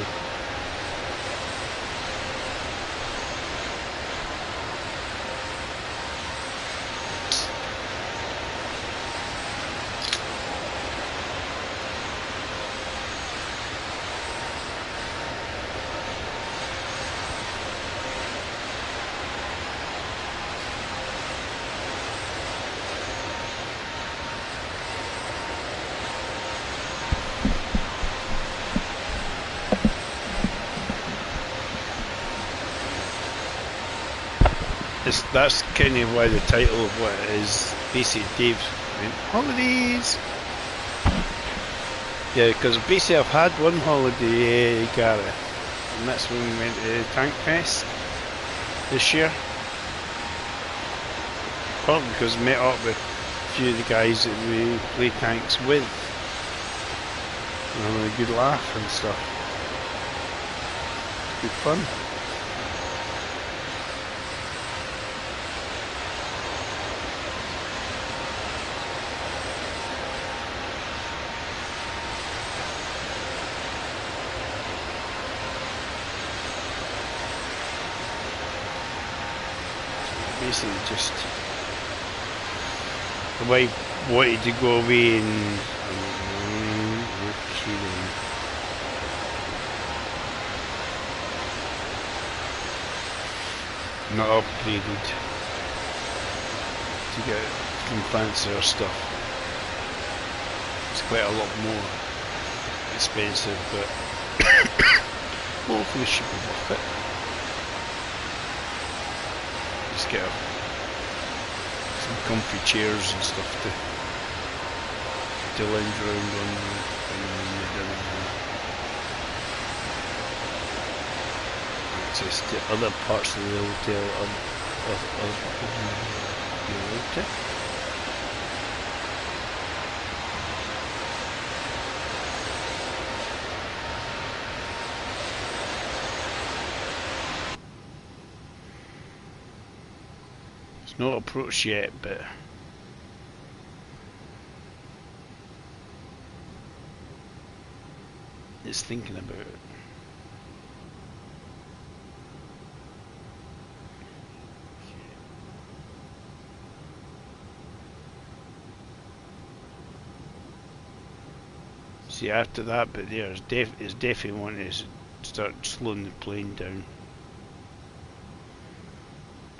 That's kind of why the title of what it is, basically Dave's holidays. Yeah, because basically I've had one holiday, Gary, and that's when we went to Tank Fest this year. Partly because I met up with a few of the guys that we play tanks with, and having a good laugh and stuff. Good fun. Basically just the wife wanted to go away and not upgraded to get some fancier stuff. It's quite a lot more expensive, but hopefully it should be worth it. Just get some comfy chairs and stuff to lounge around on when the dinner. Access to other parts of the hotel of the hotel. Not approached yet, but it's thinking about it. See, after that bit there, it's definitely wanting to start slowing the plane down,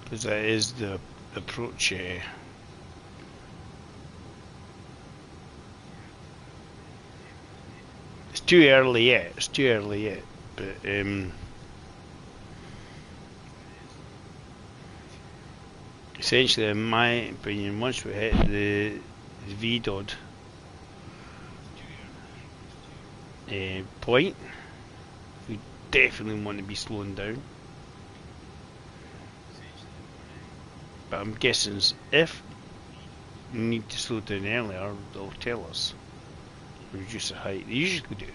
because that is the approach. It's too early yet. It's too early yet. But essentially, in my opinion, once we hit the VDOD point, we definitely want to be slowing down. But I'm guessing if we need to slow down earlier, they'll tell us. Reduce the height. They usually do.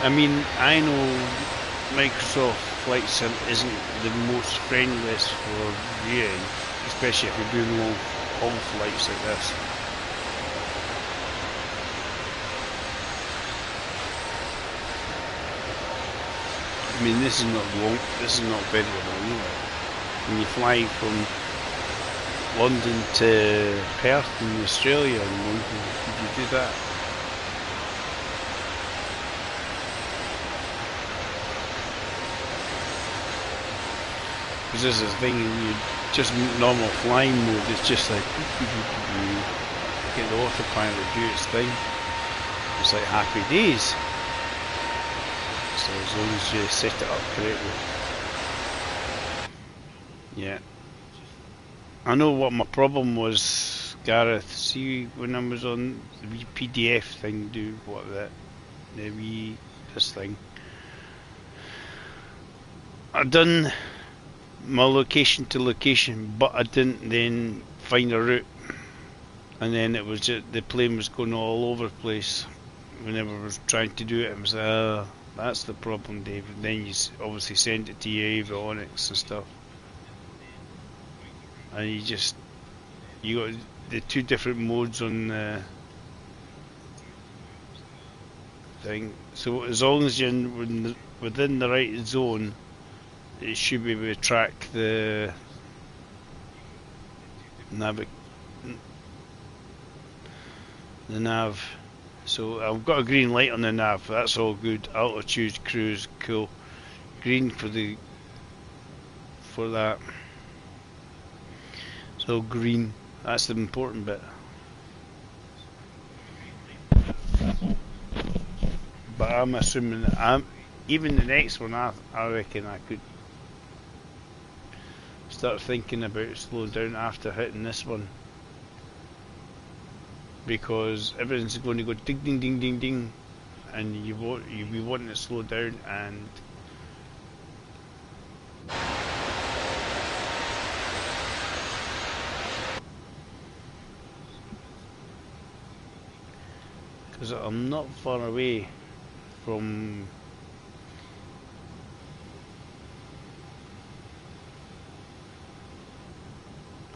I mean, I know Microsoft Flight Sim isn't the most friendliest for viewing, especially if you're doing long haul flights like this. I mean, this is not long. This is not very long either. When you fly from London to Perth in Australia, and could you do that? Because this is the thing, you just normal flying mode. It's just like get the autopilot to do its thing. It's like happy days. So as long as you set it up correctly. Yeah. I know what my problem was, Gareth. See, when I was on the wee PDF thing, the wee this thing. I done my location to location, but I didn't then find a route, and then it was just the plane was going all over the place. Whenever I was trying to do it, it was that's the problem, Dave. And then you obviously send it to your avionics and stuff, and you got the two different modes on the thing. So as long as you're within the right zone, it should be able to track the nav. So I've got a green light on the nav. That's all good. Altitude, cruise, cool. Green for that. So green. That's the important bit. But I'm assuming that even the next one. I reckon I could start thinking about slowing down after hitting this one, because everything's going to go ding ding ding ding ding, and you'll be wanting to slow down, and because I'm not far away from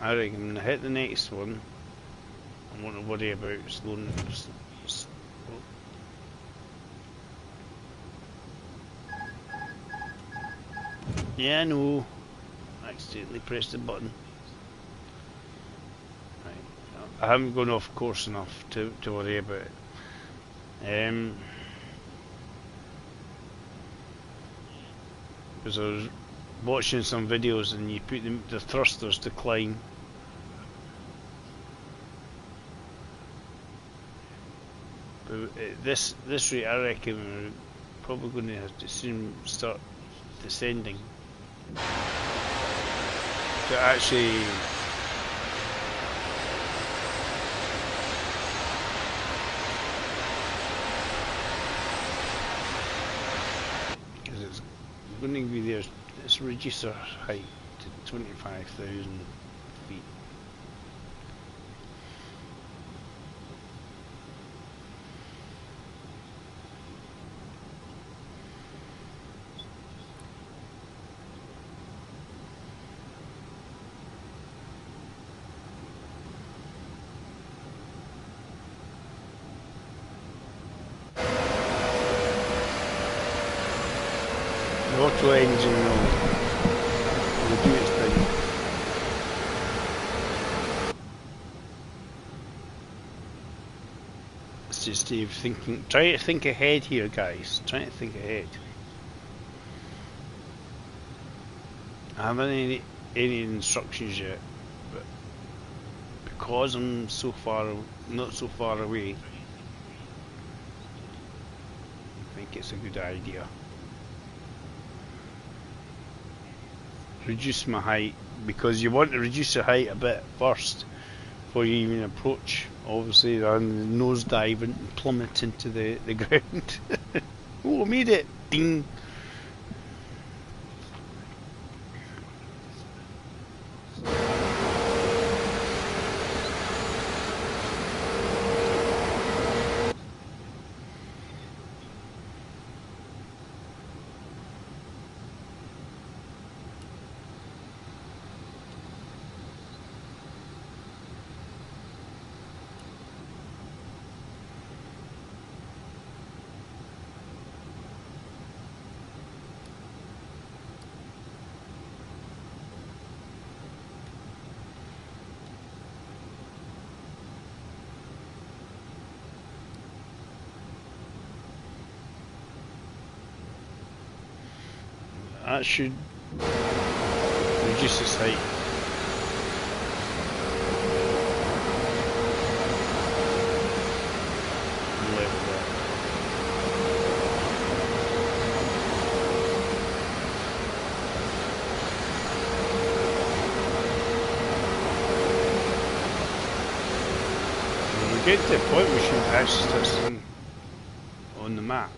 I reckon I'm going to hit the next one. I won't worry about slowing. Yeah, I know. I accidentally pressed the button. Right. I haven't gone off course enough to worry about it. Because I was watching some videos and you put the thrusters to climb. But this rate, I reckon we're probably going to have to soon start descending to actually because it's going to be there. Let's reduce our height to 25,000 feet. The auto engine will do its thing. It's just Steve thinking. Try to think ahead here, guys. Try to think ahead. I haven't any instructions yet, but because I'm not so far away, I think it's a good idea. Reduce my height, because you want to reduce the height a bit first before you even approach, obviously, and nosedive and plummet into the ground. Oh, I made it! Ding! That should reduce its height. Level that. When we get to the point we should actually start seeing on the map.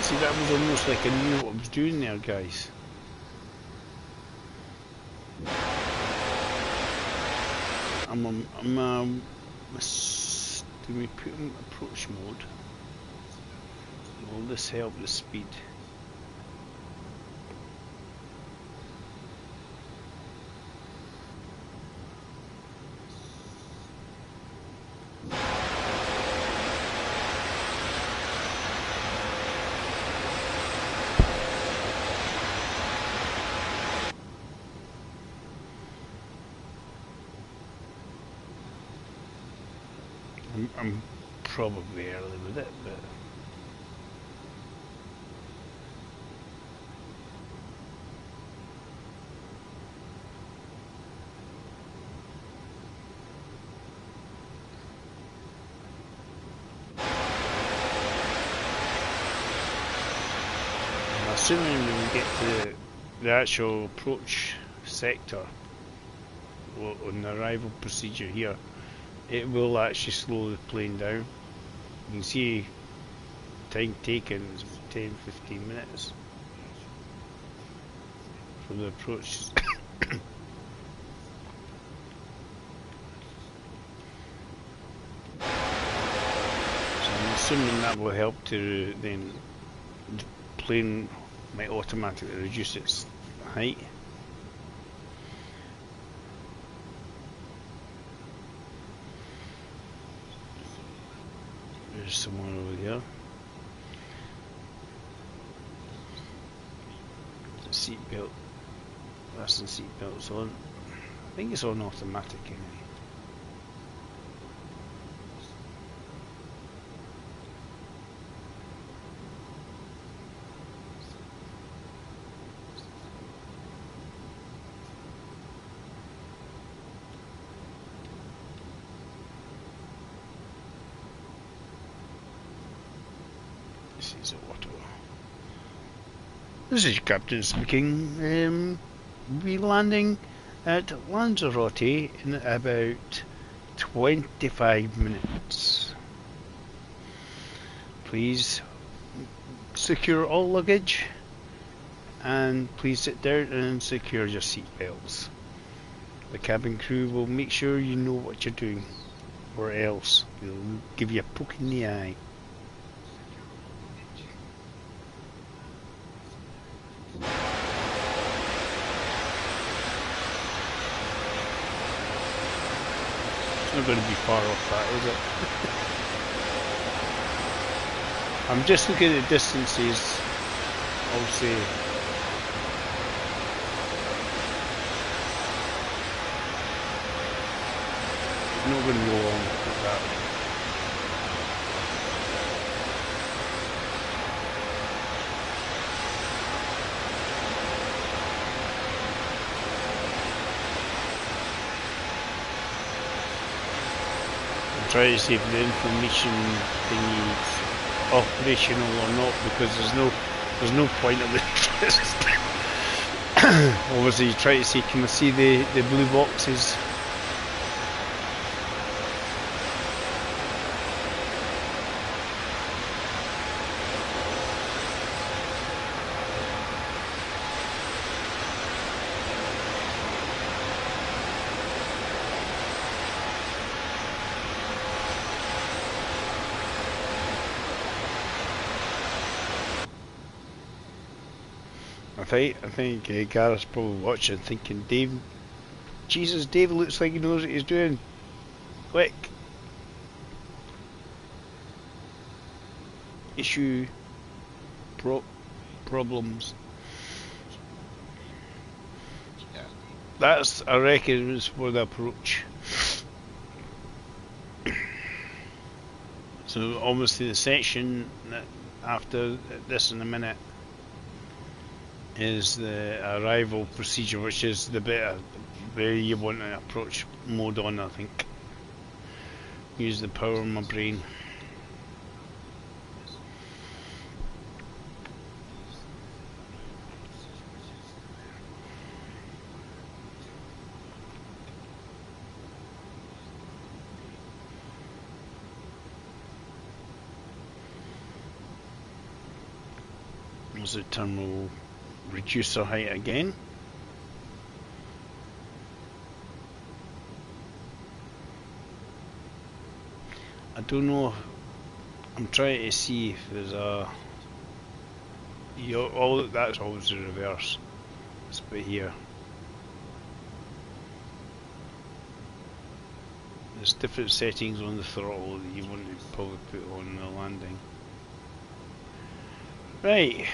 See, that was almost like I knew what I was doing there, guys. Do we put in approach mode? Will this help the speed? I'm probably early with it, but I'm assuming when we get to the actual approach sector on the arrival procedure here, it will actually slow the plane down. You can see time taken is 10-15 minutes from the approach. So I'm assuming that will help to then the plane might automatically reduce its height. There's someone over here. The seat belt. That's the seat belt's on. I think it's on automatic anyway. This is auto. This is your captain speaking. We'll be landing at Lanzarote in about 25 minutes. Please secure all luggage and please sit down and secure your seat belts. The cabin crew will make sure you know what you're doing, or else they'll give you a poke in the eye. It's not going to be far off that, is it? I'm just looking at distances, obviously. It's not going to go long with that. Try to see if the information thing is operational or not, because there's no point of interest. Obviously you try to see, can I see the blue boxes? I think Gareth's probably watching, thinking, Dave, Jesus, Dave looks like he knows what he's doing. Quick. Issue. Problems. That's, I reckon, was for the approach. So almost the section after this in a minute is the arrival procedure, which is the bit where you want to approach mode on, I think. Use the power of my brain. There's the terminal reducer height again. I don't know. I'm trying to see if there's a. That's always the reverse. This bit here. There's different settings on the throttle that you want to probably put on the landing. Right.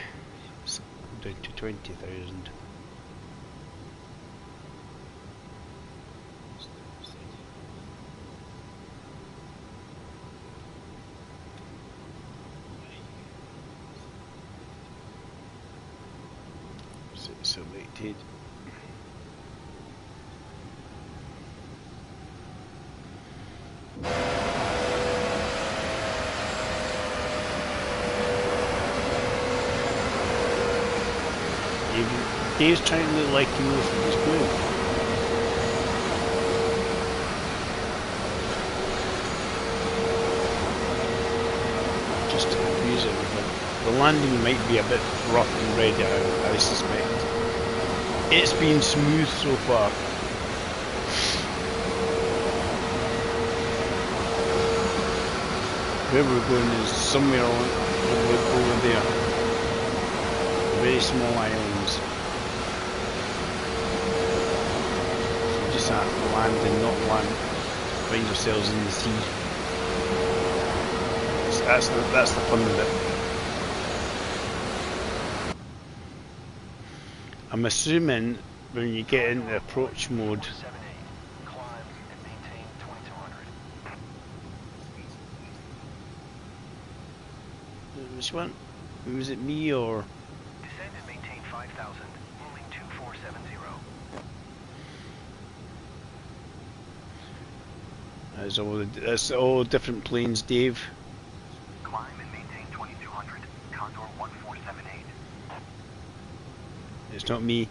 Let's go down to 20,000. Selected. Dave's trying to look like he knows what he's doing. Just to confuse everything. The landing might be a bit rough and ready, I suspect. It's been smooth so far. Where we're going is somewhere over there. Very small islands. So we just have to land and not land. Find ourselves in the sea. That's the fun of it. I'm assuming when you get into approach mode, which one? Was it me or? Descend and maintain 5,000, moving 2470. That's all different planes, Dave. Climb and maintain 2200, Condor 1478. It's not me.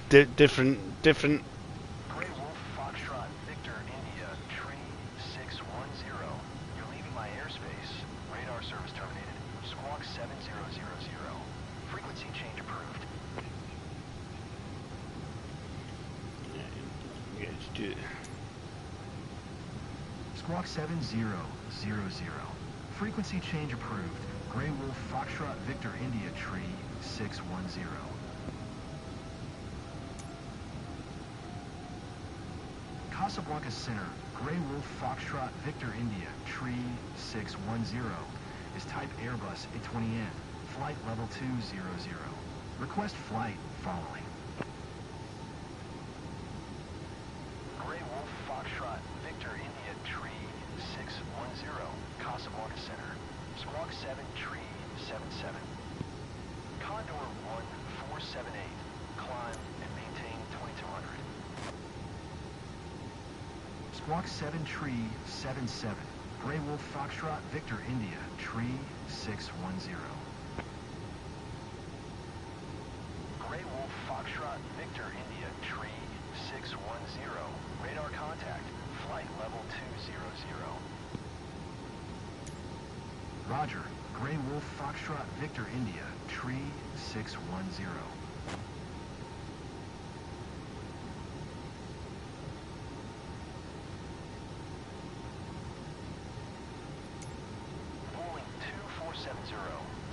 Different. Grey Wolf Foxtrot Victor India Tree 610. You're leaving my airspace. Radar service terminated. Squawk 7000. Frequency change approved. Yeah, just do it. Squawk 7000. Frequency change approved. Grey Wolf Foxtrot Victor India Tree 610. Casablanca Center, Grey Wolf Foxtrot Victor India Tree 610 is type Airbus A20N, flight level 200. Request flight following. Grey Wolf Foxtrot Victor India Tree 610, Casablanca Center, Squawk 7 Tree 77. Condor 1478, climb and maintain 2200. Squawk 7 Tree 77, Grey Wolf Foxtrot Victor India Tree 610. Grey Wolf Foxtrot Victor India Tree 610, radar contact, flight level 200. Roger, Grey Wolf Foxtrot Victor India Tree 610.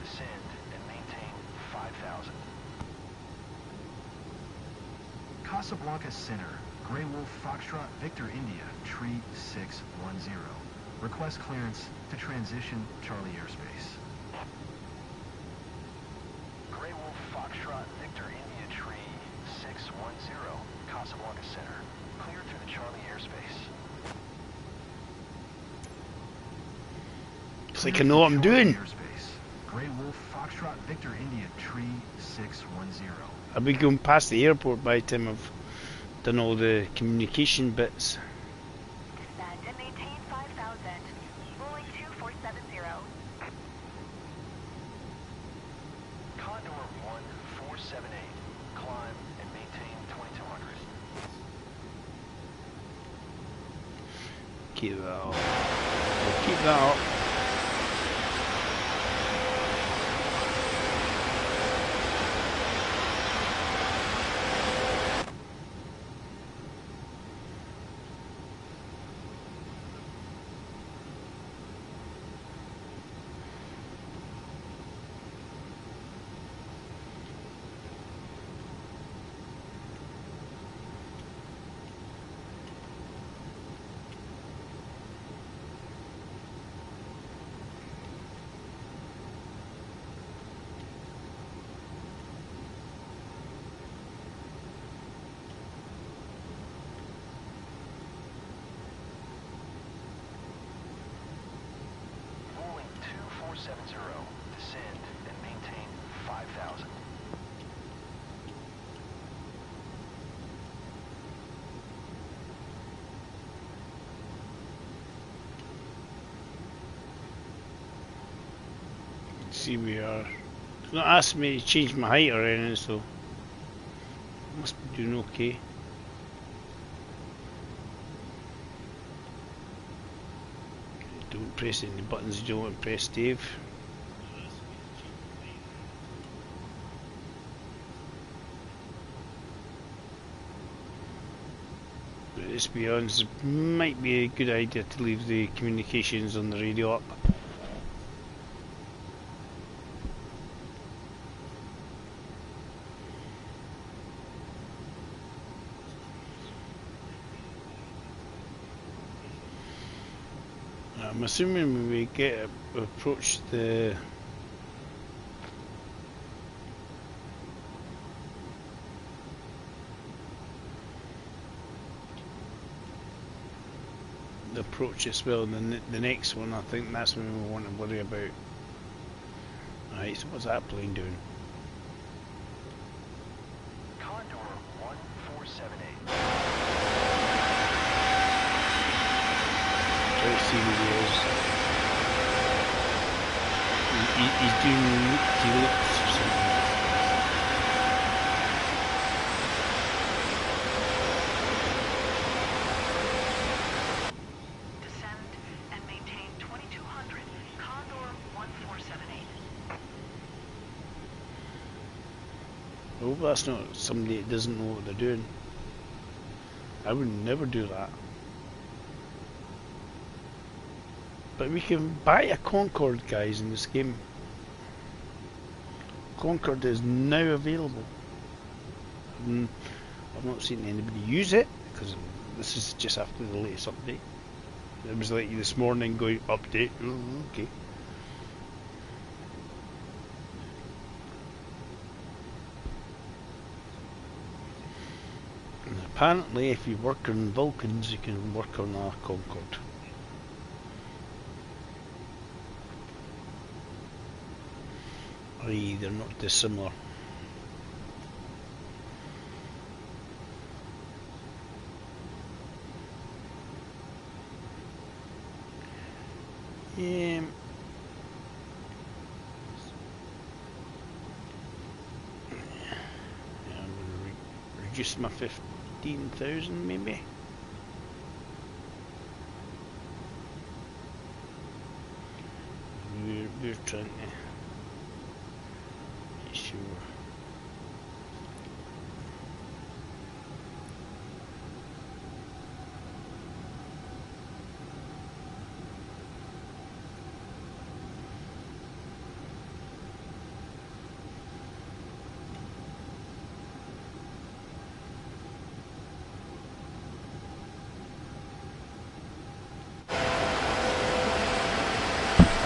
Descend and maintain 5,000. Casablanca Center, Grey Wolf Foxtrot Victor India, Tree 610. Request clearance to transition Charlie airspace. Grey Wolf Foxtrot Victor India, Tree 610, Casablanca Center. Clear through the Charlie airspace. It's like I know what I'm doing. Grey Wolf Foxtrot Victor India, Tree 610. I'll be going past the airport by the time I've done all the communication bits. Descend and maintain 5,000. Rolling 2470. Condor 1478. Climb and maintain 2200. Keep that up. We'll keep that up. Rolling 2470. Descend and maintain 5,000. See, we are. It's not asking me to change my height or anything, so must be doing okay. Don't press any buttons you don't want to press, Dave. But let's be honest, it might be a good idea to leave the communications on the radio up. I'm assuming when we get approach the approach as well, and the next one, I think that's when we want to worry about. Right, so what's that plane doing? Condor 1478. Try to see who he is. He's doing loops or something. Descend and maintain 2200. Condor 1478. I hope that's not somebody that doesn't know what they're doing. I would never do that. But we can buy a Concorde, guys, in this game. Concorde is now available. I've not seen anybody use it, because this is just after the latest update. It was like this morning going, update, oh, okay. And apparently if you work on Vulcans, you can work on a Concorde. They're not dissimilar. Yeah. I'm going to reduce my 15,000 maybe. We're trying to sure.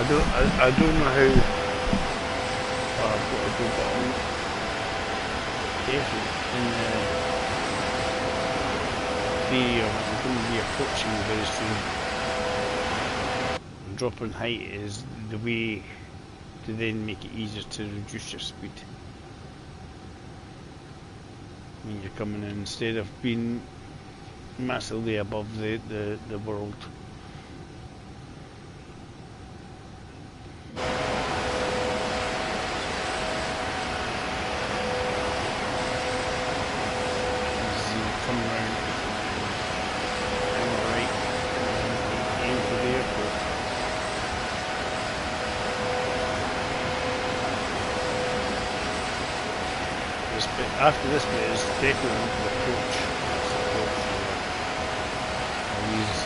I don't know how. I've got to go back. Definitely in the theory of it, I'm going to be approaching very soon. Dropping height is the way to then make it easier to reduce your speed. When you're coming in, instead of being massively above the world. After this bit is definitely the approach. I'll use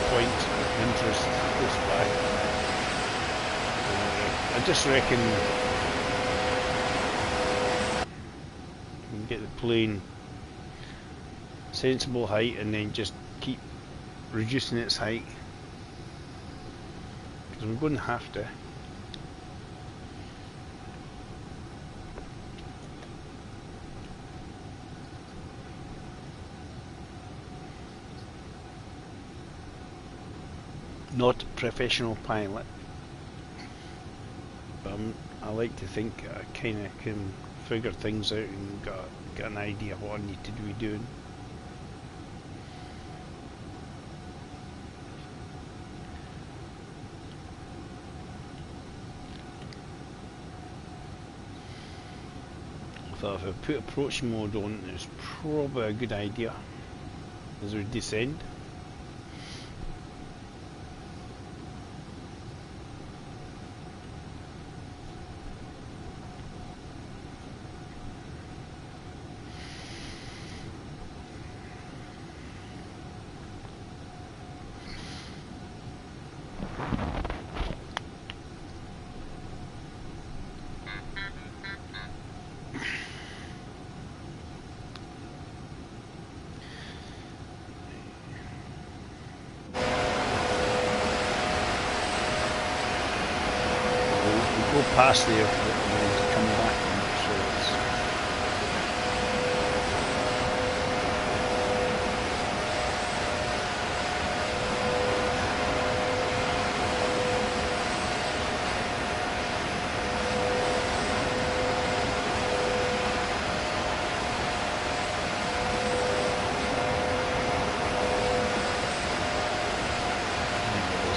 points of interest close by. I just reckon we can get the plane sensible height and then just keep reducing its height, because we're going to have to. Not a professional pilot, but I like to think I kind of can figure things out and get an idea of what I need to be doing. I thought if I put approach mode on, it's probably a good idea as we descend. Past the airport and then come back on it, so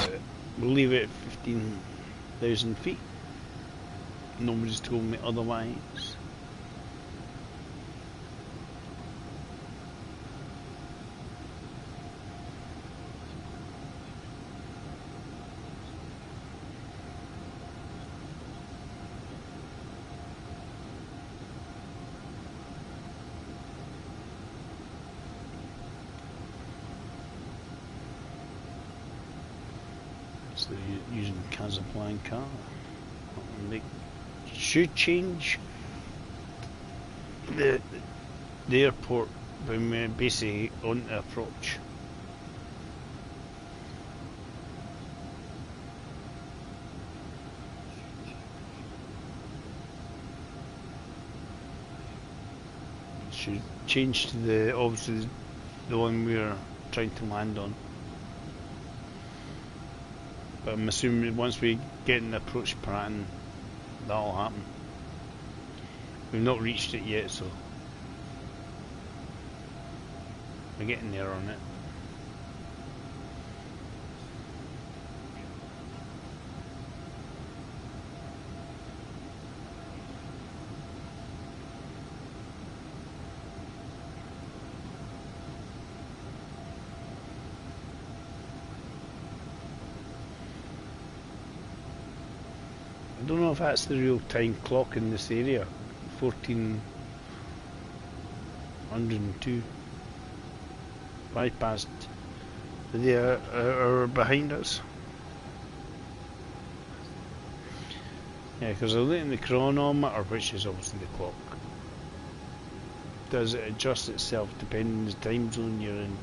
it's we'll leave it at 15,000 feet. Nobody's told me otherwise. So you're using Casablanca. Should change the airport when we're basically on the approach. Should change to the obviously the one we're trying to land on. But I'm assuming once we get in the approach pattern, that'll happen. We've not reached it yet, so we're getting there on it. I don't know if that's the real time clock in this area. 1402. Bypassed the hour behind us. Yeah, because I'm looking at the chronometer, which is obviously the clock. Does it adjust itself depending on the time zone you're in?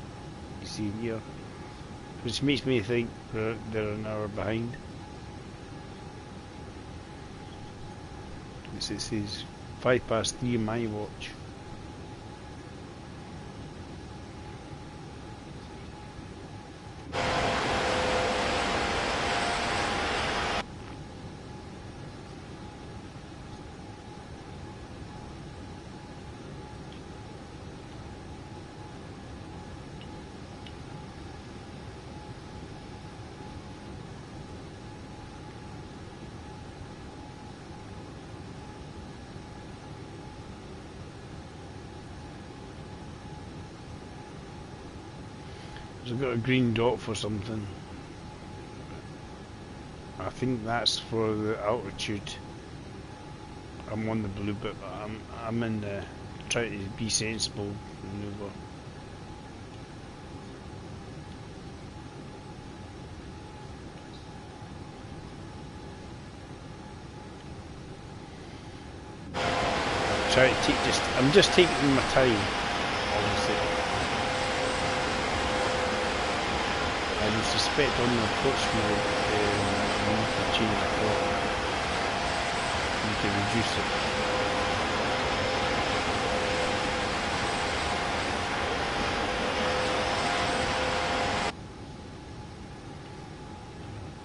You see here, which makes me think they're an hour behind. It says 3:05 in my watch. I've got a green dot for something. I think that's for the altitude. I'm on the blue bit, but I'm in the trying to be sensible maneuver. I'm just taking my time, obviously. I suspect on the approach mode, I need to change the clock. I need to reduce it.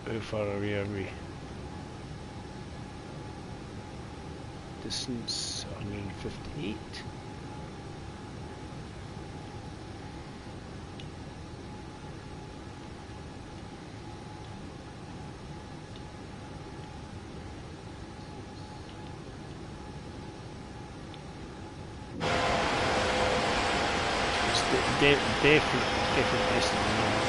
How far away are we? Distance 158. Definitely estimate.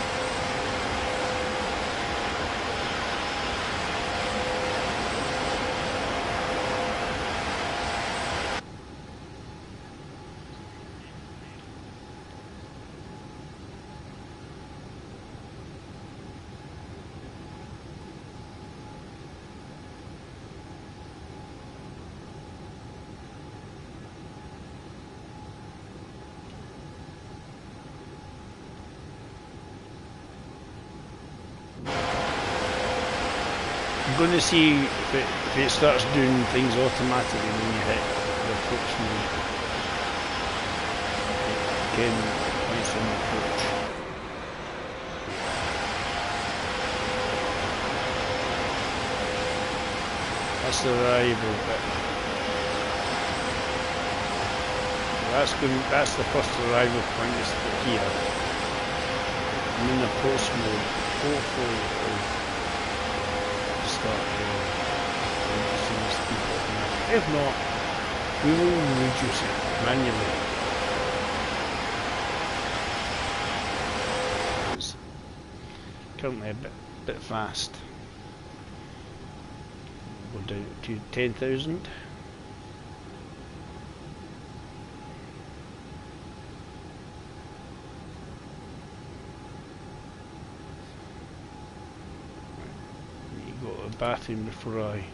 I'm going to see if it starts doing things automatically when you hit the approach mode. Again, points on the approach. That's the arrival bit. That's the first arrival point is here. I'm in the approach mode. Hopefully it'll start reducing the speed automatically. If not, we will reduce it manually. It's currently a bit fast. We'll go down to 10,000. Bathroom before I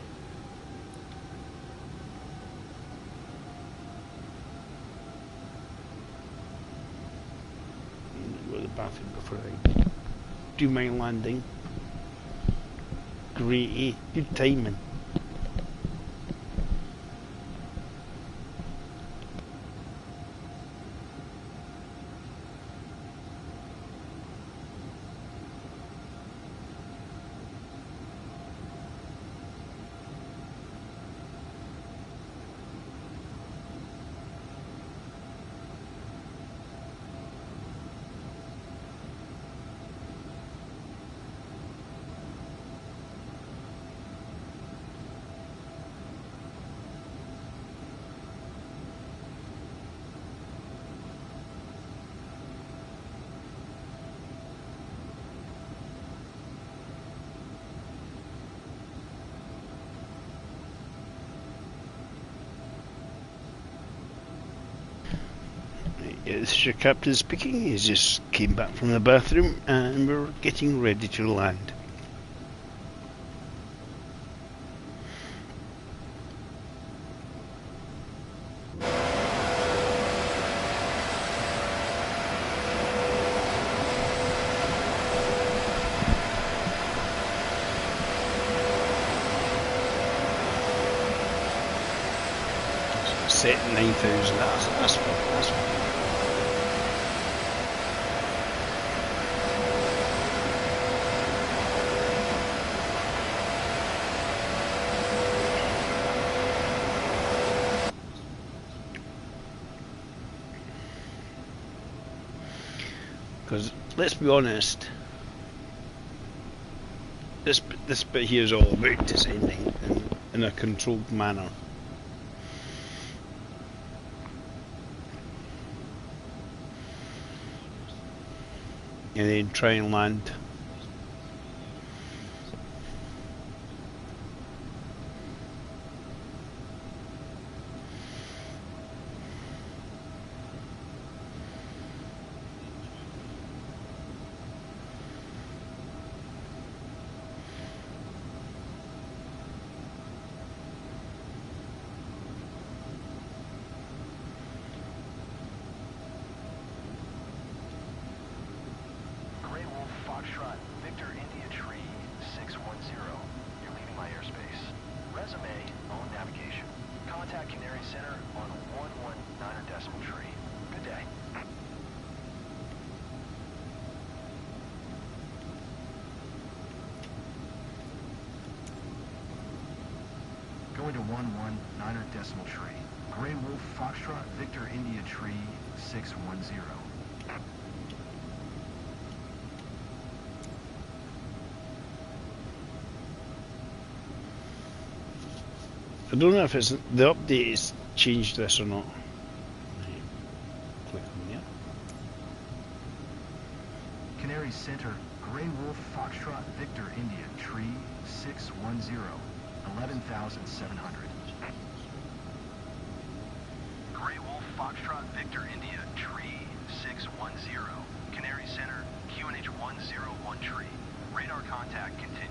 go to the bathroom before I do my landing. Great, eh? Good timing. This is your captain speaking. He just came back from the bathroom and we're getting ready to land. set 9,000. That's fine. That's fine. Because let's be honest, this bit here is all about descending in a controlled manner. And then try and land. Foxtrot, Victor India Tree 610. You're leaving my airspace. Resume, own navigation. Contact Canary Center on 119er decimal tree. Good day. Going to 119er decimal tree. Grey Wolf Foxtrot, Victor India Tree 610. I don't know if it's the update has changed this or not. Click on here. Canary Center, Grey Wolf Foxtrot, Victor India Tree 610, 11,700. Grey Wolf Foxtrot, Victor India Tree 610, Canary Center, QNH 101 Tree. Radar contact continue.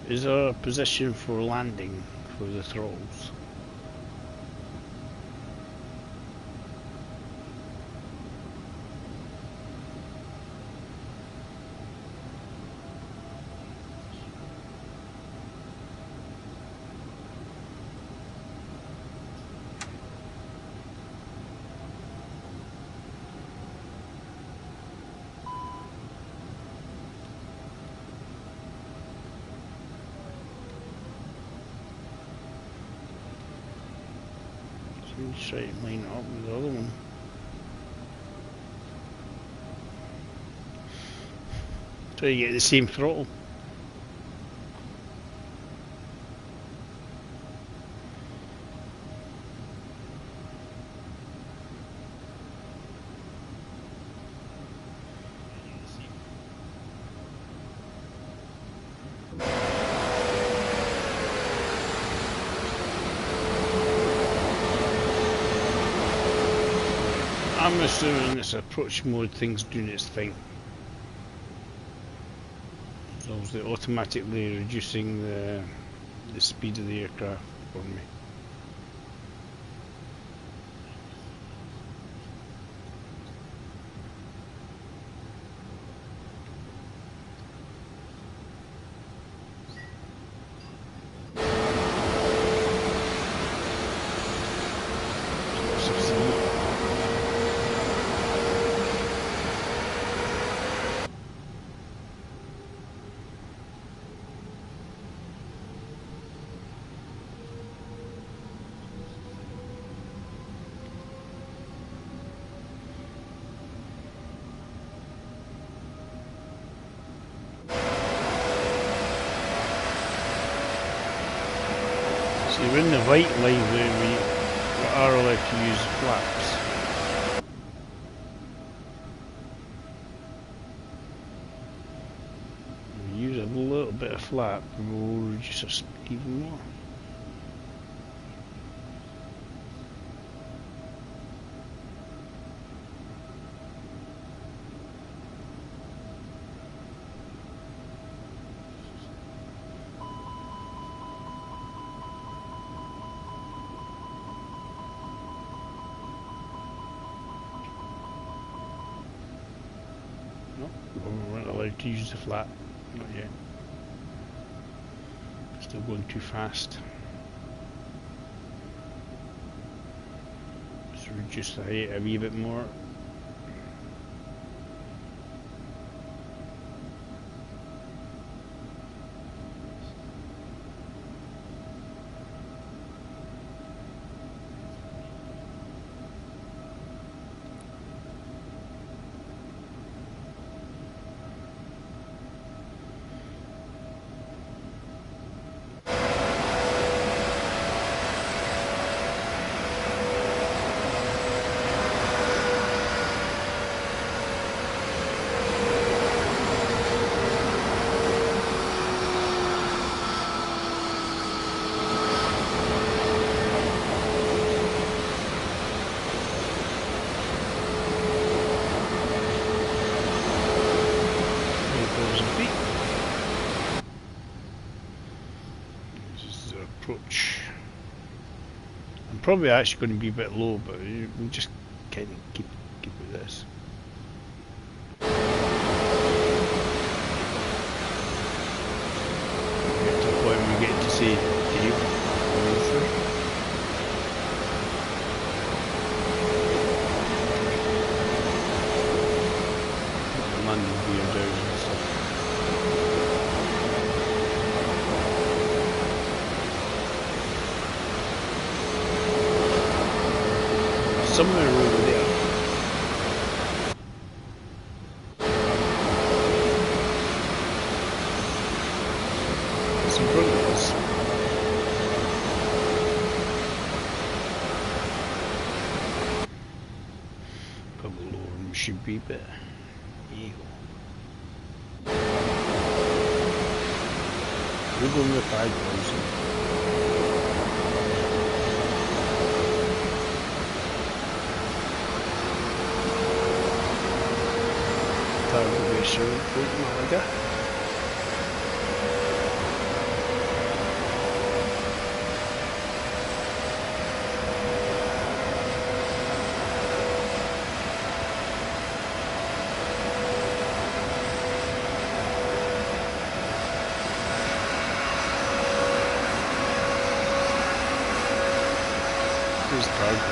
Is there a position for landing for the throttles? Try to line it up with the other one. Try to get the same throttle. I'm assuming this approach mode thing's doing its thing. It's obviously automatically reducing the speed of the aircraft for me. So you're in the white line where we are allowed to use flaps. We use a little bit of flap and we'll reduce our speed even more. No, we weren't allowed to use the flat. Not yet. Still going too fast. Let's reduce the height a wee bit more. Approach. I'm probably actually going to be a bit low, but we'll just kind of keep with this. Get to the point where we get to see Dave coming through. The landing gear down and stuff. Somewhere over there. It's in front of us. Probably lower than we should be, but there you go. We're going with 5,000. Ratio point Malaga. Here's cargo.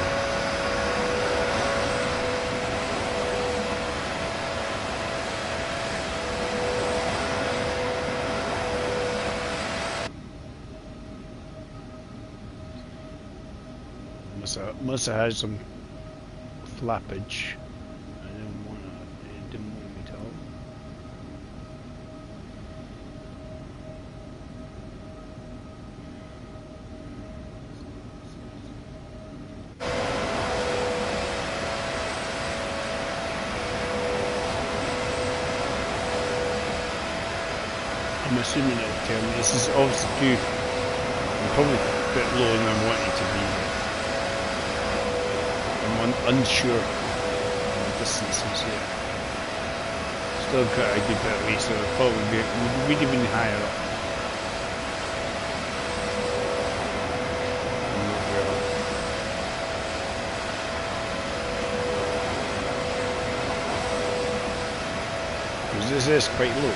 Must have had some flappage. I didn't want me to tell. I'm assuming that this is obviously due. I'm probably a bit lower than I want it to be. I'm unsure of the distances here. Still got a good bit of way, so it'll probably be really, really higher up. Because this is quite low.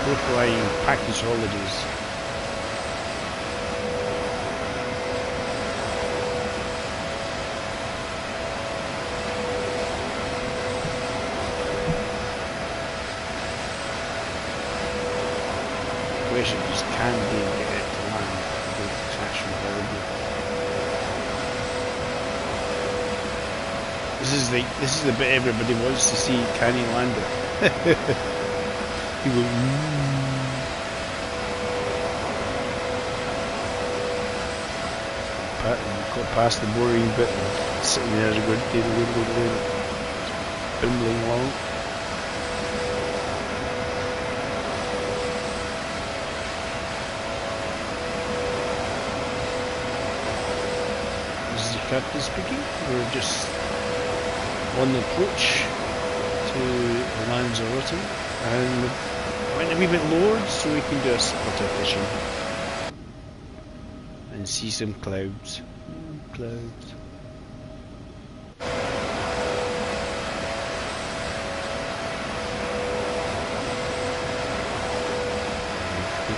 We're flying package holidays. Just can be and get it to land with actual holiday. This is the bit everybody wants to see. Can he land it? People got past the boring bit and sitting there as a good bimbling along. Captain speaking. We're just on the approach to Lanzarote and went a wee bit lower so we can do a spotter fishing and see some clouds. Clouds.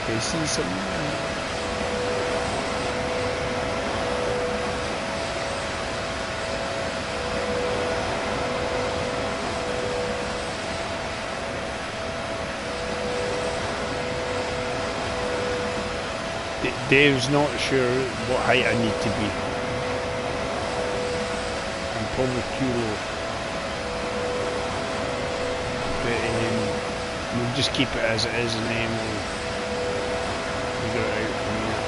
I see some. Dave's not sure what height I need to be. I'm probably too low. But we'll just keep it as it is and then we'll figure it out from here.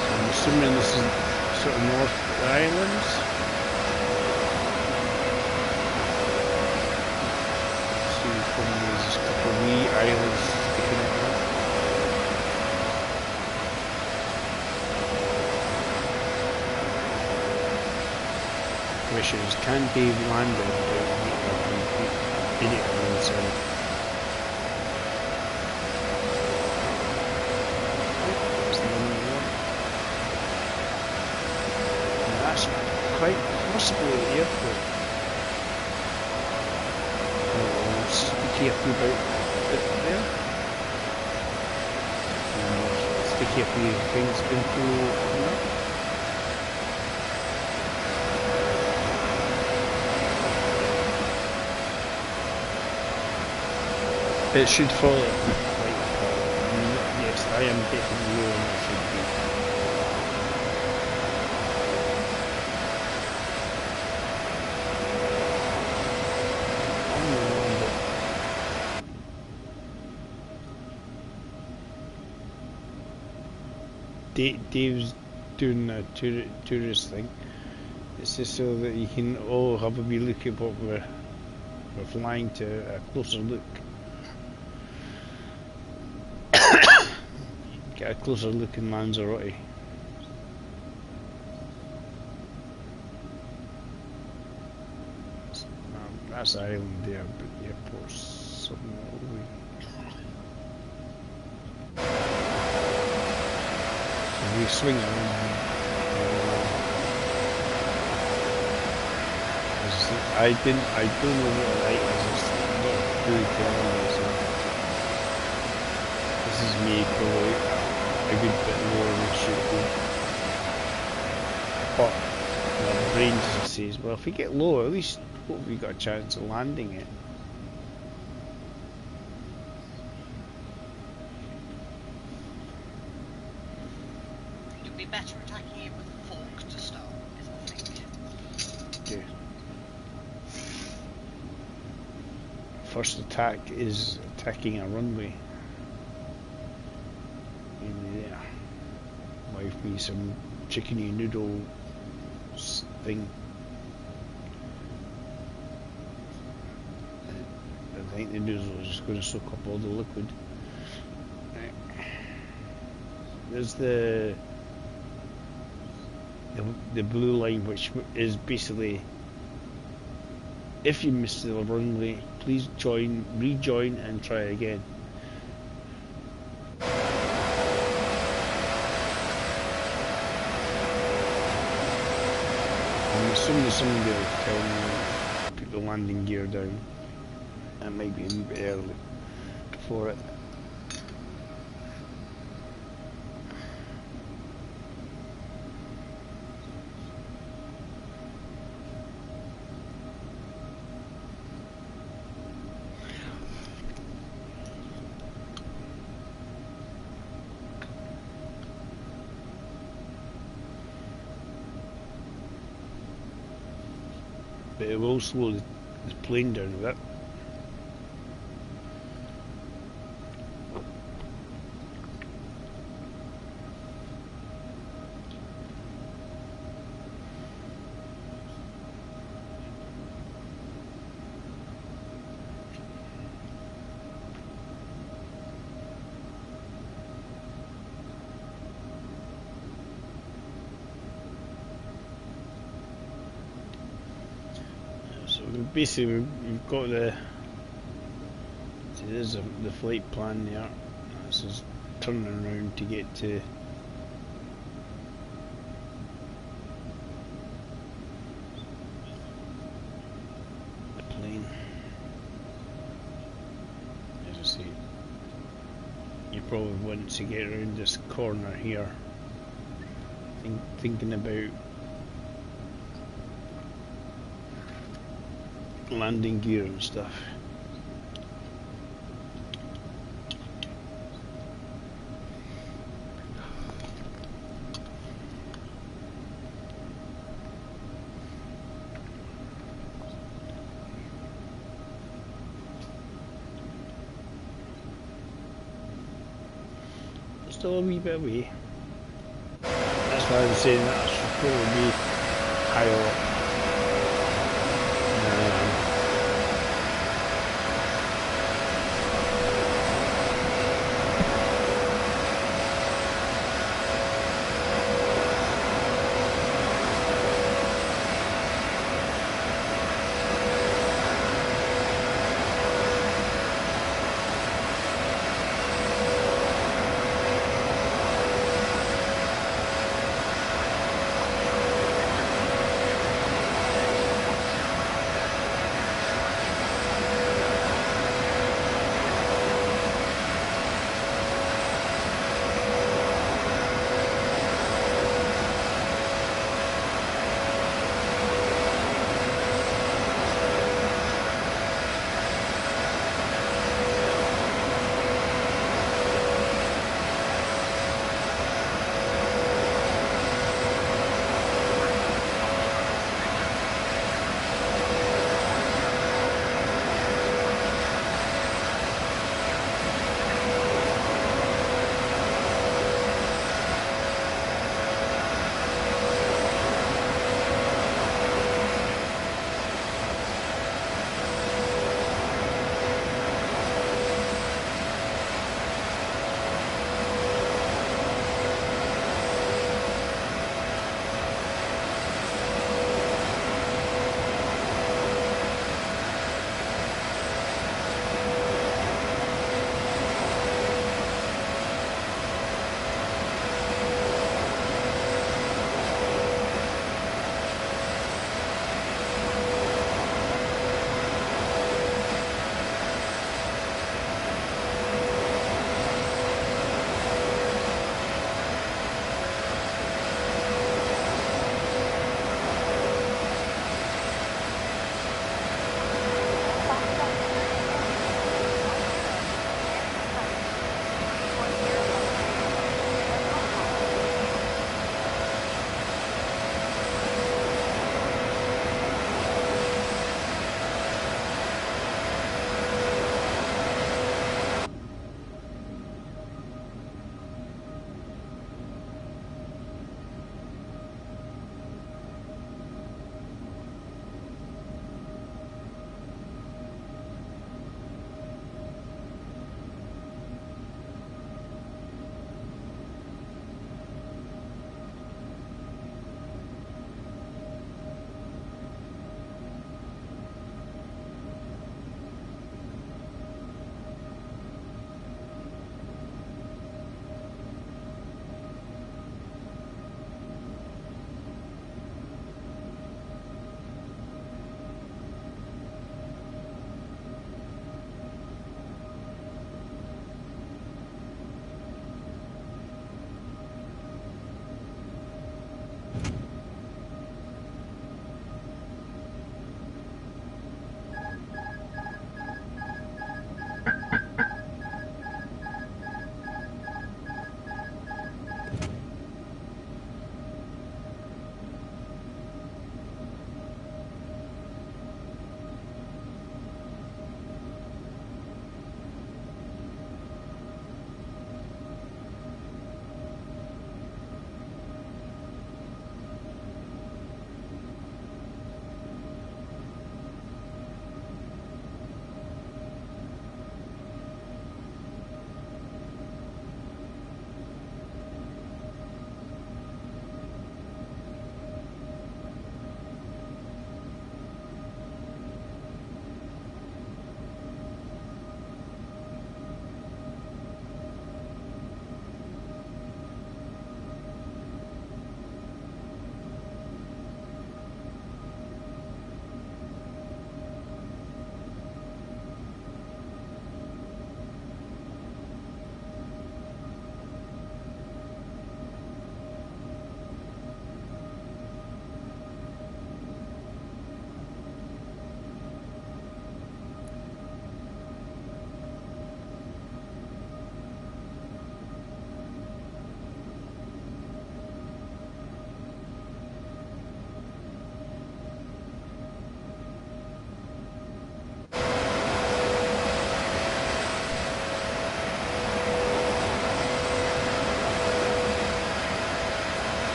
So I'm assuming this is sort of North Islands. There's a couple of wee islands sticking out there. Questions, can Dave land it in it on its own? That's quite possibly at the airport. Careful about it there. Stay careful with things info coming up. It should follow it like yes, I am definitely low and it should be. Dave's doing a tourist thing. It's just so that you can all have a wee look at what we're flying to, a closer look. Get a closer look in Lanzarote. That's the island there, but the airport's somewhere away. We swing around. I don't know what the light is. It's not really telling me. So this is me probably a good bit lower than it should be. But my brain just says, well, if we get lower, at least what have we got a chance of landing it? Better attacking it with a fork to start with, I think. Okay. First attack is attacking a runway. In there. Wife me some chickeny noodle thing. I think the noodles are just going to soak up all the liquid. Right. There's the blue line, which is basically, if you miss the runway, please rejoin and try again. I'm assuming somebody will tell me to put the landing gear down. That might be a little bit early for it. But it will slow the plane down a bit. Basically, we've got the. See, there's the flight plan there. This is turning around to get to you probably want to get around this corner here. Thinking about landing gear and stuff. Still a wee bit away. That's why I was saying that I should probably be higher up.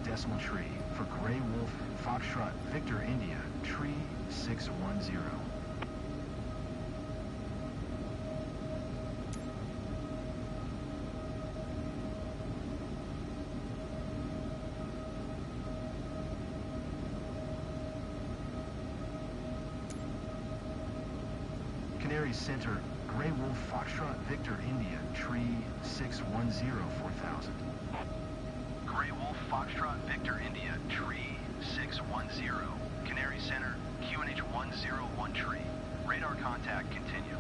decimal tree for Grey Wolf Foxtrot Victor India tree 610. Canary Center, Grey Wolf Foxtrot Victor India, tree 610, 4000. Grey Wolf Foxtrot Victor India, tree 610. Canary Center, QNH 101 tree. Radar contact continue.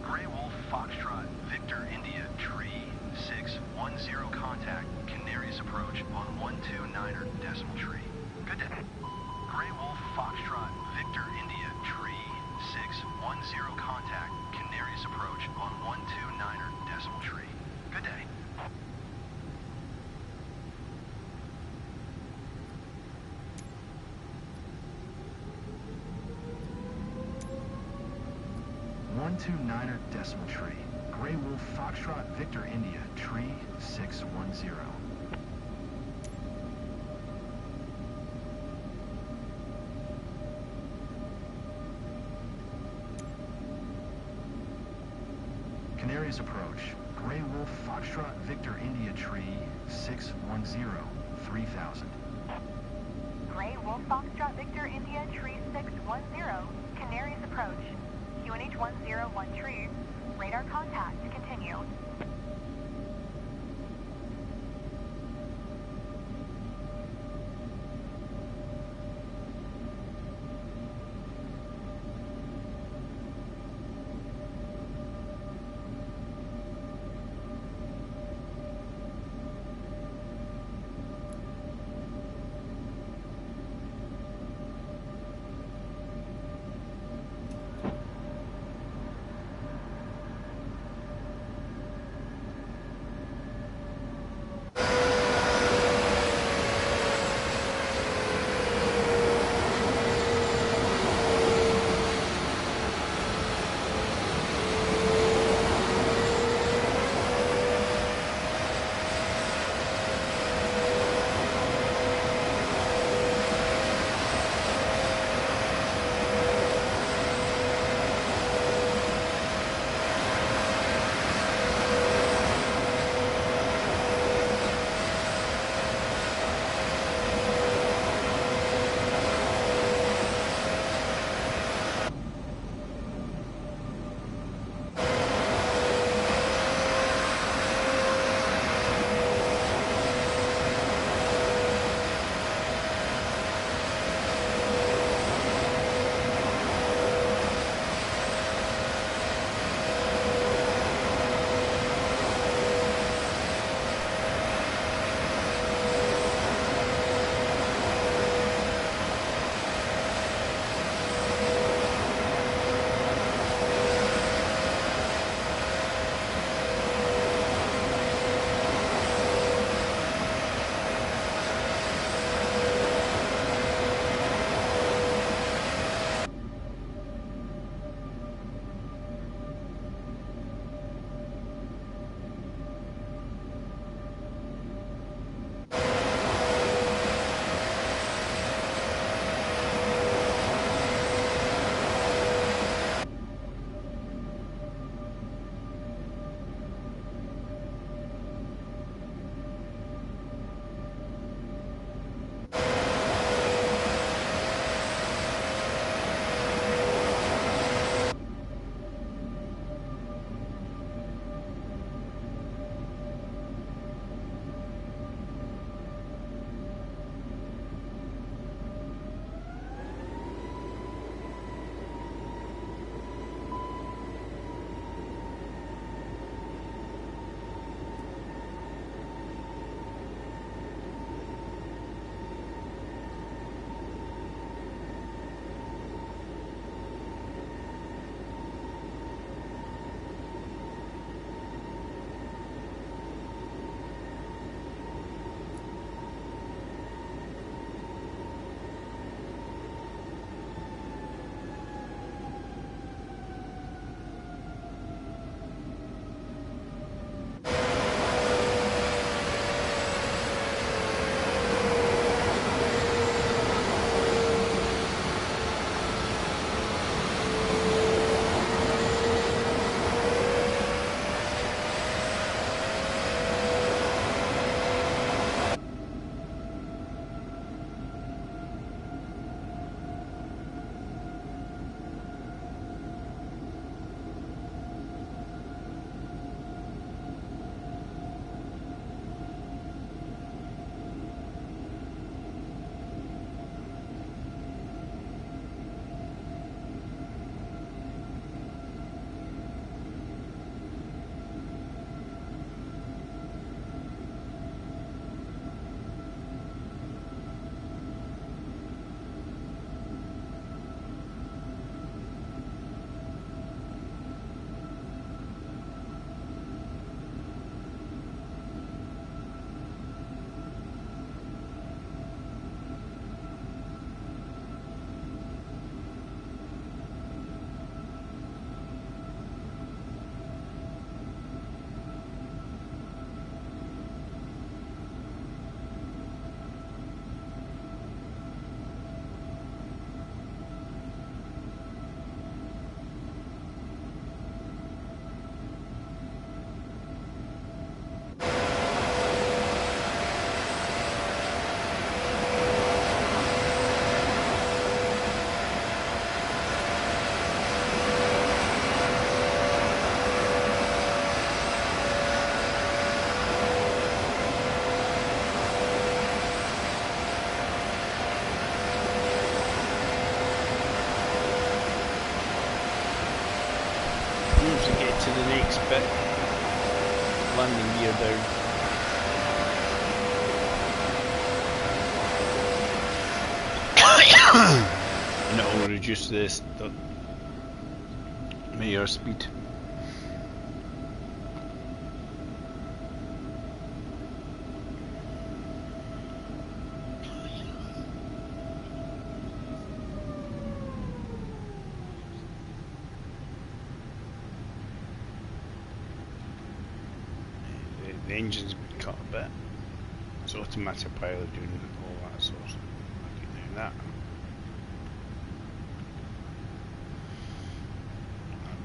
Grey Wolf Foxtrot Victor India tree 610 contact Canaries approach on 129er decimal tree. Good day. Grey Wolf Foxtrot Victor India tree 610 contact Canaries approach on 129er decimal tree. Good day. One two niner decimal tree. Grey Wolf Foxtrot Victor India tree 610. Canaries approach. Grey Wolf Foxtrot Victor India tree 610, 3000. Grey Wolf Foxtrot Victor India tree 610. Canaries approach. QNH 101 tree. Radar contact continue. the next bit. Landing gear down. And it will reduce this mirror speed. The engine's been cut a bit. It's automatic pilot doing all that sort of stuff. I keep doing that.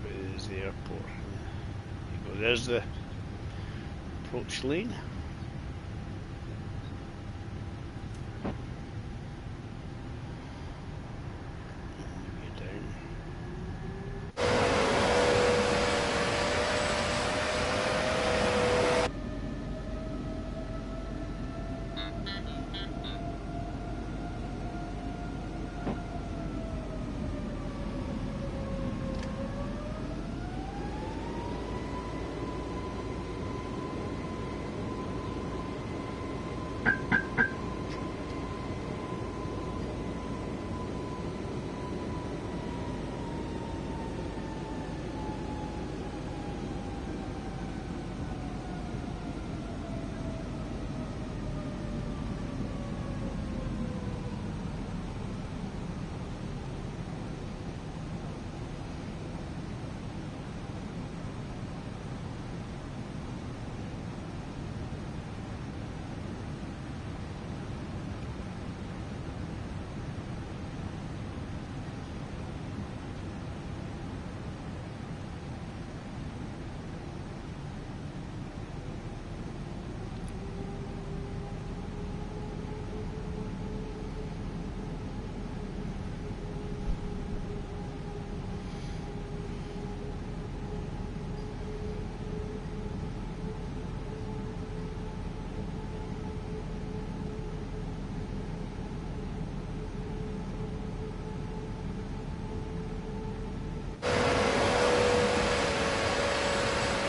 That is the airport. There you go. There's the approach lane.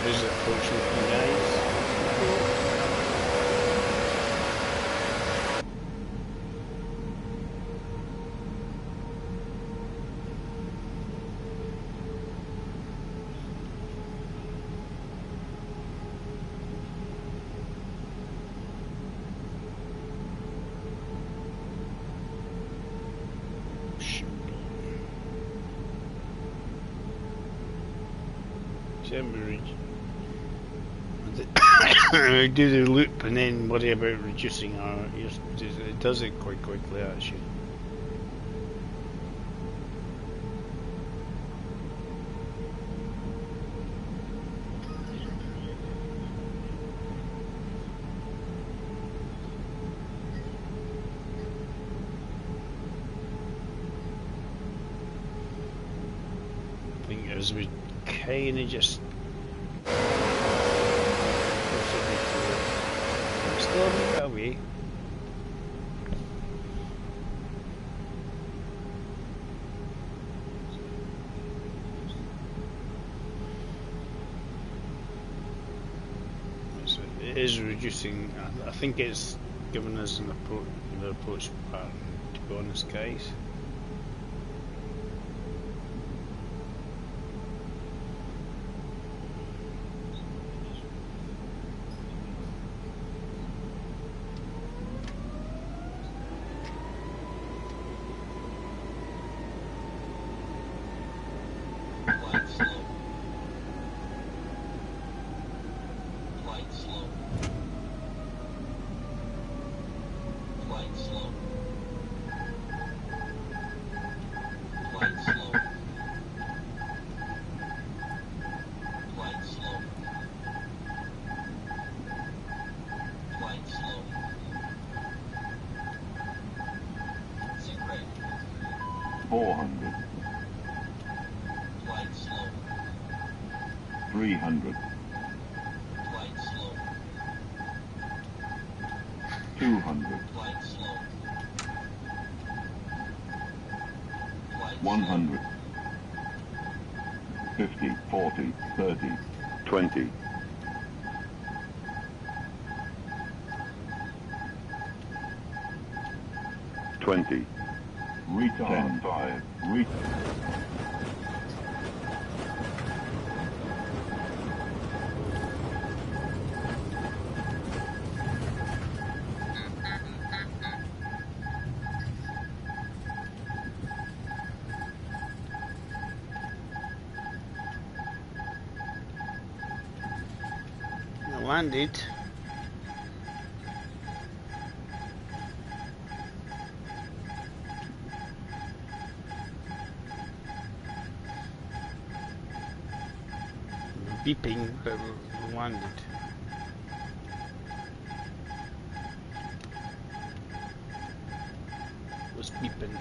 There's the approach with you guys. We do the loop and then worry about reducing our. It does it quite quickly actually. I think as we kind of just. Still a bit away. So it is reducing. I think it's given us an approach pattern, to be honest, guys. 20. Retard 5. Landed. Beeping, but we landed. It was beeping.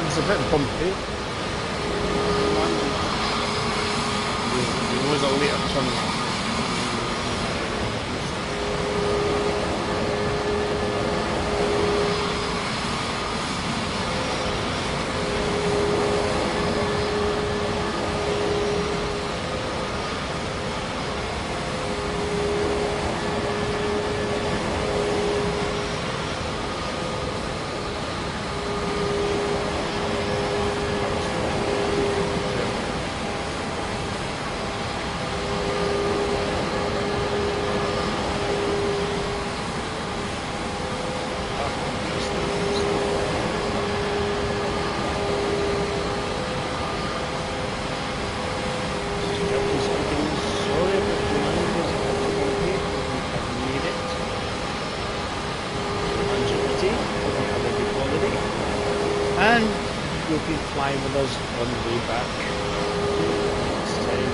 It's a bit bumpy. There was a later turn. And you'll be flying with us on the way back next time.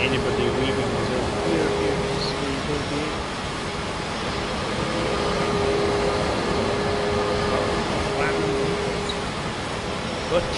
Anybody leaving us out here, so we will be landing. But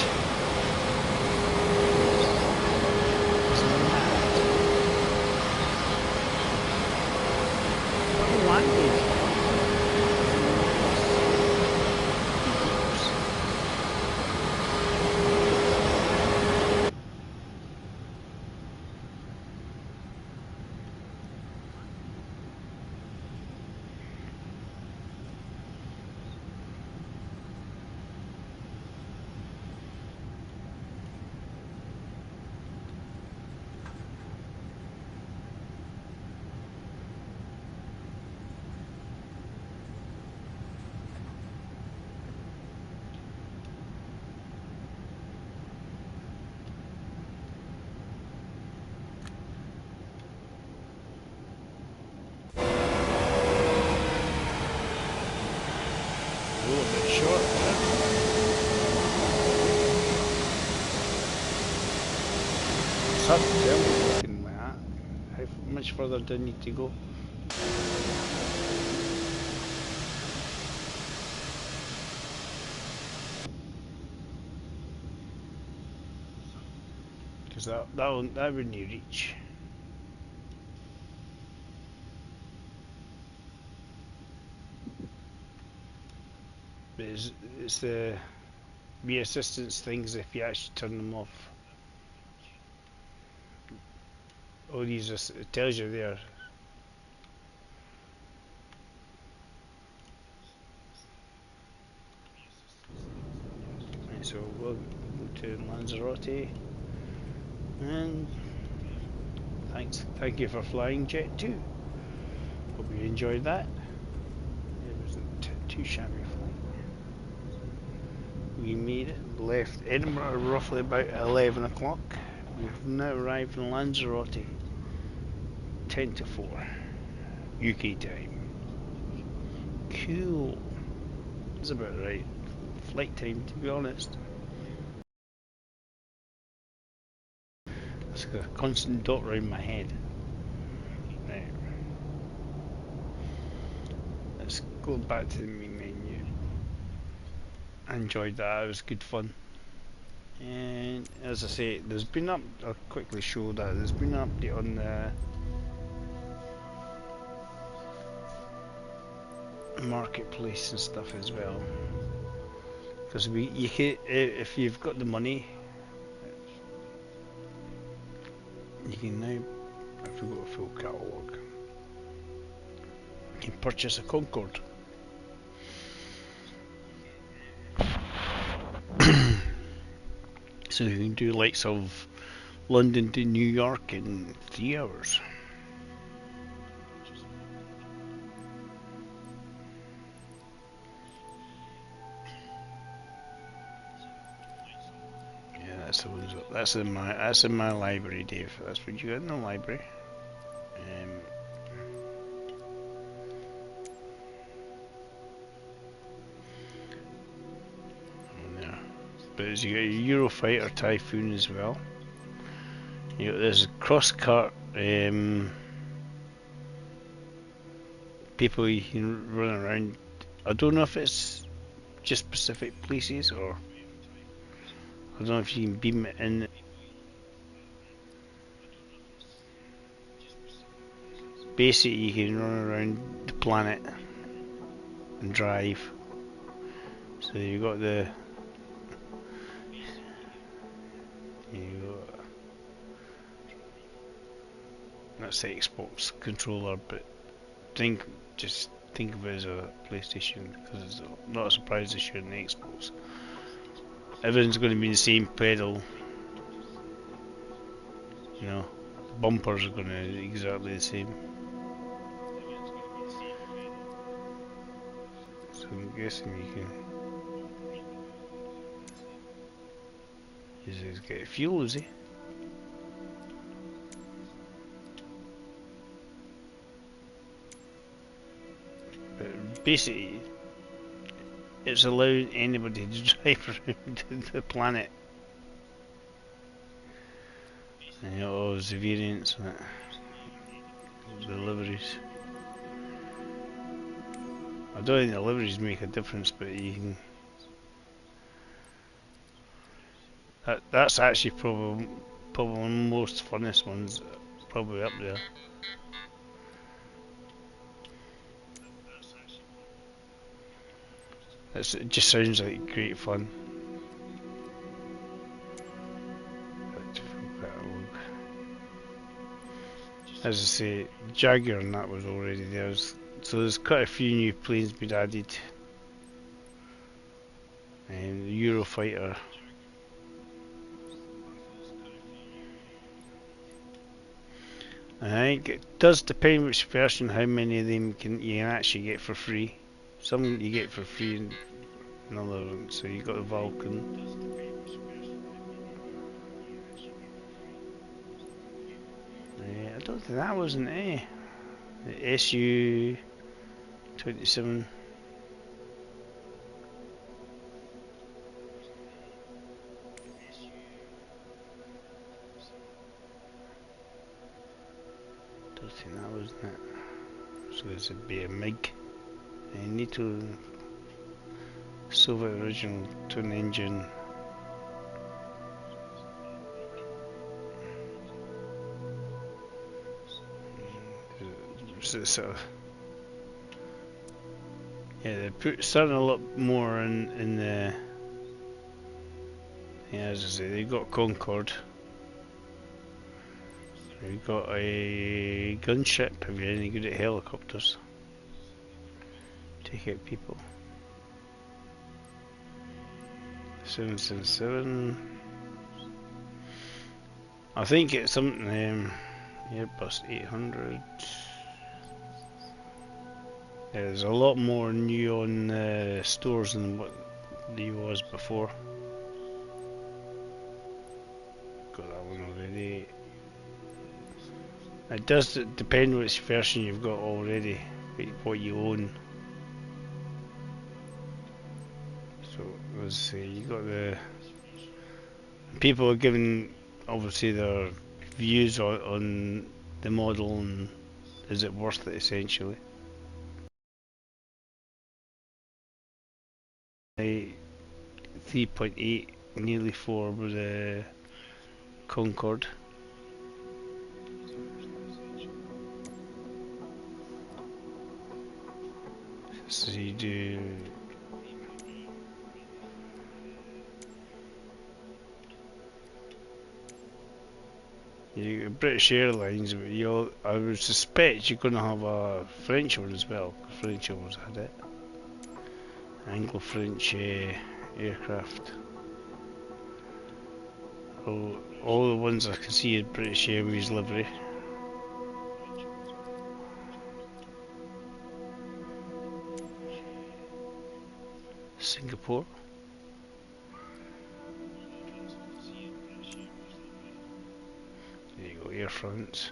hard to tell looking like that. How much further do I need to go? Because that wouldn't you reach. But it's the assistance things if you actually turn them off. Oh, these are, it tells you there. Right, so we'll go to Lanzarote, and thank you for flying Jet 2. Hope you enjoyed that. It wasn't too shabby flight. We made it, left Edinburgh roughly about 11 o'clock. We've now arrived in Lanzarote, 10 to 4 UK time. Cool. That's about right. Flight time, to be honest. It's got a constant dot around my head. Right. Let's go back to the main menu. I enjoyed that, it was good fun. And as I say, there's been I'll quickly show that there's been an update on the marketplace and stuff as well. Because you can, if you've got the money, you can now, if we've got a full catalogue, you can purchase a Concorde. So you can do likes of London to New York in 3 hours. Yeah, that's in my library, Dave. That's what you got in the library. Yeah. But you got a Eurofighter Typhoon as well. You got this cross-cut people you can run around. I don't know if it's just specific places or I don't know if you can beam it in. Basically, you can run around the planet and drive. So you got the that's the Xbox controller, but just think of it as a PlayStation because it's not a surprise this year in the Xbox. Everything's going to be the same pedal. You know, the bumpers are going to be exactly the same. So I'm guessing you can. He's got fuel, is he? But basically, it's allowing anybody to drive around the planet. And you know, the variants and the liveries. I don't think the liveries make a difference, but you can. That's actually probably one of the most funnest ones, probably up there. It just sounds like great fun. As I say, Jaguar and that was already there, so there's quite a few new planes been added. And the Eurofighter. I think it does depend which version, how many of them you can actually get for free. Some you get for free and another one, so you got the Vulcan. I don't think that was an A. The SU-27. think that wasn't it. So this would be a MiG. I need to Soviet original twin engine. So, yeah, they put starting a lot more in the. Yeah, as I say, they got Concorde. We got a gunship. Have you any good at helicopters? Take out people. 777. I think it's something. Airbus 800. Yeah, there's a lot more new on stores than what there was before. Got that one already. It does depend which version you've got already, what you own. So let's see, you got the people are giving obviously their views on the model and is it worth it essentially. 3.8, nearly 4 with the Concorde. So you do British Airlines, but I would suspect you're going to have a French one as well. French always had it. Anglo-French aircraft. All the ones I can see is British Airways livery. Singapore. There you go, Air France.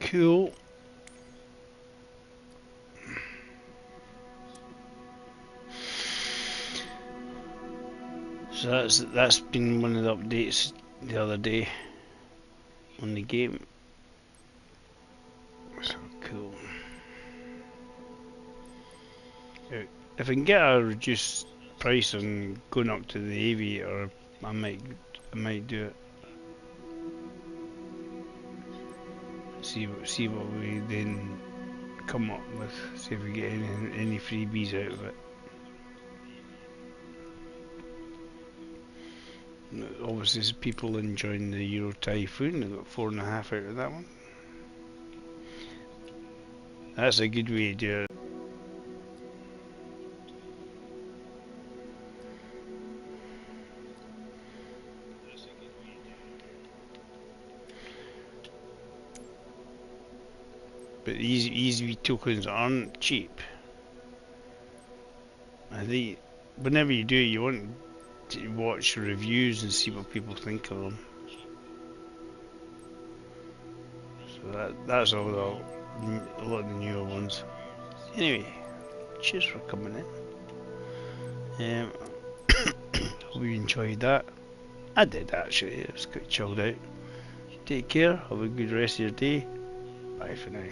Cool. So that's been one of the updates the other day on the game. So cool. If I can get a reduced price on going up to the Aviator, I might do it. See what we then come up with. See if we get any freebies out of it. Obviously, there's people enjoying the Euro Typhoon. They got 4.5 out of that one. That's a good way to do it. But these EV tokens aren't cheap. I think whenever you do it, you want to watch reviews and see what people think of them. So that's all a lot of the newer ones. Anyway, cheers for coming in. Hope you enjoyed that. I did actually. It was quite chilled out. Take care. Have a good rest of your day. Bye for now.